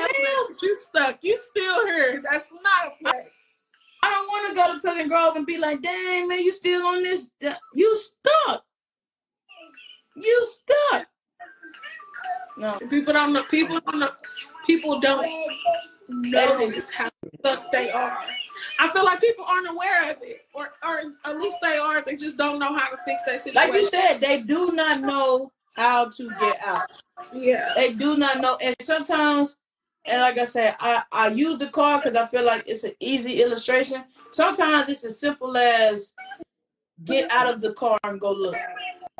you stuck. You still here. That's not a play. I don't want to go to Pleasant Grove and be like, dang man, you still on this? You stuck. You stuck. No, people don't know. People don't know how stuck they are. I feel like people aren't aware of it, or at least they are. They just don't know how to fix that situation. Like you said, they do not know how to get out. Yeah, they do not know, and sometimes, and like I said, I use the car because I feel like it's an easy illustration. Sometimes it's as simple as get out of the car and go look.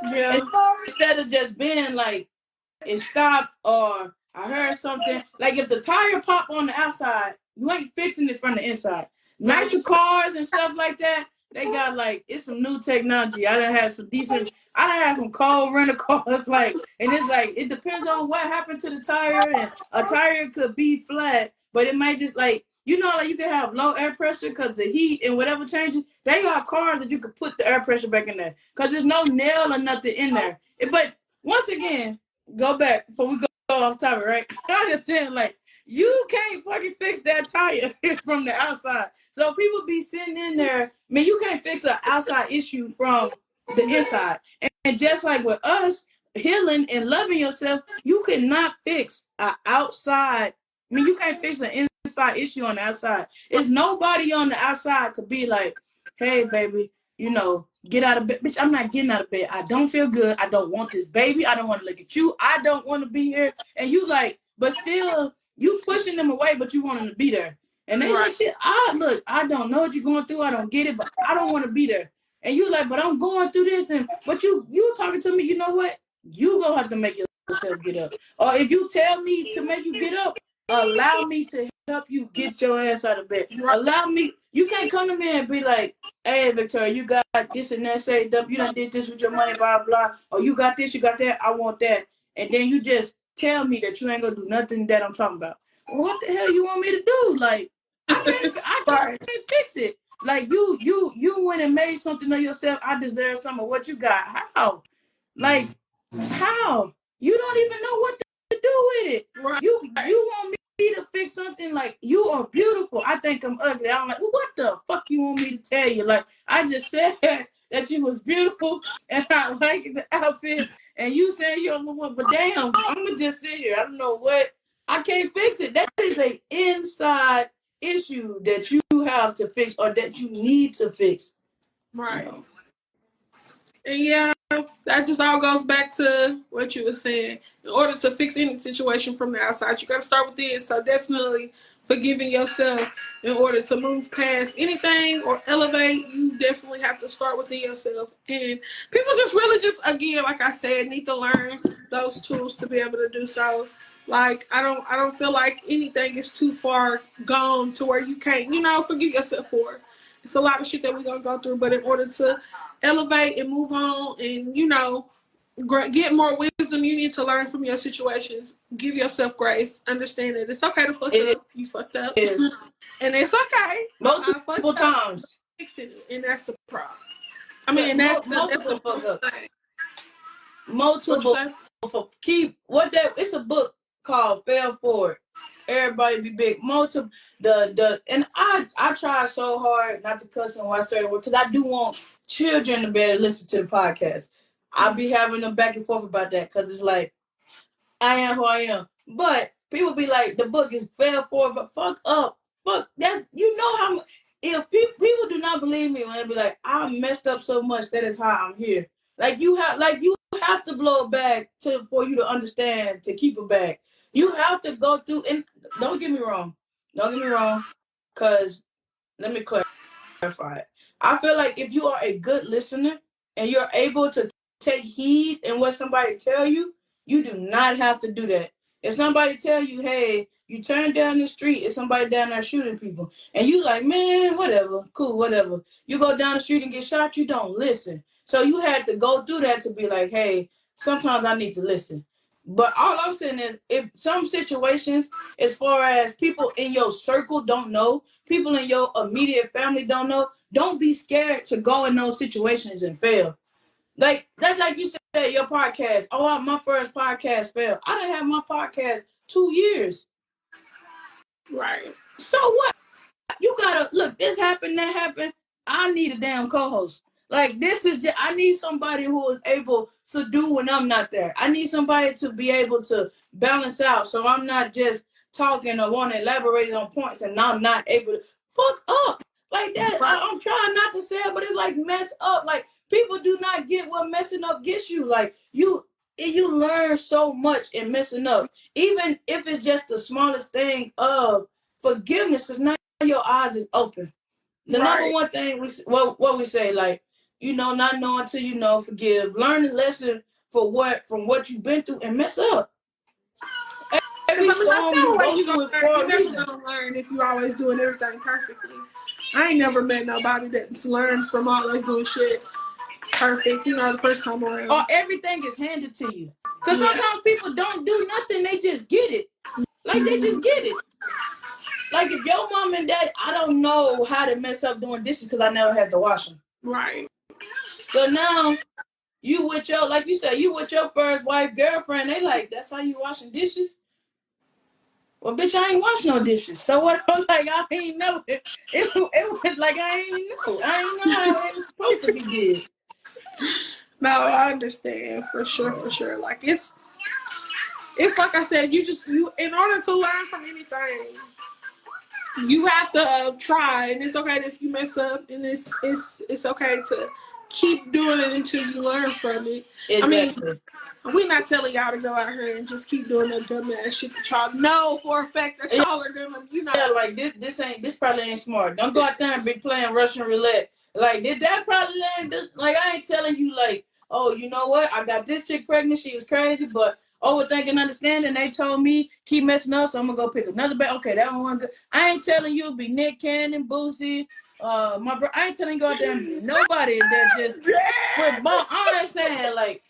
Yeah. Instead of just being like, it stopped or I heard something. Like if the tire pop on the outside, you ain't fixing it from the inside. Nicer cars and stuff like that, they got like, it's some new technology. I done had some cold rental cars, like, and it's like, it depends on what happened to the tire, and a tire could be flat, but it might just like, you know, like you can have low air pressure because the heat and whatever changes. They got cars that you can put the air pressure back in there because there's no nail or nothing in there. But once again, go back before we go off topic, right? I'm just saying, like, you can't fucking fix that tire from the outside. So people be sitting in there, man, you can't fix an outside issue from the inside. And just like with us, healing and loving yourself, you cannot fix an outside. I mean, you can't fix an inside issue on the outside. It's nobody on the outside could be like, hey, baby, you know, get out of bed. Bitch, I'm not getting out of bed. I don't feel good. I don't want this baby. I don't want to look at you. I don't want to be here. And you like, but still, you pushing them away, but you want them to be there. And they like, shit, I don't know what you're going through. I don't get it, but I don't want to be there. And you like, but I'm going through this. But you talking to me, you know what? You gonna have to make yourself get up. Or if you tell me to make you get up, allow me to help you get your ass out of bed. Allow me. You can't come to me and be like, hey, Viktoriya, you got this and that, say, you done did this with your money, blah, blah. Or you got this, you got that, I want that. And then you just tell me that you ain't gonna do nothing that I'm talking about. What the hell you want me to do? Like, I can't fix it. Like, you went and made something of yourself. I deserve some of what you got. How? Like, how? You don't even know what to do with it. Right. You want me to fix something? Like, you are beautiful. I think I'm ugly. I'm like, well, what the fuck you want me to tell you? Like, I just said that you was beautiful and I like the outfit, and you said you're but damn, I'm gonna just sit here. I don't know what. I can't fix it. That is an inside issue that you have to fix or that you need to fix. Right. You know? And yeah, that just all goes back to what you were saying. In order to fix any situation from the outside, you got to start within. So definitely forgiving yourself in order to move past anything or elevate, you definitely have to start within yourself. And people again, like I said, need to learn those tools to be able to do so. Like, I don't feel like anything is too far gone to where you can't, forgive yourself for it. It's a lot of shit that we're going to go through, but in order to elevate and move on and, get more wisdom, you need to learn from your situations. Give yourself grace. Understand that it's okay to fuck up. You fucked up. And it's okay. Multiple times. Fixing it, and that's the problem. I mean, that's the fuck up. Multiple. It's a book called Fail Forward. Everybody be big. Multiple and I try so hard not to cuss on why I started work because I do want children to be able to listen to the podcast. I'll be having them back and forth about that because it's like I am who I am. But people be like, the book is Fail Forward, but fuck up. Fuck that. You know how if people do not believe me when they be like, I messed up so much, that is how I'm here. Like you have to blow it back for you to understand to keep it back. You have to go through, and don't get me wrong. Because let me clarify it. I feel like if you are a good listener and you're able to take heed in what somebody tell you, you do not have to do that. If somebody tell you, hey, you turn down the street, it's somebody down there shooting people, and you like, man, whatever, cool, whatever. You go down the street and get shot, you don't listen. So you had to go through that to be like, hey, sometimes I need to listen. But all I'm saying is, if some situations, as far as people in your circle don't know, people in your immediate family don't know, don't be scared to go in those situations and fail. Like that's like you said, your podcast. Oh, my first podcast failed. I didn't have my podcast 2 years. Right. So what? You gotta look, this happened, that happened. I need a damn co-host. Like this is just, I need somebody who is able to do when I'm not there. I need somebody to be able to balance out, so I'm not just talking or want to elaborate on points and I'm not able to fuck up like that. I'm trying not to say it, but it's like mess up. Like people do not get what messing up gets you. Like you learn so much in messing up, even if it's just the smallest thing of forgiveness, because now your eyes is open. The number one thing what we say, like, not knowing till you know, forgive. Learn the lesson from what you've been through and mess up. Every storm you go through is for a reason. You're never gonna learn if you always doing everything perfectly. I ain't never met nobody that's learned from always doing shit perfect, the first time around. Or everything is handed to you. Because sometimes people don't do nothing, they just get it. Like, they just get it. Like, if your mom and dad, I don't know how to mess up doing dishes because I never had to wash them. Right. So now, you with your, like you said, you with your first wife, girlfriend, they like, that's how you washing dishes? Well, bitch, I ain't wash no dishes. So what? Like, I ain't know it. It was like, I ain't know. I ain't know how it was supposed to be did. No, I understand for sure. Like it's like I said, you in order to learn from anything, you have to try, and it's okay if you mess up, and it's okay to keep doing it until you learn from it. Exactly. I mean, we're not telling y'all to go out here and just keep doing that dumbass shit that y'all know for a fact that y'all are doing, Yeah, like this probably ain't smart. Don't go out there and be playing Russian roulette. Like, did that probably land this? Like, I ain't telling you, like, oh, you know what? I got this chick pregnant. She was crazy, but overthinking, understanding. They told me keep messing up, so I'm gonna go pick another bag. Okay, that one good. I ain't telling you be Nick Cannon, Boosie, my bro. I ain't telling you go out there and be nobody that just with ball. I'm saying, like,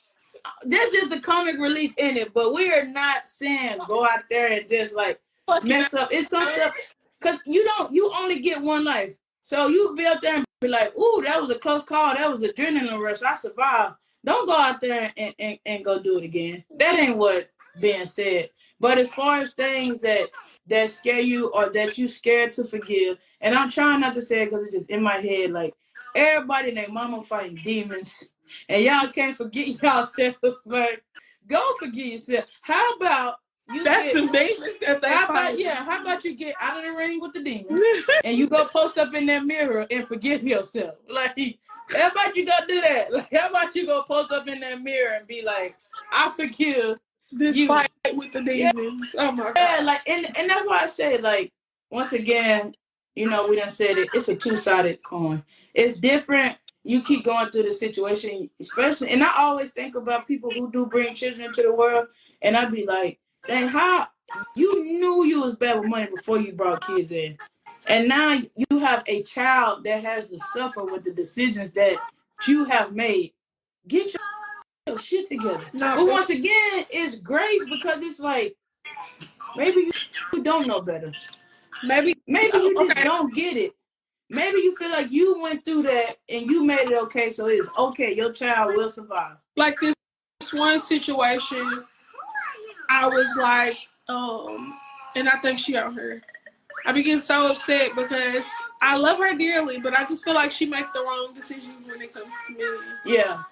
there's just the comic relief in it, but we are not saying go out there and just like mess up. It's some stuff because you only get one life, so you be out there and be like, ooh, that was a close call, that was adrenaline rush, I survived. Don't go out there and go do it again. That ain't what being said. But as far as things that scare you or that you scared to forgive, and I'm trying not to say it because it's just in my head, like everybody and their mama fighting demons. And y'all can't forget yourselves. Like, go forget yourself. How about you that's the demons that they fight. How about you get out of the ring with the demons and you go post up in that mirror and forgive yourself? Like, how about you go do that? Like, how about you go post up in that mirror and be like, I forgive this you. Fight with the demons. Oh my God. Yeah, like, and that's why I say, like, once again, we done said it, it's a two-sided coin. It's different. You keep going through the situation, especially, and I always think about people who do bring children into the world, and I'd be like, dang, how you knew you was bad with money before you brought kids in. And now you have a child that has to suffer with the decisions that you have made. Get your shit together. No, but once again, it's grace because it's like, maybe you don't know better. Maybe you just don't get it. Maybe you feel like you went through that and you made it okay, so it's okay. Your child will survive. Like this one situation, I was like, and I think she out here. I be getting so upset because I love her dearly, but I just feel like she make the wrong decisions when it comes to me. Yeah.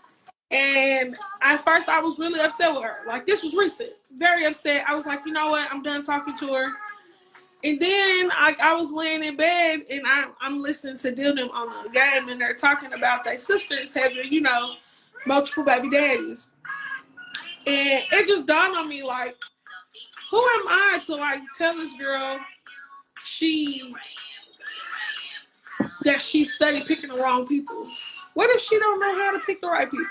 And at first, I was really upset with her. Like, this was recent. Very upset. I was like, you know what? I'm done talking to her. And then I was laying in bed, and I'm listening to them on the game, and they're talking about their sisters having, multiple baby daddies. And it just dawned on me, like, who am I to, like, tell this girl she that she studied picking the wrong people. What if she don't know how to pick the right people?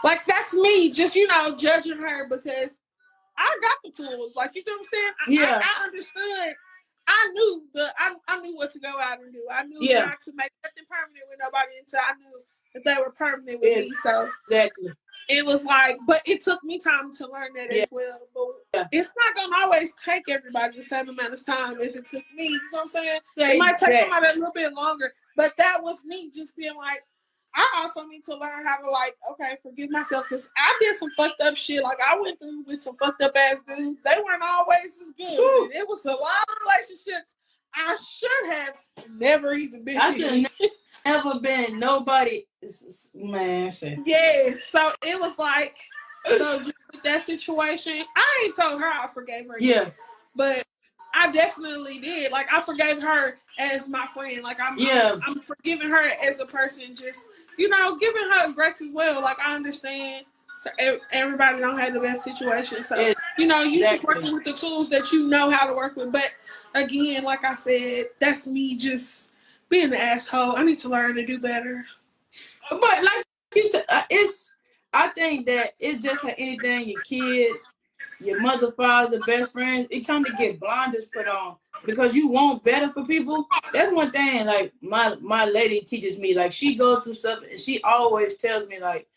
Like, that's me just, judging her because I got the tools. Like, you know what I'm saying? I understood. I knew what to go out and do. I knew not to make nothing permanent with nobody until I knew that they were permanent with me. So exactly. It was like, but it took me time to learn that as well. But it's not gonna always take everybody the same amount of time as it took me. You know what I'm saying? It might take somebody a little bit longer. But that was me just being like, I also need to learn how to forgive myself because I did some fucked up shit. Like I went through with some fucked up ass dudes. They weren't always as good. It was a lot of relationships I should have never even been. I should never been nobody. Man, yes. So it was like, so just with that situation, I ain't told her I forgave her yet, but I definitely did. Like I forgave her as my friend. Like I'm forgiving her as a person. Just giving her grace as well. Like I understand. So everybody don't have the best situation. So you just working with the tools that you know how to work with. But again, like I said, that's me just being an asshole. I need to learn to do better. But like you said, I think that it's just like anything. Your kids, your mother, father, best friends, it kind of get blinders put on because you want better for people. That's one thing. Like my lady teaches me. Like she goes through stuff and she always tells me like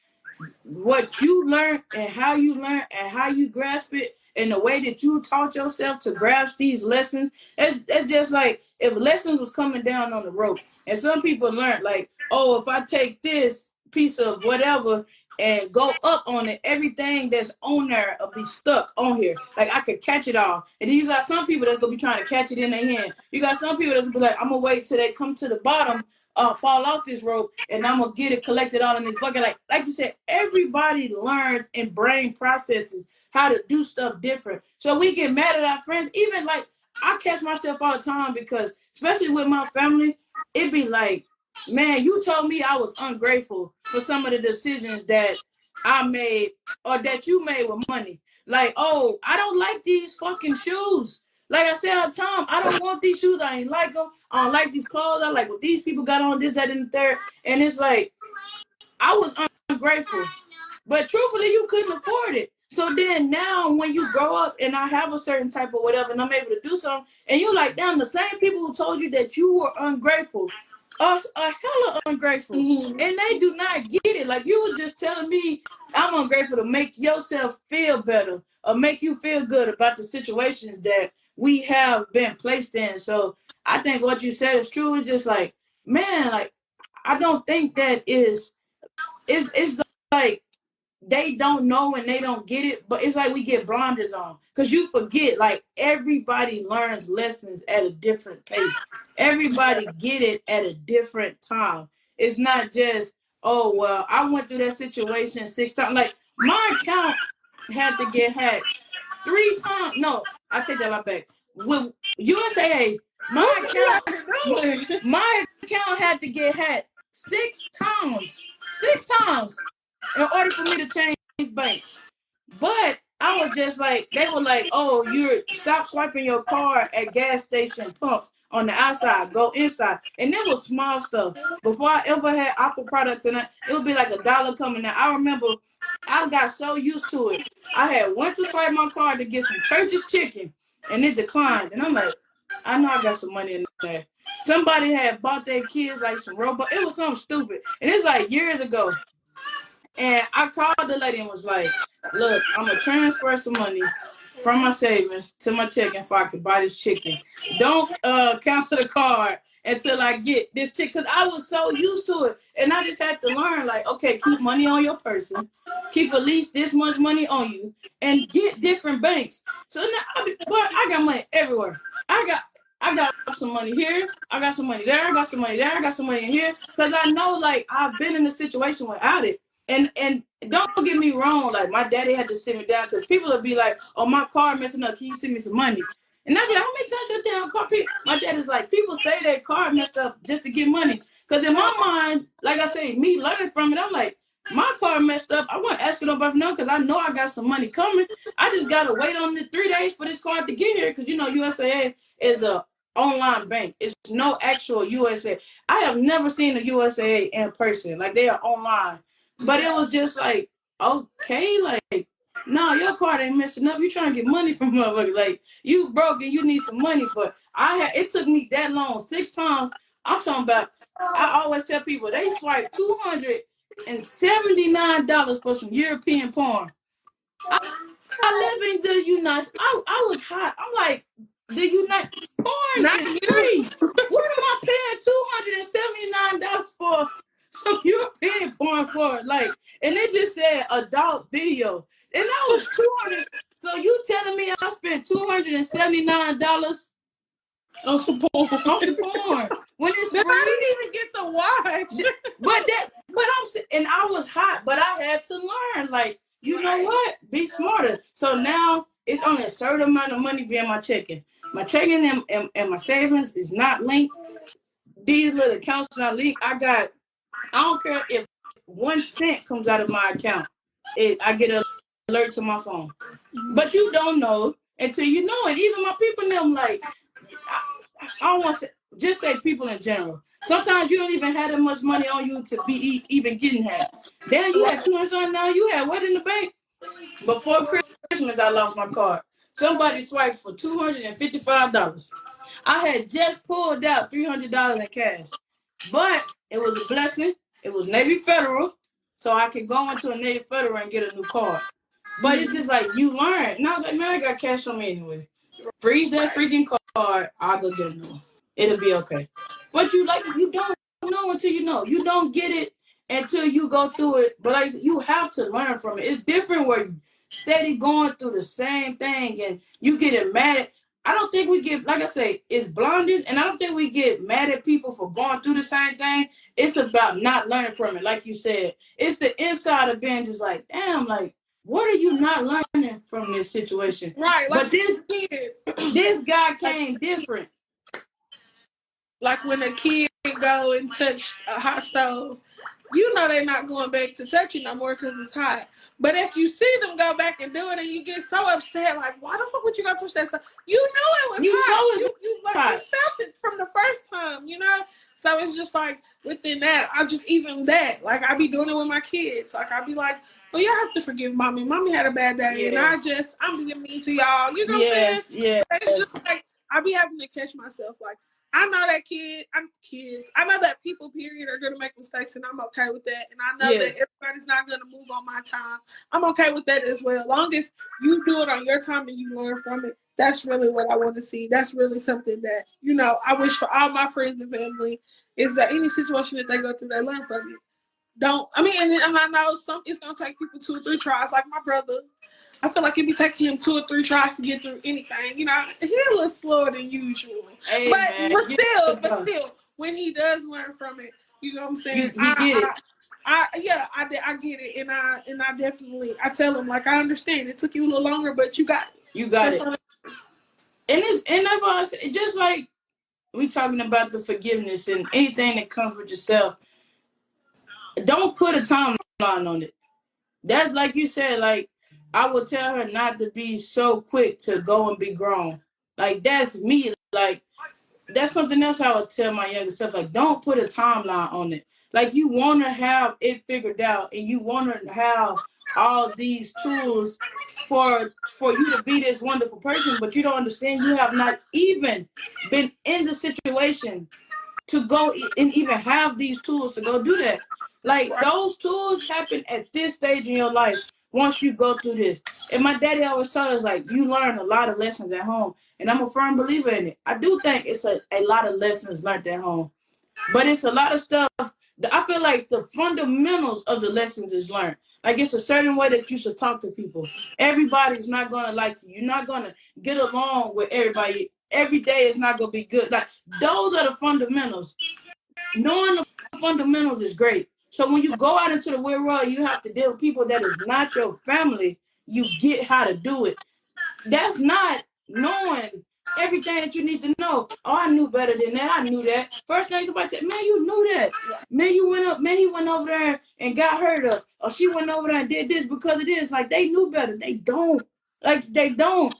what you learn and how you grasp it and the way that you taught yourself to grasp these lessons. It's just like if lessons was coming down on the rope and some people learn like, oh, if I take this piece of whatever and go up on it, everything that's on there will be stuck on here. Like I could catch it all. And then you got some people that's gonna be trying to catch it in their hand. You got some people that's gonna be like, I'm gonna wait till they come to the bottom, fall off this rope, and I'm gonna get it collected all in this bucket. Like you said, everybody learns and brain processes how to do stuff different. So we get mad at our friends. Even like I catch myself all the time because, especially with my family, it be like, man, you told me I was ungrateful for some of the decisions that I made or that you made with money. Like, oh, I don't like these fucking shoes. Like I said all the time, I don't want these shoes. I ain't like them. I don't like these clothes. I like what these people got on, this, that, and the third. And it's like, I was ungrateful. But truthfully, you couldn't afford it. So then now when you grow up and I have a certain type of whatever and I'm able to do something, and you're like, damn, the same people who told you that you were ungrateful are hella ungrateful. Mm-hmm. And they do not get it. Like you were just telling me I'm ungrateful to make yourself feel better or make you feel good about the situation that we have been placed in. So I think what you said is true. It's just like, man, like I don't think that it's like they don't know and they don't get it, but it's like we get blinders on because you forget like everybody learns lessons at a different pace. Everybody get it at a different time. It's not just, oh, well, I went through that situation 6 times. Like my account had to get hacked 3 times. No, I take that back. With USAA, my account had to get hacked 6 times. 6 times. In order for me to change banks. But I was just like, they were like, oh, stop swiping your card at gas station pumps on the outside, go inside. And it was small stuff. Before I ever had Apple products in it would be like $1 coming out. I remember I got so used to it. I had went to swipe my card to get some church's chicken and it declined. And I'm like, I know I got some money in there. Somebody had bought their kids like some robot. It was something stupid. And it's like years ago. And I called the lady and was like, look, I'm going to transfer some money from my savings to my checking so I can buy this chicken. Don't cancel the card until I get this chicken. Because I was so used to it. And I just had to learn, like, okay, keep money on your person. Keep at least this much money on you. And get different banks. So now, I got money everywhere. I got some money here. I got some money there. I got some money there. I got some money in here. Because I know, like, I've been in a situation without it. And don't get me wrong, like my daddy had to sit me down because people would be like, oh, my car messing up. Can you send me some money? And I'd be like, how many times your damn car? My dad is like, people say their car messed up just to get money. Because in my mind, like I say, me learning from it, I'm like, my car messed up. I wasn't asking nobody for nothing because I know I got some money coming. I just got to wait on the 3 days for this car to get here because, USAA is a online bank. It's no actual USA. I have never seen a USA in person. Like, they are online. But it was just like, okay, like, no, your card ain't messing up. You trying to get money from motherfucker. Like, you broke and you need some money. But it took me that long, 6 times. I'm talking about, I always tell people, they swiped $279 for some European porn. I live in the United. I was hot. I'm like, the United porn Not is you. free. What am I paying $279 for some European porn for? Like, and it just said adult video, and that was 200. So you telling me I spent $279 On some porn. on some porn when it's Then I free? didn't even get to watch. And I was hot, but I had to learn. Like, you know what? Be smarter. So now it's only a certain amount of money being my checking. My checking and my savings is not linked. These little accounts not linked. I don't care if 1 cent comes out of my account. I get an alert to my phone. But you don't know until you know it. Even my people know, like, I don't want to just say people in general. Sometimes you don't even have that much money on you to be even getting hacked. Then you had 200 something. Now you had what in the bank? Before Christmas, I lost my card. Somebody swiped for $255. I had just pulled out $300 in cash, but it was a blessing. It was Navy Federal, so I could go into a Navy Federal and get a new card. But it's just like you learn. And I was like, man, I got cash on me anyway. Freeze that freaking card. I'll go get a new one. It'll be okay. But you don't know until you know. You don't get it until you go through it. But like, you have to learn from it. It's different where you steady going through the same thing and you get mad at. I don't think we get, like I say, it's blinders, and I don't think we get mad at people for going through the same thing. It's about not learning from it, like you said. It's the inside of being just like, damn, like, what are you not learning from this situation? Right, like but this guy came different. Like when a kid go and touch a hot stove, you know they're not going back to touch it no more because it's hot. But if you see them go back and do it and you get so upset, like, why the fuck would you go touch that stuff? You knew it was hot. You felt it from the first time, you know? So it's just like, within that, like, I be doing it with my kids. Like, I be like, well, y'all have to forgive mommy. Mommy had a bad day, and I'm just mean to y'all. You know what I'm saying? Yeah. It's just like, I be having to catch myself. Like, I know that I know that people, period, are going to make mistakes, and I'm okay with that. And I know that everybody's not going to move on my time. I'm okay with that as well. As long as you do it on your time and you learn from it, that's really what I want to see. That's really something that, you know, I wish for all my friends and family is that any situation that they go through, they learn from it. And I know it's going to take people 2 or 3 tries, like my brother. I feel like it'd be taking him 2 or 3 tries to get through anything. You know, he's a little slower than usual. Hey, but still, when he does learn from it, you know what I'm saying? You get it. I get it, and I definitely tell him, like, I understand it took you a little longer, but you got it. You got it. And that's just like we talking about the forgiveness and anything that comes with yourself. Don't put a timeline on it. That's like you said. Like, I would tell her not to be so quick to go and be grown. Like, that's me. Like, that's something else I would tell my younger self. Like, don't put a timeline on it. Like, you want to have it figured out, and you want to have all these tools for you to be this wonderful person, but you don't understand you have not even been in the situation to go and even have these tools to go do that. Like, those tools happen at this stage in your life once you go through this. And my daddy always told us, like, you learn a lot of lessons at home. And I'm a firm believer in it. I do think it's a lot of lessons learned at home. But it's a lot of stuff. I feel like the fundamentals of the lessons is learned. Like, it's a certain way that you should talk to people. Everybody's not going to like you. You're not going to get along with everybody. Every day is not going to be good. Like, those are the fundamentals. Knowing the fundamentals is great. So when you go out into the real world, you have to deal with people that is not your family. You get how to do it. That's not knowing everything that you need to know. Oh, I knew better than that. I knew that. First thing somebody said, man, you knew that. Man, you went up. Man, he went over there and got hurt. Or she went over there and did this because of this. Like, they knew better. They don't. Like, they don't.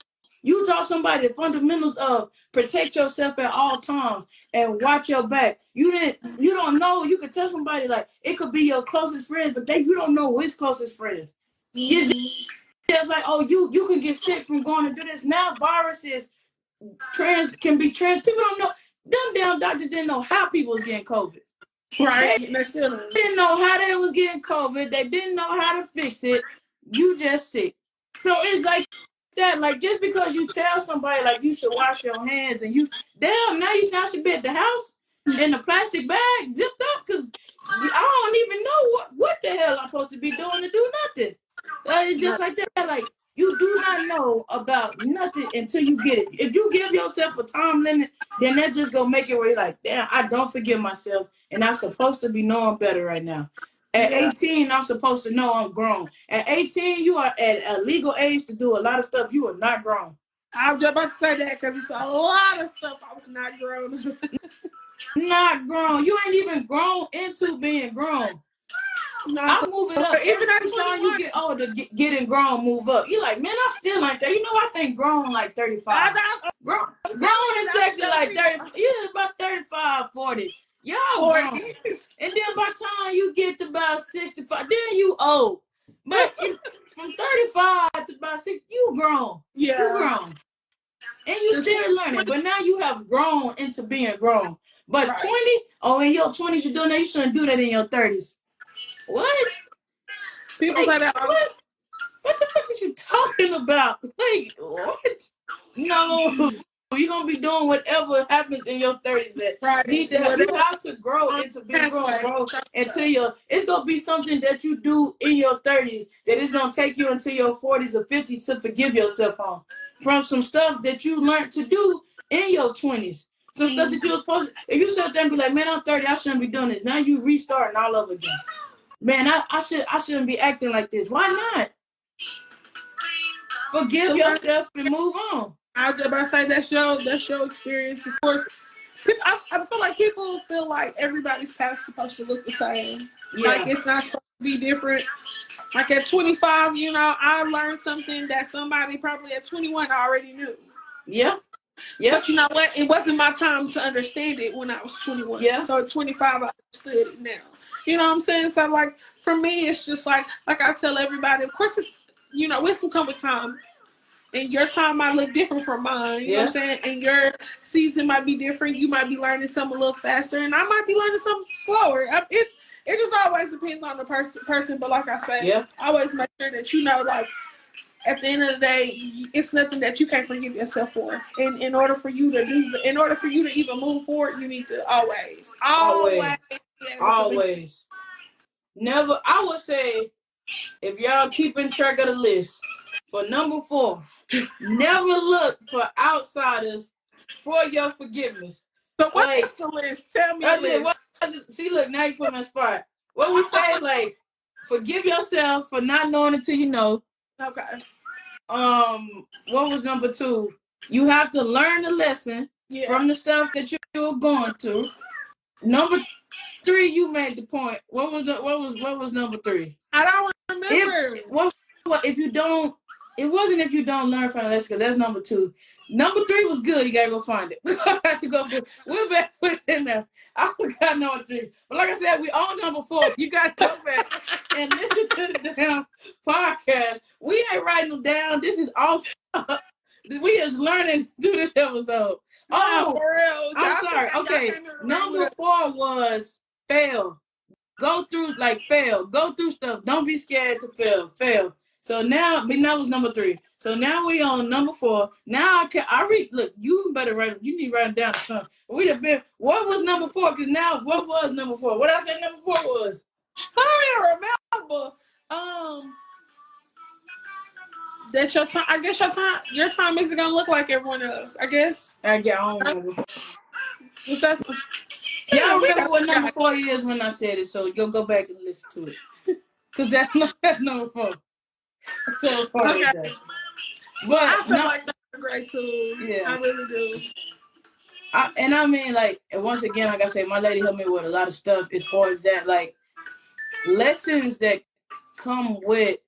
You taught somebody the fundamentals of protect yourself at all times and watch your back. You don't know. You could tell somebody like it could be your closest friend, but you don't know his closest friends. It's just like, oh, you can get sick from going to do this. Now viruses can be trans. People don't know. Them damn doctors didn't know how people was getting COVID. Right. They didn't know how they was getting COVID. They didn't know how to fix it. You just sick. So it's like that. Like just because you tell somebody like you should wash your hands and now you should be at the house in a plastic bag zipped up because I don't even know what the hell I'm supposed to be doing to do nothing. It's just like that. Like you do not know about nothing until you get it. If you give yourself a time limit, then that just gonna make it where you're like, damn, I don't forgive myself, and I'm supposed to be knowing better right now. At 18, I'm supposed to know I'm grown. At 18, you are at a legal age to do a lot of stuff. You are not grown. I was just about to say that because it's a lot of stuff I was not grown. Not grown. You ain't even grown into being grown. I'm moving up. Even every time you get older, getting grown, move up. You're like, man, I still like that. You know, I think grown like 35. Grown is sexy like 30. Yeah, about 35, 40. Y'all grown. And then by the time you get to about 65, then you old. But from 35 to about 60, you grown. Yeah. You grown. And you still learning. But now you have grown into being grown. But 20, in your 20s you're doing that. You shouldn't do that in your 30s. What? People say that. What the fuck is you talking about? Like, what? No. You're going to be doing whatever happens in your 30s that need to have. You have to grow into being grown until it's going to be something that you do in your 30s that is going to take you until your 40s or 50s to forgive yourself on. From some stuff that you learned to do in your 20s. Some stuff that you were supposed to. If you sit there and be like, man, I'm 30, I shouldn't be doing this. Now you restarting all over again. Man, I shouldn't be acting like this. Why not? Forgive yourself and move on. I was about to say that's your experience. Of course, I feel like people feel like everybody's past is supposed to look the same. Yeah. Like it's not supposed to be different. Like at 25, I learned something that somebody probably at 21 already knew. Yeah. Yeah. But you know what? It wasn't my time to understand it when I was 21. Yeah. So at 25, I understood it now. You know what I'm saying? So like for me, it's just like I tell everybody, of course it's wisdom come with time. And your time might look different from mine. You know what I'm saying? And your season might be different. You might be learning something a little faster, and I might be learning something slower. It just always depends on the person. But like I said, I always make sure that like at the end of the day, it's nothing that you can't forgive yourself for. And in order for you to even move forward, you need to always. Never. I would say, if y'all keeping track of the list, for number 4, never look for outsiders for your forgiveness. So what's the list? Tell me the list. See, look, now you put me on the spot. What we say, like, forgive yourself for not knowing until you know. Okay. What was number 2? You have to learn the lesson from the stuff that you're going to. Number 3, you made the point. What was number 3? I don't remember. If you don't learn from the lesson, because that's number 2. Number 3 was good. You gotta go find it. We're back put it in there. I forgot number 3. But like I said, we on number 4. You gotta go back and listen to the damn podcast. We ain't writing them down. This is off. We is learning through this episode. Oh, for real. I'm sorry. Okay, number 4 was fail. Go through stuff. Don't be scared to fail. So now, that was number 3. So now we on number 4. Now I read. Look, you better write them. You need to write them down. What was number 4? Because now, what was number 4? What I said number 4 was? I don't remember. That your time. I guess your time isn't gonna look like everyone else. I guess. I don't remember. What's that? Y'all remember what number 4 is when I said it, so you'll go back and listen to it. Because that's number 4. So far, okay. But I feel like that's a great tool. Yeah. I really do. And once again, like I said, my lady helped me with a lot of stuff as far as that, like, lessons that come with,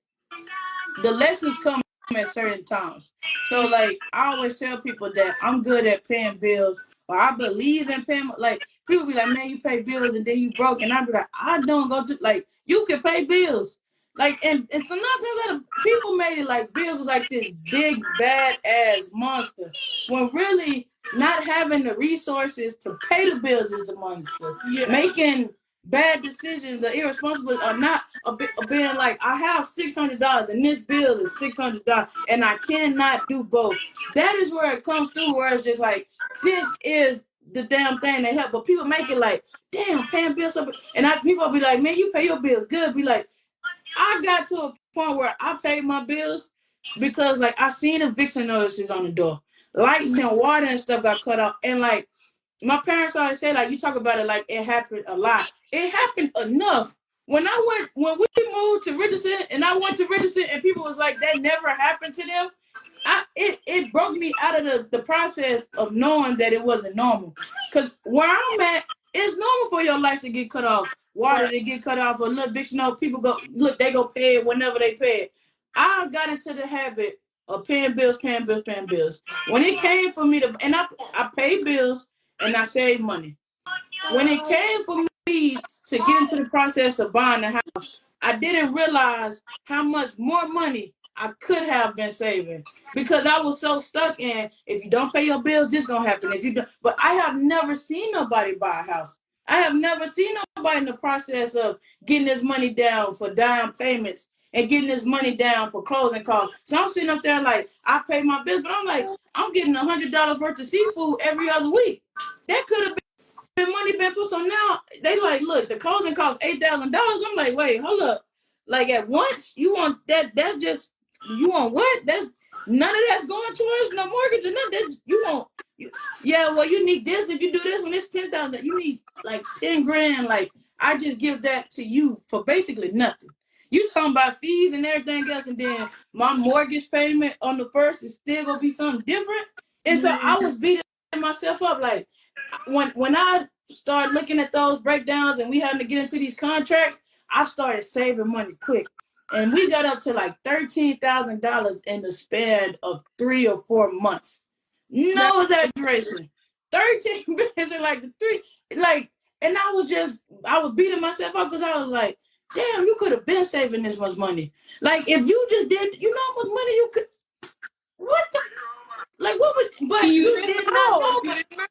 the lessons come at certain times. So like I always tell people that I'm good at paying bills, or I believe in paying. Like people be like, man, you pay bills and then you broke, and I be like, I don't go to like you can pay bills. Like and sometimes like, people made it like bills like this big bad ass monster when really not having the resources to pay the bills is the monster. Yeah. Making bad decisions or irresponsible or not being like I have $600 and this bill is $600 and I cannot do both. That is where it comes through where it's just like this is the damn thing that help. But people make it like damn paying bills up and people be like, man, you pay your bills good. Be like, I got to a point where I paid my bills because like I seen eviction notices on the door. Lights and water and stuff got cut off. And like my parents always say, like, you talk about it like it happened a lot. It happened enough. When we moved to Richardson and I went to Richardson and people was like, that never happened to them. It broke me out of the process of knowing that it wasn't normal. Because where I'm at, it's normal for your lights to get cut off, water to get cut off, or little big snow. People they go pay it whenever they pay it. I got into the habit of paying bills. When it came for me and I paid bills and I saved money. When it came for me to get into the process of buying the house, I didn't realize how much more money I could have been saving because I was so stuck in if you don't pay your bills, this gonna happen. If you don't, but I have never seen nobody buy a house. I have never seen nobody in the process of getting this money down for down payments and getting this money down for closing costs. So I'm sitting up there like I pay my bills, but I'm like I'm getting $100 worth of seafood every other week. That could have been money been put. So now they like, look, the closing costs $8,000. I'm like, wait, hold up. Like at once you want that? That's just you want what? That's none of that's going towards no mortgage or nothing. That's, you want, yeah. Well, you need this if you do this when it's 10,000. You need like 10 grand. Like I just give that to you for basically nothing. You talking about fees and everything else, and then my mortgage payment on the first is still gonna be something different. And so I was beating myself up like when I started looking at those breakdowns and we having to get into these contracts, I started saving money quick. And we got up to like $13,000 in the span of 3 or 4 months. No exaggeration. 13 billion in like the three, like, and I was beating myself up because I was like, damn, you could have been saving this much money. Like if you just did, you know how much money you could, what the, like what was, but you did not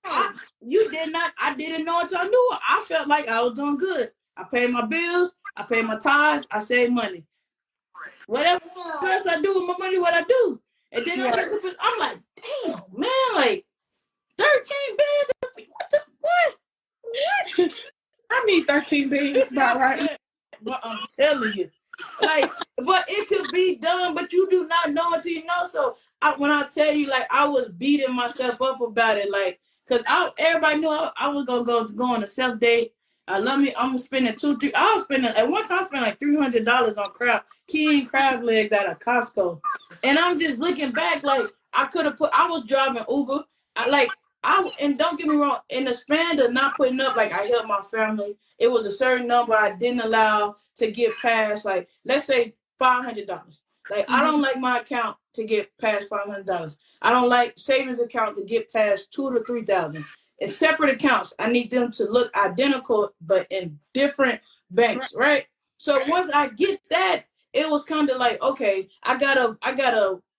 know. You did not, I didn't know until I knew it. I felt like I was doing good. I paid my bills, I paid my tithes, I saved money. Whatever else I do with my money, what I do. And then I'm like, damn, man, like 13 billion. What? I need 13 billion, about right. But I'm telling you, like, but it could be done, but you do not know until you know. So when I tell you, like, I was beating myself up about it, like, cause everybody knew I was gonna go on a self date. I'm spending I was spending at one time I spent like $300 on crab legs at a Costco. And I'm just looking back like I was driving Uber. And don't get me wrong, in the span of not putting up, like I helped my family, it was a certain number I didn't allow to get past, like, let's say $500. Like, I don't like my account to get past $500. I don't like savings account to get past $2,000 to $3,000. In separate accounts, I need them to look identical, but in different banks, right? So once I get that, it was kind of like, okay, I got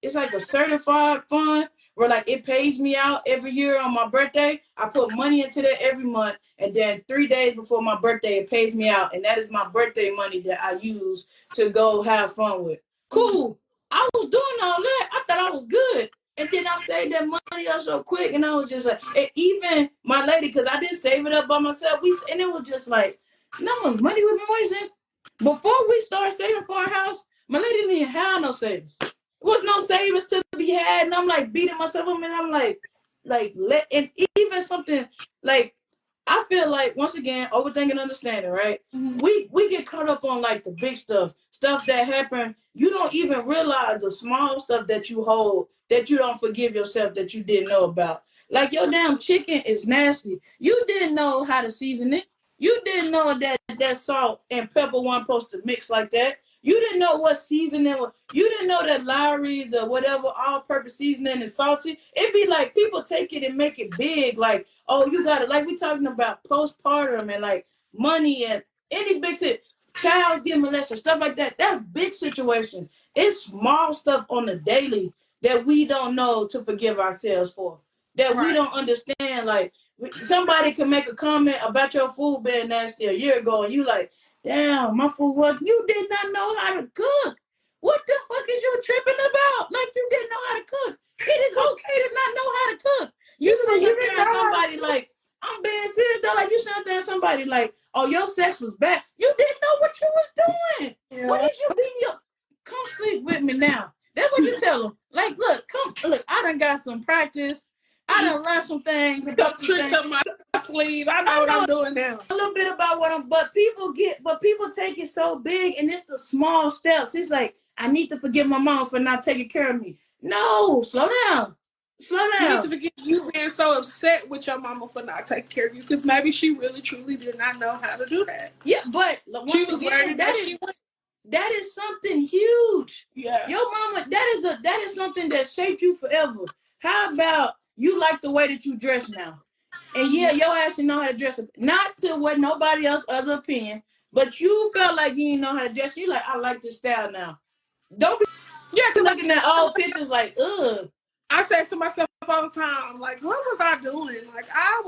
it's like a certified fund where like it pays me out every year on my birthday. I put money into that every month, and then 3 days before my birthday, it pays me out, and that is my birthday money that I use to go have fun with. Cool. I was doing all that. I thought I was good. And then I saved that money up so quick, and I was just like, and even my lady, because I didn't save it up by myself, and it was just like, no one's money we've been wasting. Before we started saving for our house, my lady didn't even have no savings. There was no savings to be had, and I'm like beating myself up, and I'm like, and even something like, I feel like, once again, overthinking, understanding, right? We get caught up on like the big stuff that happen. You don't even realize the small stuff that you hold, that you don't forgive yourself, that you didn't know about. Like your damn chicken is nasty. You didn't know how to season it. You didn't know that salt and pepper weren't supposed to mix like that. You didn't know what seasoning was. You didn't know that Lowry's or whatever all-purpose seasoning is salty. It'd be like people take it and make it big. Like, oh, you got it. Like we talking about postpartum and like money and any big shit. Child's getting molested, stuff like that. That's big situations. It's small stuff on the daily that we don't know to forgive ourselves for. That we don't understand. Like somebody can make a comment about your food being nasty a year ago, and you like, damn, my food was. You did not know how to cook. What the fuck is you tripping about? Like you didn't know how to cook. It is okay to not know how to cook. You sit up there and somebody like, I'm being serious though. Like you sit up there and somebody like, oh, your sex was bad. You didn't know what you was doing. Yeah. What is you being your? Come sleep with me now. That's what you tell them. Like, look, I done got some practice. I done learned some things. Some tricks up my sleeve. I know what I'm doing now. A little bit about what I'm, but people take it so big, and it's the small steps. It's like, I need to forgive my mom for not taking care of me. No, slow down. Slow down. You need to forgive you being so upset with your mama for not taking care of you, because maybe she really, truly did not know how to do that. Yeah, but she was learning that she went. That is something huge. Yeah. Your mama, that is something that shaped you forever. How about you like the way that you dress now? And yeah, your ass didn't know how to dress. Not to what nobody else other opinion, but you felt like you didn't know how to dress. You like, I like this style now. Don't be looking at old pictures like, ugh. I said to myself all the time, like, what was I doing? Like, I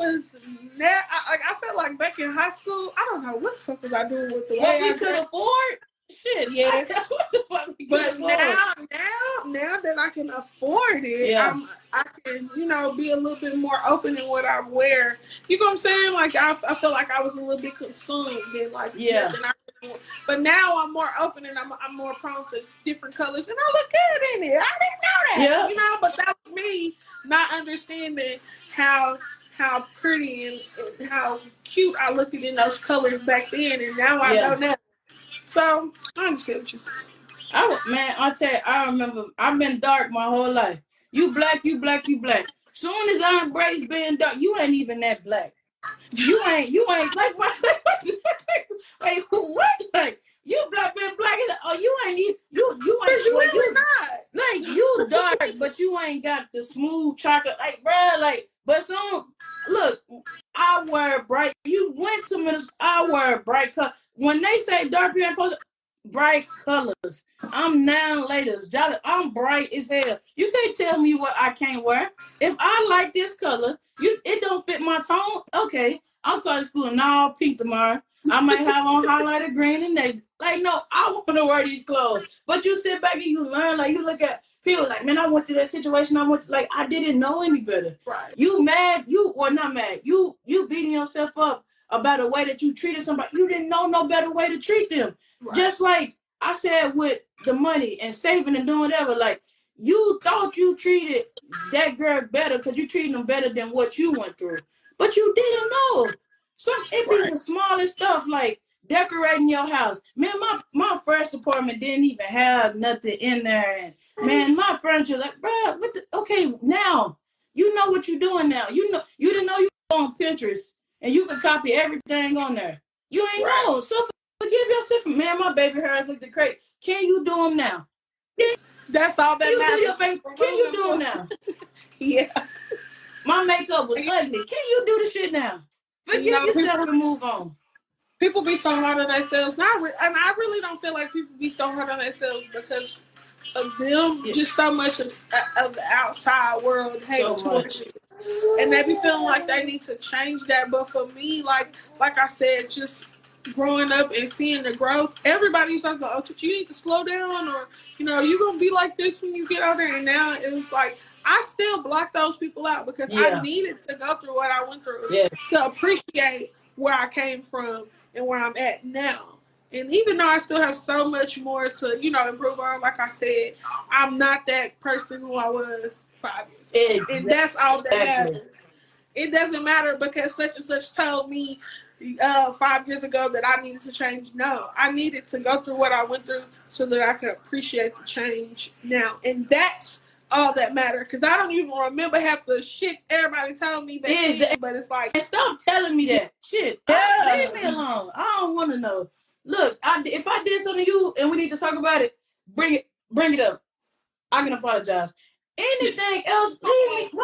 felt like back in high school, I don't know what the fuck was I doing with the way we could afford. Shit. Yes. What the fuck we could afford? Now that I can afford it, yeah. I can, be a little bit more open in what I wear. You know what I'm saying? Like, I feel like I was a little bit consumed and like, but now I'm more open and I'm more prone to different colors and I look good in it. I didn't know that. Yeah. But that was me not understanding how pretty and how cute I looked in those colors back then, and now I know now. So I understand what you're saying. I'll tell you, I remember I've been dark my whole life. You black, you black, you black. Soon as I embrace being dark, you ain't even that black. You ain't like what the fuck? Wait, what? Like you black being black? Oh, you ain't even you ain't you really not. Like you dark, but you ain't got the smooth chocolate. Like bruh, like but soon look, I wear bright. You went to Minnesota. I wear bright color. When they say dark people post bright colors, I'm now latest. I'm bright as hell. You can't tell me what I can't wear. If I like this color, it don't fit my tone. Okay, I'll go to school and all pink tomorrow. I might have on highlighter green and navy. Like, no, I want to wear these clothes. But you sit back and you learn. Like, you look at people like, man, I went to that situation. Like, I didn't know any better. Right. You mad? Not mad. You beating yourself up about a way that you treated somebody. You didn't know no better way to treat them. Right. Just like I said with the money and saving and doing whatever, like, you thought you treated that girl better because you treated them better than what you went through. But you didn't know. It be the smallest stuff like decorating your house. Man, my first apartment didn't even have nothing in there. And man, my furniture, like, bro, okay, now you know what you're doing now. You didn't know you were on Pinterest and you could copy everything on there. You ain't know. So forgive yourself. Man, my baby hairs look great. Can you do them now? That's all that matters. Can you do them now? Yeah. My makeup was ugly. Can you do the shit now? Forgive yourself and move on. People be so hard on themselves. And I really don't feel like people be so hard on themselves because of them. Yeah. Just so much of the outside world hate towards you. And they be feeling like they need to change that. But for me, like I said, just growing up and seeing the growth, everybody used to go, oh, you need to slow down, or, you're going to be like this when you get older. And now it was like, I still block those people out because I needed to go through what I went through to appreciate where I came from and where I'm at now. And even though I still have so much more to, improve on, like I said, I'm not that person who I was 5 years ago. Exactly. And that's all that matters. It doesn't matter because such and such told me 5 years ago that I needed to change. No, I needed to go through what I went through so that I could appreciate the change now. And that's all that matter, because I don't even remember half the shit everybody told me back then, but it's like, stop telling me that shit. Leave me alone. I don't want to know. look, if I did something to you and we need to talk about it, bring it up. I can apologize. Anything else, leave me.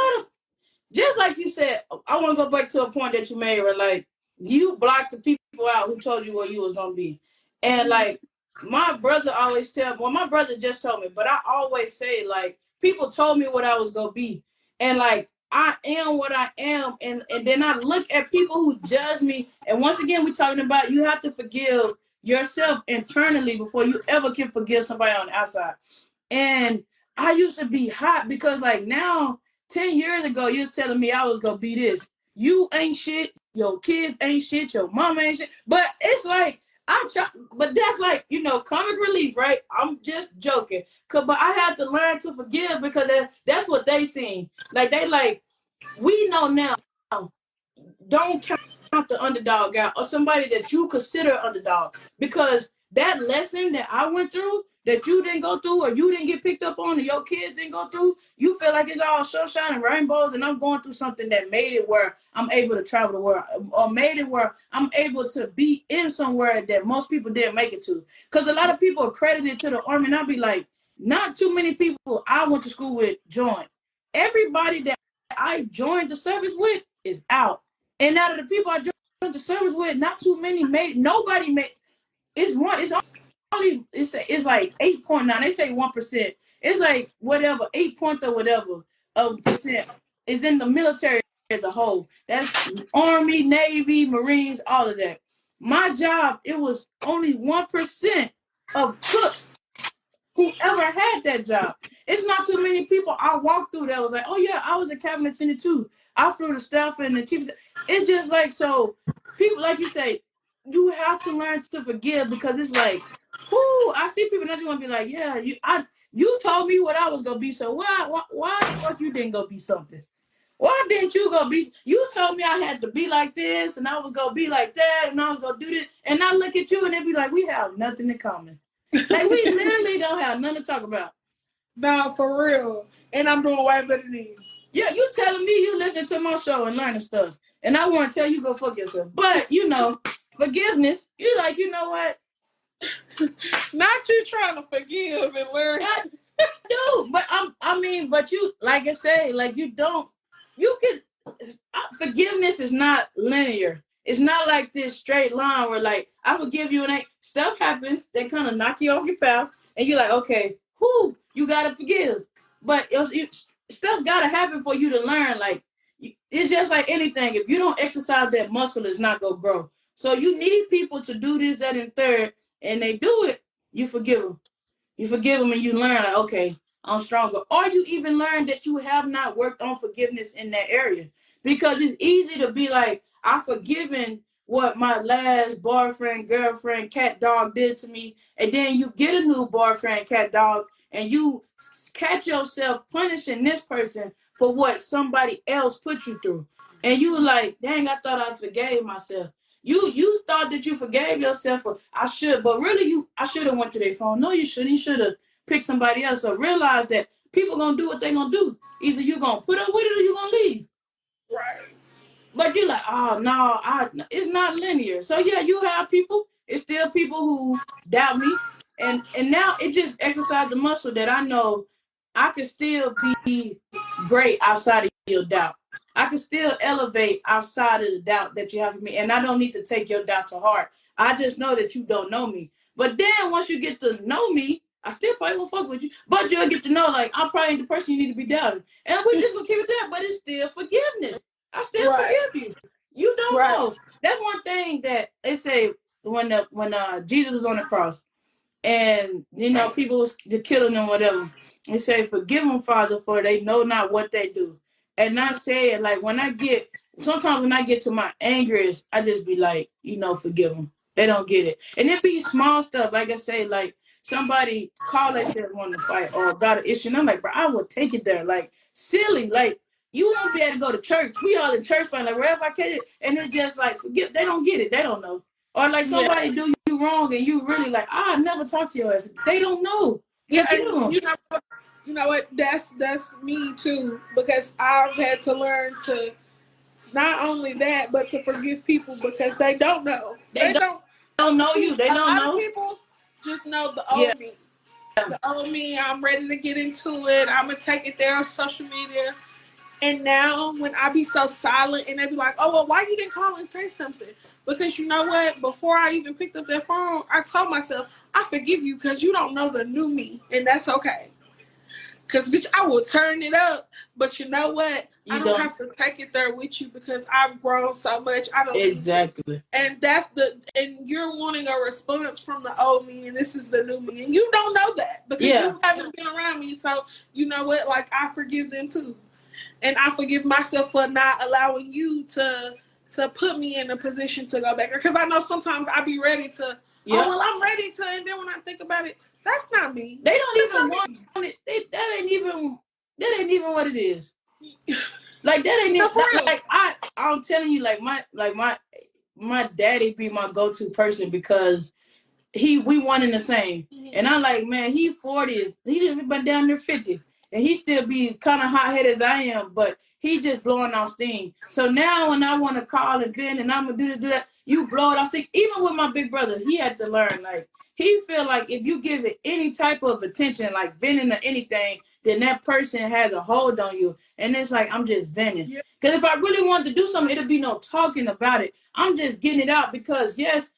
Just like you said, I want to go back to a point that you made where like you blocked the people out who told you where you was gonna be, and like my brother always tell. Well, my brother just told me, but I always say like people told me what I was gonna be, and like I am what I am, and then I look at people who judge me, and once again we're talking about you have to forgive yourself internally before you ever can forgive somebody on the outside. And I used to be hot because like now 10 years ago, you was telling me I was gonna be this. You ain't shit, your kids ain't shit, your mom ain't shit. But it's like I'm trying, but that's like, comic relief, right? I'm just joking. But I have to learn to forgive because that's what they seen. Like they like, we know now, don't count the underdog out or somebody that you consider underdog, because that lesson that I went through that you didn't go through or you didn't get picked up on or your kids didn't go through, you feel like it's all sunshine and rainbows, and I'm going through something that made it where I'm able to travel the world or made it where I'm able to be in somewhere that most people didn't make it to. Because a lot of people are credited to the Army, and I'll be like, not too many people I went to school with joined. Everybody that I joined the service with is out. And out of the people I joined the service with, not too many nobody made, it's only, it's like 8.9, they say 1%. It's like whatever, 8 point or whatever of percent is in the military as a whole. That's Army, Navy, Marines, all of that. My job, it was only 1% of cooks who ever had that job. It's not too many people I walked through that was like, oh yeah, I was a cabinet attendant too. I flew the staff and the chief. It's just like, so people, like you say, you have to learn to forgive, because it's like, whoo, I see people that you want to be like, yeah, you told me what I was gonna be, so why the fuck you didn't go be something? Why didn't you go be? You told me I had to be like this, and I was gonna be like that, and I was gonna do this, and I look at you and it be like, we have nothing in common. Like we literally don't have nothing to talk about. Nah, for real. And I'm doing way better than you. Yeah, you telling me you listening to my show and learning stuff, and I want to tell you go fuck yourself. But forgiveness. You like, you know what? Not you trying to forgive and learn. I do, but but you, like I say, like you don't. You can. Forgiveness is not linear. It's not like this straight line where like I forgive you and stuff happens that kind of knock you off your path, and you're like, okay, you gotta forgive. But stuff gotta happen for you to learn. Like it's just like anything. If you don't exercise that muscle, it's not gonna grow. So you need people to do this, that, and third, and they do it. You forgive them. You forgive them, and you learn like, okay, I'm stronger. Or you even learn that you have not worked on forgiveness in that area. Because it's easy to be like, I've forgiven what my last boyfriend, girlfriend, cat, dog did to me. And then you get a new boyfriend, cat, dog, and you catch yourself punishing this person for what somebody else put you through. And you like, dang, I thought I forgave myself. You thought that you forgave yourself, or I should, but really I should have went to their phone. No, you shouldn't. You should have picked somebody else. So realize that people gonna do what they gonna do. Either you gonna put up with it or you gonna leave. Right. But you're like, oh no, it's not linear. So yeah, you have people. It's still people who doubt me, and now it just exercised the muscle that I know I can still be great outside of your doubt. I can still elevate outside of the doubt that you have for me, and I don't need to take your doubt to heart. I just know that you don't know me. But then once you get to know me, I still probably won't fuck with you, but you'll get to know like I'm probably the person you need to be doubting, and we just gonna keep it there. But it's still forgiveness. I still forgive you. You don't know. That's one thing that they say when Jesus was on the cross, and people was killing them, whatever. They say, "Forgive them, Father, for they know not what they do." And I say it like sometimes when I get to my angriest, I just be like, forgive them. They don't get it, and it be small stuff. Like I say, like somebody call themselves want to fight or got an issue, and I'm like, bro, I would take it there, like silly, like. You won't be able to go to church. We all in church fight, like wherever I can, and it's just like forget. They don't get it. They don't know. Or like somebody do you wrong, and you really like, I never talk to your ass. They don't know. Yeah, and you know what? That's me too, because I've had to learn to not only that, but to forgive people because they don't know. They don't. don't know you. They A don't lot of know. people just know the Yeah. old me. The old me, I'm ready to get into it. I'm going to take it there on social media. And now when I be so silent and they be like, oh, well, why you didn't call and say something? Because you know what? Before I even picked up that phone, I told myself, I forgive you because you don't know the new me. And that's okay. Because, bitch, I will turn it up. But you know what? I You don't don't. have to take it there with you because I've grown so much. I don't need to. Exactly. And and you're wanting a response from the old me, and this is the new me. And you don't know that because Yeah. you haven't been around me. So, you know what? Like, I forgive them too. And I forgive myself for not allowing you to put me in a position to go back. Because I know sometimes I be ready to, oh, Yep. well, I'm ready to. And then when I think about it, that's not me. They don't That's even not want me. it. That ain't even what it is. Like that ain't No, it. for real. Like I'm telling you, like my daddy be my go-to person because we one in the same. Mm-hmm. And I'm like, man, he 40. He didn't been down there 50. And he still be kind of hot-headed as I am, but he just blowing off steam. So now when I want to call and vent and I'm gonna do this, do that, you blow it off steam. Even with my big brother, he had to learn, like, he feel like if you give it any type of attention, like venting or anything, then that person has a hold on you. And it's like, I'm just venting. Yeah. Because if I really wanted to do something, it'll be no talking about it. I'm just getting it out because, yes,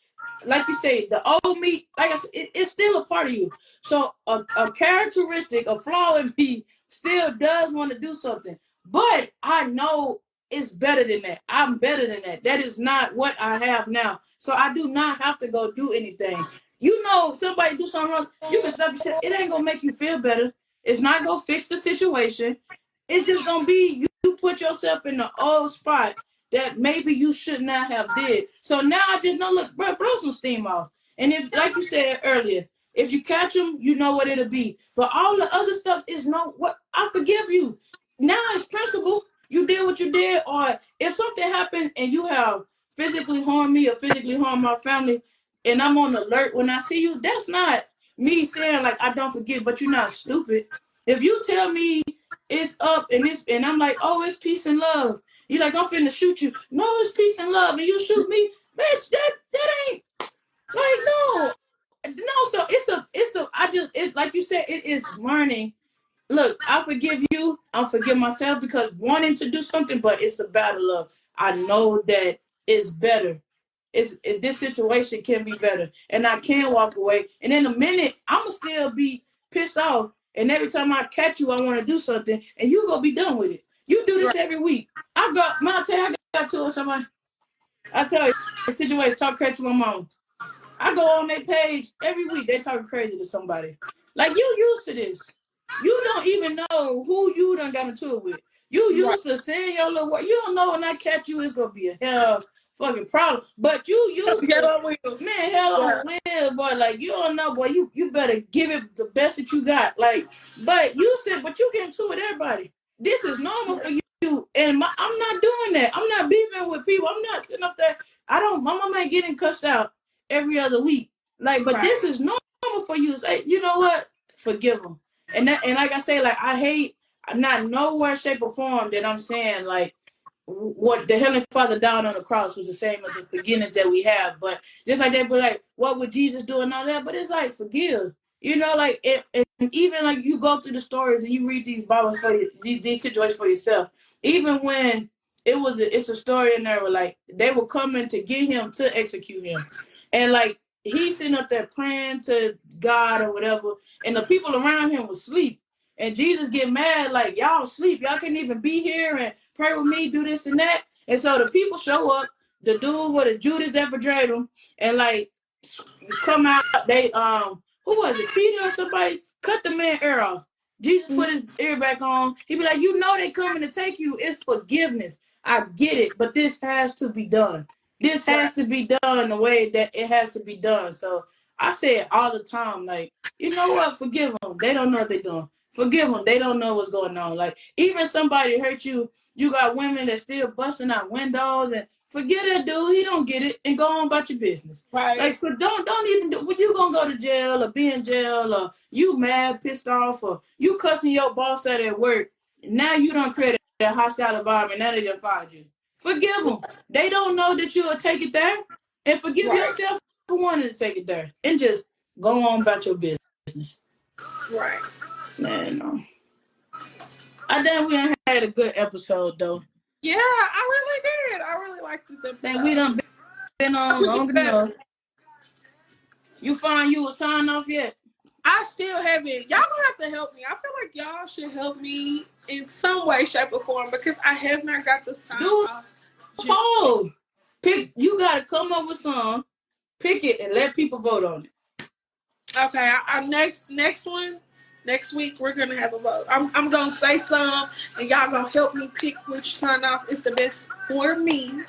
like you say, the old me, like I said, it's still a part of you. So a characteristic, a flaw in me still does want to do something. But I know it's better than that. I'm better than that. That is not what I have now. So I do not have to go do anything. You know, somebody do something wrong, you can stop yourself. It ain't gonna make you feel better. It's not gonna fix the situation. It's just gonna be you put yourself in the old spot that maybe you should not have did. So now I just know, look, bro, blow some steam off. And if, like you said earlier, if you catch them, you know what it'll be. But all the other stuff is no, what I forgive you. Now it's principle. You did what you did, or if something happened and you have physically harmed me or physically harmed my family, and I'm on alert when I see you, that's not me saying like I don't forgive, but you're not stupid. If you tell me it's up and I'm like, oh, it's peace and love. You like, I'm finna shoot you. No, it's peace and love, and you shoot me, bitch. That ain't like no. So it's like you said, it is learning. Look, I forgive you. I forgive myself because wanting to do something, but it's a battle of I know that it's better. This situation can be better, and I can walk away. And in a minute, I'ma still be pissed off. And every time I catch you, I want to do something, and you gonna be done with it. You do this Right. every week. I got to somebody. I tell you, the situation talk crazy to my mom. I go on their page every week. They talking crazy to somebody. Like you used to this. You don't even know who you done got into it with. You Right. used to saying your little word. You don't know when I catch you, it's gonna be a hell fucking problem. But you used Get to, on wheels. man, hell Yeah. on wheel, boy. Like you don't know, boy. You better give it the best that you got. Like, but you said, but you get into it with everybody. This is normal for you. And I'm not doing that. I'm not beefing with people. I'm not sitting up there. My mama ain't getting cussed out every other week. Like, but Right. this is normal for you. It's like, you know what? Forgive them. And like I say, like I hate not nowhere, shape, or form that I'm saying like what the Heavenly Father died on the cross was the same as the forgiveness that we have. But just like they be like, what would Jesus do and all that? But it's like forgive. You know, like and even like you go through the stories and you read these Bibles for you, these situations for yourself. Even when it's a story in there where like they were coming to get him to execute him, and like he's sitting up there praying to God or whatever, and the people around him was asleep. And Jesus get mad, like, y'all sleep. Y'all can't even be here and pray with me, do this and that. And so the people show up, the dude with the Judas that betrayed him, and like come out, they who was it? Peter or somebody cut the man ear off. Jesus put his ear back on. He be like, you know they coming to take you. It's forgiveness. I get it, but this has to be done. This Right. has to be done the way that it has to be done. So I say it all the time, like, you know what? Forgive them. They don't know what they're doing. Forgive them. They don't know what's going on. Like, even somebody hurt you, you got women that still busting out windows and forget that dude. He don't get it and go on about your business. Right. Like, don't even do. When you gonna go to jail or be in jail or you mad, pissed off, or you cussing your boss out at work. Now you don't create a hostile environment. Now they done fired you. Forgive them. They don't know that you'll take it there and forgive Right. yourself wanted to take it there and just go on about your business. Right. Man, no. I think we done had a good episode though. Yeah, I really did. I really liked this episode. Think we done been on long enough. You find you a sign off yet? I still haven't. Y'all gonna have to help me. I feel like y'all should help me in some way, shape, or form because I have not got the sign off. Oh, pick. You gotta come up with some. Pick it and let people vote on it. Okay, our next one. Next week we're gonna have a vote. I'm gonna say some, and y'all gonna help me pick which sign off is the best for me.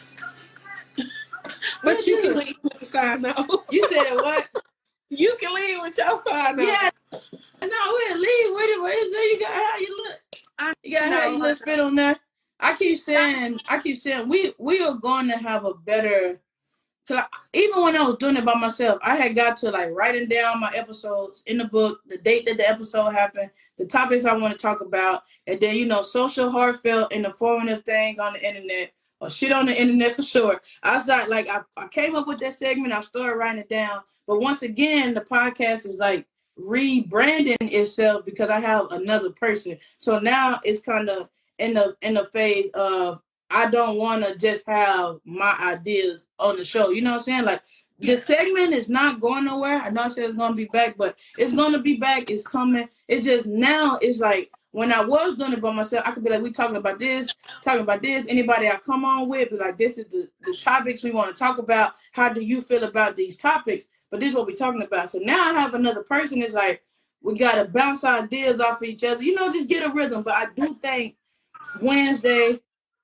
But you can leave with the sign off. You said what? You can leave with your sign off. Yeah. No, we'll leave with it. Where is there? You got how you look. You got how you look spit on there. I keep saying we are going to have a better. Cause even when I was doing it by myself, I had got to like writing down my episodes in the book, the date that the episode happened, the topics I want to talk about, and then social, heartfelt, and informative things on the internet or shit on the internet for sure. I started like I came up with that segment. I started writing it down, but once again, the podcast is like rebranding itself because I have another person. So now it's kind of in the phase of I don't want to just have my ideas on the show. You know what I'm saying? Like, the segment is not going nowhere. I know I said it's going to be back, but it's going to be back. It's coming. It's just now it's like when I was doing it by myself, I could be like, we talking about this. Anybody I come on with, be like, this is the topics we want to talk about. How do you feel about these topics? But this is what we're talking about. So now I have another person that's like, we got to bounce ideas off of each other. Just get a rhythm. But I do think Wednesday,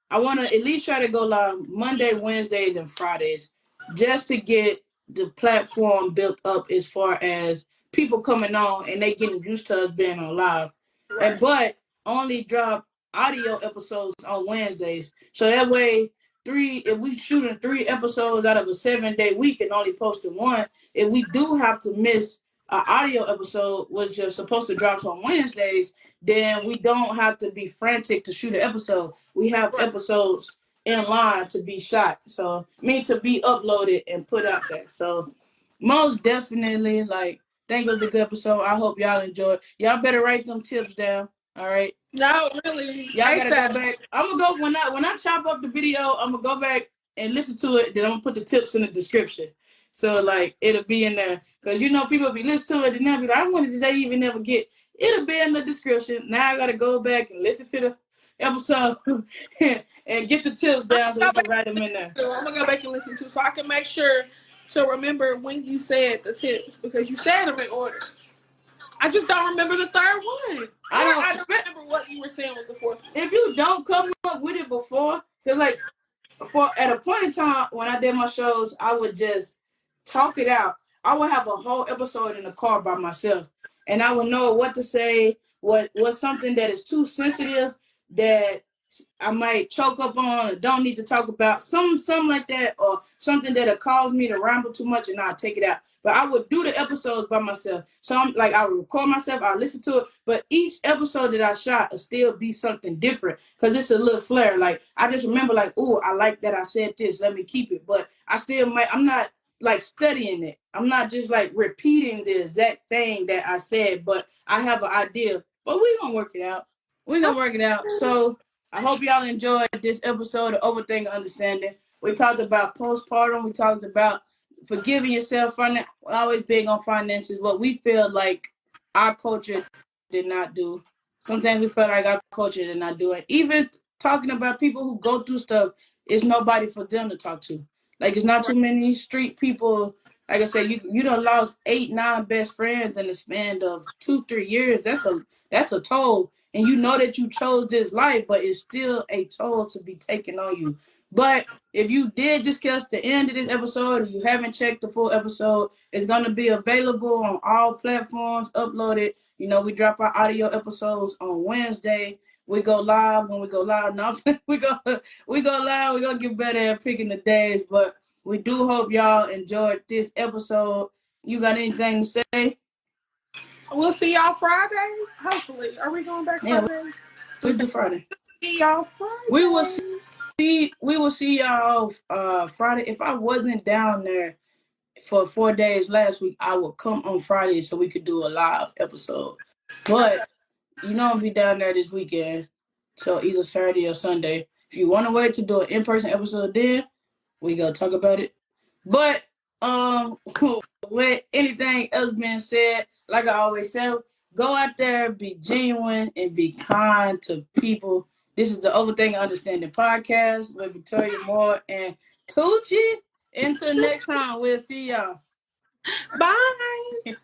I want to at least try to go live Monday, Wednesdays, and Fridays just to get the platform built up as far as people coming on and they getting used to us being on live. Right. But only drop audio episodes on Wednesdays. So that way, if we shooting 3 episodes out of a 7-day week and only posting 1, if we do have to miss an audio episode, which is supposed to drop on Wednesdays, then we don't have to be frantic to shoot an episode. We have episodes in line to be shot. So, to be uploaded and put out there. So, most definitely, think it was a good episode. I hope y'all enjoyed. Y'all better write them tips down. All right. No, really. Y'all gotta go back. I'm gonna go when I chop up the video. I'm gonna go back and listen to it. Then I'm gonna put the tips in the description. So it'll be in there because people be listening to it and they'll be like, I wanted to even never get. It'll be in the description. Now I gotta go back and listen to the episode and get the tips down so we can write them in there. I'm gonna go back and listen to so I can make sure to remember when you said the tips because you said them in order. I just don't remember the third one. I don't remember what you were saying was the fourth one. If you don't come up with it before, because at a point in time when I did my shows, I would just talk it out. I would have a whole episode in the car by myself, and I would know what to say. What's something that is too sensitive that I might choke up on or don't need to talk about, something like that, or something that'll cause me to ramble too much, and I'll take it out. But I would do the episodes by myself. So I'm like, I would record myself, I listen to it, but each episode that I shot will still be something different because it's a little flair. Like I just remember, oh, I like that I said this, let me keep it. But I'm not studying it. I'm not just repeating the exact thing that I said, but I have an idea. But we're gonna work it out. So I hope y'all enjoyed this episode of Overthinking Understanding. We talked about postpartum. We talked about forgiving yourself. Always big on finances. What we feel like our culture did not do. Sometimes we feel like our culture did not do it. Even talking about people who go through stuff, it's nobody for them to talk to. It's not too many street people. Like I said, you done lost 8, 9 best friends in the span of 2-3 years. That's a toll. And you know that you chose this life, but it's still a toll to be taken on you. But if you did just catch the end of this episode and you haven't checked the full episode, it's going to be available on all platforms, uploaded. We drop our audio episodes on Wednesday. We go live when we go live. No, we go live. We're going to get better at picking the days. But we do hope y'all enjoyed this episode. You got anything to say? We'll see y'all Friday. Hopefully. Are we going back Friday? We'll do Friday. See y'all Friday. We will see y'all Friday. If I wasn't down there for 4 days last week, I would come on Friday so we could do a live episode. But I'll be down there this weekend, so either Saturday or Sunday. If you want to wait to do an in-person episode, then we go talk about it. But with anything else being said, like I always say, go out there, be genuine, and be kind to people. This is the Overthinking Understanding podcast with Viktoriya Moore and Toochie. Until next time, we'll see y'all. Bye.